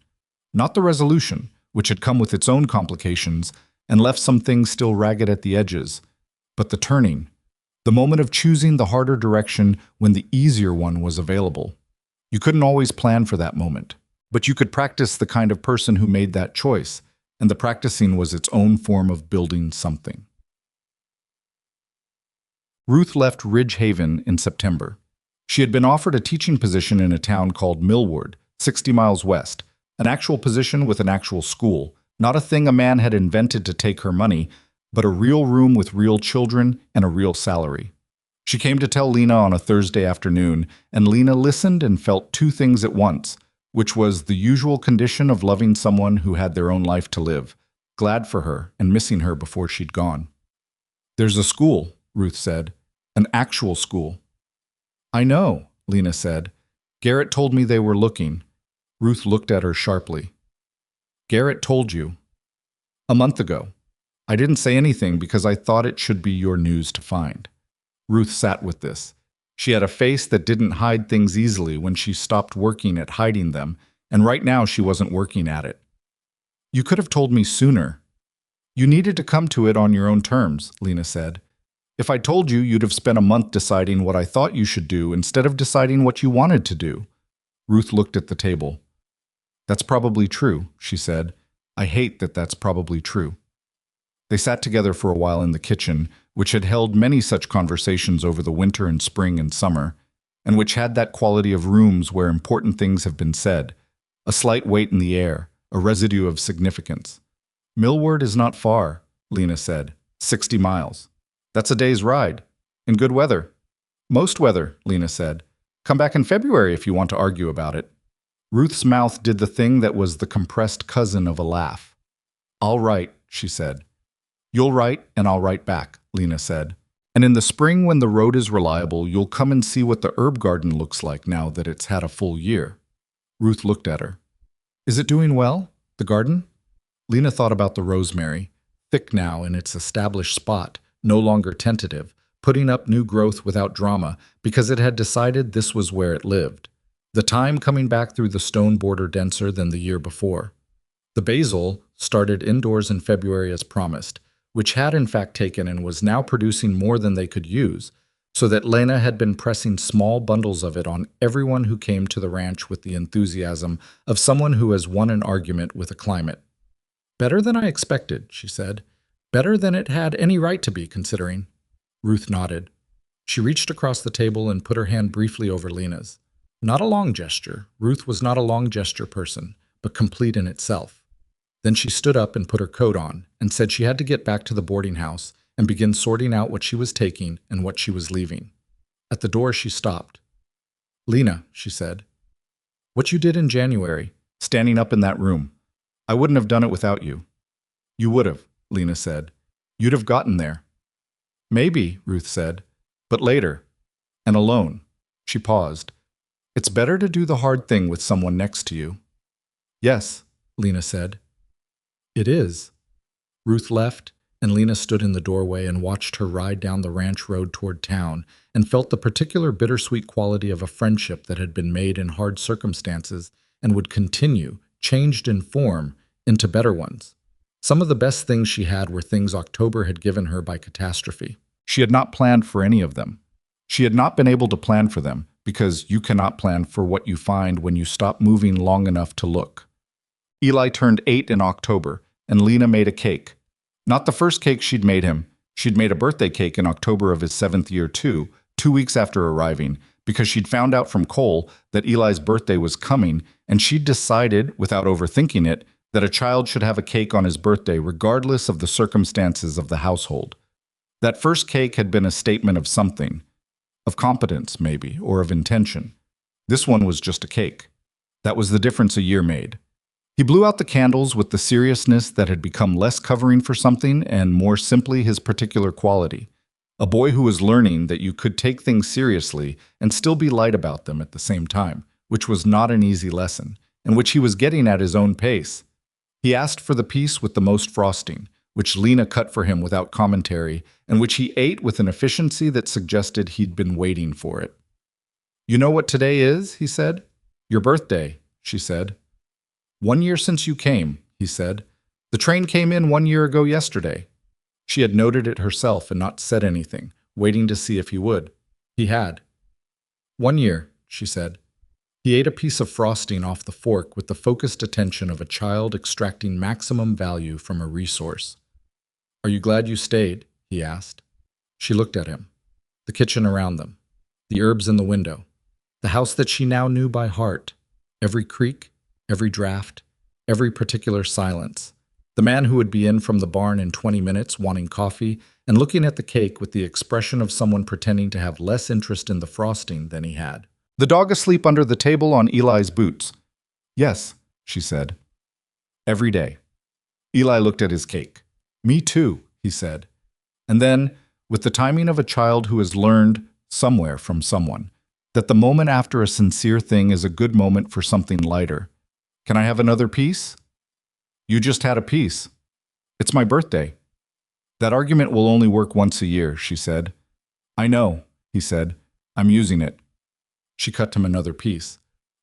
Not the resolution, which had come with its own complications and left some things still ragged at the edges, but the turning, the moment of choosing the harder direction when the easier one was available. You couldn't always plan for that moment, but you could practice the kind of person who made that choice, and the practicing was its own form of building something. Ruth left Ridge Haven in September. She had been offered a teaching position in a town called Millward, 60 miles west, an actual position with an actual school, not a thing a man had invented to take her money, but a real room with real children and a real salary. She came to tell Lena on a Thursday afternoon, and Lena listened and felt 2 things at once, which was the usual condition of loving someone who had their own life to live, glad for her and missing her before she'd gone. "There's a school," Ruth said, "an actual school." "I know," Lena said. "Garrett told me they were looking." Ruth looked at her sharply. "Garrett told you." "A month ago. I didn't say anything because I thought it should be your news to find." Ruth sat with this. She had a face that didn't hide things easily when she stopped working at hiding them, and right now she wasn't working at it. "You could have told me sooner." "You needed to come to it on your own terms," Lena said. "If I told you, you'd have spent a month deciding what I thought you should do instead of deciding what you wanted to do." Ruth looked at the table. "That's probably true," she said. "I hate that that's probably true." They sat together for a while in the kitchen, which had held many such conversations over the winter and spring and summer, and which had that quality of rooms where important things have been said, a slight weight in the air, a residue of significance. "Millward is not far," Lena said. 60 miles. "That's a day's ride. In good weather." "Most weather," Lena said. "Come back in February if you want to argue about it." Ruth's mouth did the thing that was the compressed cousin of a laugh. "I'll write," she said. "You'll write, and I'll write back," Lena said. "And in the spring, when the road is reliable, you'll come and see what the herb garden looks like now that it's had a full year." Ruth looked at her. "Is it doing well, the garden?" Lena thought about the rosemary, thick now in its established spot, no longer tentative, putting up new growth without drama, because it had decided this was where it lived. The thyme coming back through the stone border denser than the year before. The basil started indoors in February as promised, which had in fact taken and was now producing more than they could use, so that Lena had been pressing small bundles of it on everyone who came to the ranch with the enthusiasm of someone who has won an argument with a climate. "Better than I expected," she said. "Better than it had any right to be, considering." Ruth nodded. She reached across the table and put her hand briefly over Lena's. Not a long gesture. Ruth was not a long gesture person, but complete in itself. Then she stood up and put her coat on and said she had to get back to the boarding house and begin sorting out what she was taking and what she was leaving. At the door, she stopped. "Lena," she said, "what you did in January, standing up in that room, I wouldn't have done it without you." "You would have," Lena said. "You'd have gotten there." "Maybe," Ruth said, "but later. And alone." She paused. "It's better to do the hard thing with someone next to you." "Yes," Lena said. "It is." Ruth left, and Lena stood in the doorway and watched her ride down the ranch road toward town and felt the particular bittersweet quality of a friendship that had been made in hard circumstances and would continue, changed in form, into better ones. Some of the best things she had were things October had given her by catastrophe. She had not planned for any of them. She had not been able to plan for them, because you cannot plan for what you find when you stop moving long enough to look. Eli turned 8 in October, and Lena made a cake. Not the first cake she'd made him. She'd made a birthday cake in October of his 7th year too, 2 weeks after arriving, because she'd found out from Cole that Eli's birthday was coming, and she'd decided, without overthinking it, that a child should have a cake on his birthday regardless of the circumstances of the household. That first cake had been a statement of something. Of competence, maybe, or of intention. This one was just a cake. That was the difference a year made. He blew out the candles with the seriousness that had become less covering for something and more simply his particular quality. A boy who was learning that you could take things seriously and still be light about them at the same time, which was not an easy lesson, and which he was getting at his own pace. He asked for the piece with the most frosting, which Lena cut for him without commentary, and which he ate with an efficiency that suggested he'd been waiting for it. "You know what today is?" he said. "Your birthday," she said. "1 year since you came," he said. "The train came in 1 year ago yesterday." She had noted it herself and not said anything, waiting to see if he would. He had. "1 year," she said. He ate a piece of frosting off the fork with the focused attention of a child extracting maximum value from a resource. "Are you glad you stayed?" he asked. She looked at him. The kitchen around them. The herbs in the window. The house that she now knew by heart. Every creak, every draft, every particular silence. The man who would be in from the barn in 20 minutes wanting coffee and looking at the cake with the expression of someone pretending to have less interest in the frosting than he had. "The dog asleep under the table on Eli's boots." "Yes," she said. "Every day." Eli looked at his cake. "Me too," he said. And then, with the timing of a child who has learned, somewhere from someone, that the moment after a sincere thing is a good moment for something lighter. "Can I have another piece?" "You just had a piece." "It's my birthday." "That argument will only work once a year," she said. "I know," he said. "I'm using it." She cut him another piece.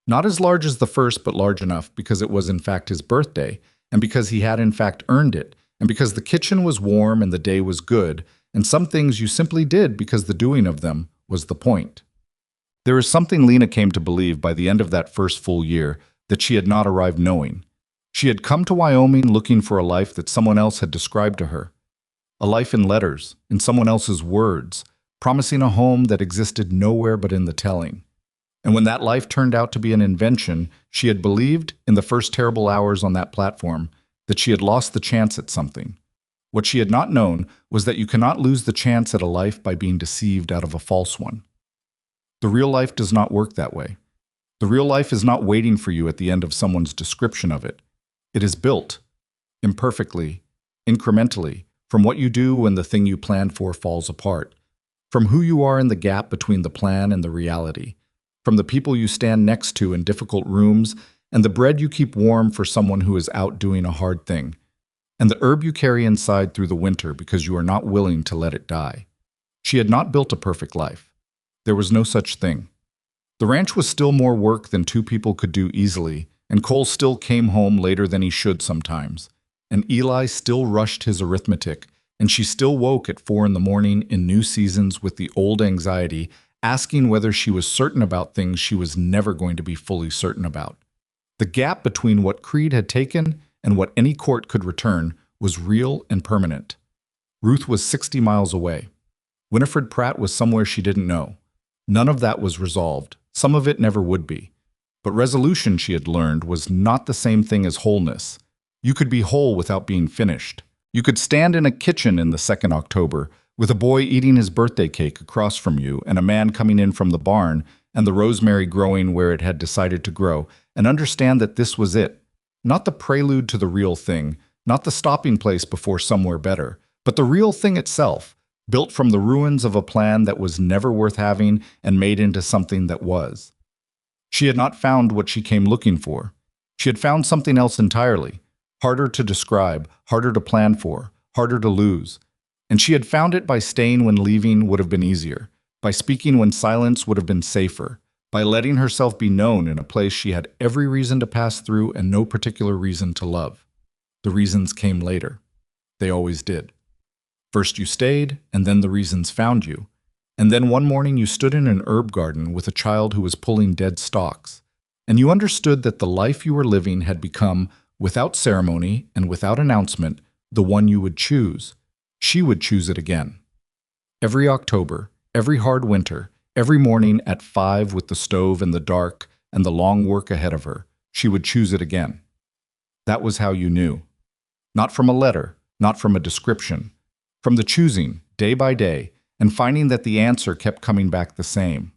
Not as large as the first, but large enough because it was in fact his birthday, and because he had in fact earned it, and because the kitchen was warm and the day was good, and some things you simply did because the doing of them was the point. There is something Lena came to believe by the end of that first full year that she had not arrived knowing. She had come to Wyoming looking for a life that someone else had described to her. A life in letters, in someone else's words, promising a home that existed nowhere but in the telling. And when that life turned out to be an invention, she had believed, in the first terrible hours on that platform, that she had lost the chance at something. What she had not known was that you cannot lose the chance at a life by being deceived out of a false one. The real life does not work that way. The real life is not waiting for you at the end of someone's description of it. It is built, imperfectly, incrementally, from what you do when the thing you planned for falls apart, from who you are in the gap between the plan and the reality, from the people you stand next to in difficult rooms, and the bread you keep warm for someone who is out doing a hard thing, and the herb you carry inside through the winter because you are not willing to let it die. She had not built a perfect life. There was no such thing. The ranch was still more work than two people could do easily, and Cole still came home later than he should sometimes, and Eli still rushed his arithmetic, and she still woke at 4 a.m. in new seasons with the old anxiety, asking whether she was certain about things she was never going to be fully certain about. The gap between what Creed had taken and what any court could return was real and permanent. Ruth was 60 miles away. Winifred Pratt was somewhere she didn't know. None of that was resolved. Some of it never would be. But resolution, she had learned, was not the same thing as wholeness. You could be whole without being finished. You could stand in a kitchen in the 2nd October, with a boy eating his birthday cake across from you and a man coming in from the barn and the rosemary growing where it had decided to grow, and understand that this was it. Not the prelude to the real thing, not the stopping place before somewhere better, but the real thing itself, built from the ruins of a plan that was never worth having and made into something that was. She had not found what she came looking for. She had found something else entirely, harder to describe, harder to plan for, harder to lose. And she had found it by staying when leaving would have been easier, by speaking when silence would have been safer, by letting herself be known in a place she had every reason to pass through and no particular reason to love. The reasons came later. They always did. First you stayed, and then the reasons found you. And then one morning you stood in an herb garden with a child who was pulling dead stalks, and you understood that the life you were living had become, without ceremony and without announcement, the one you would choose. She would choose it again. Every October, every hard winter, every morning at 5 with the stove in the dark and the long work ahead of her, she would choose it again. That was how you knew. Not from a letter, not from a description, from the choosing, day by day, and finding that the answer kept coming back the same.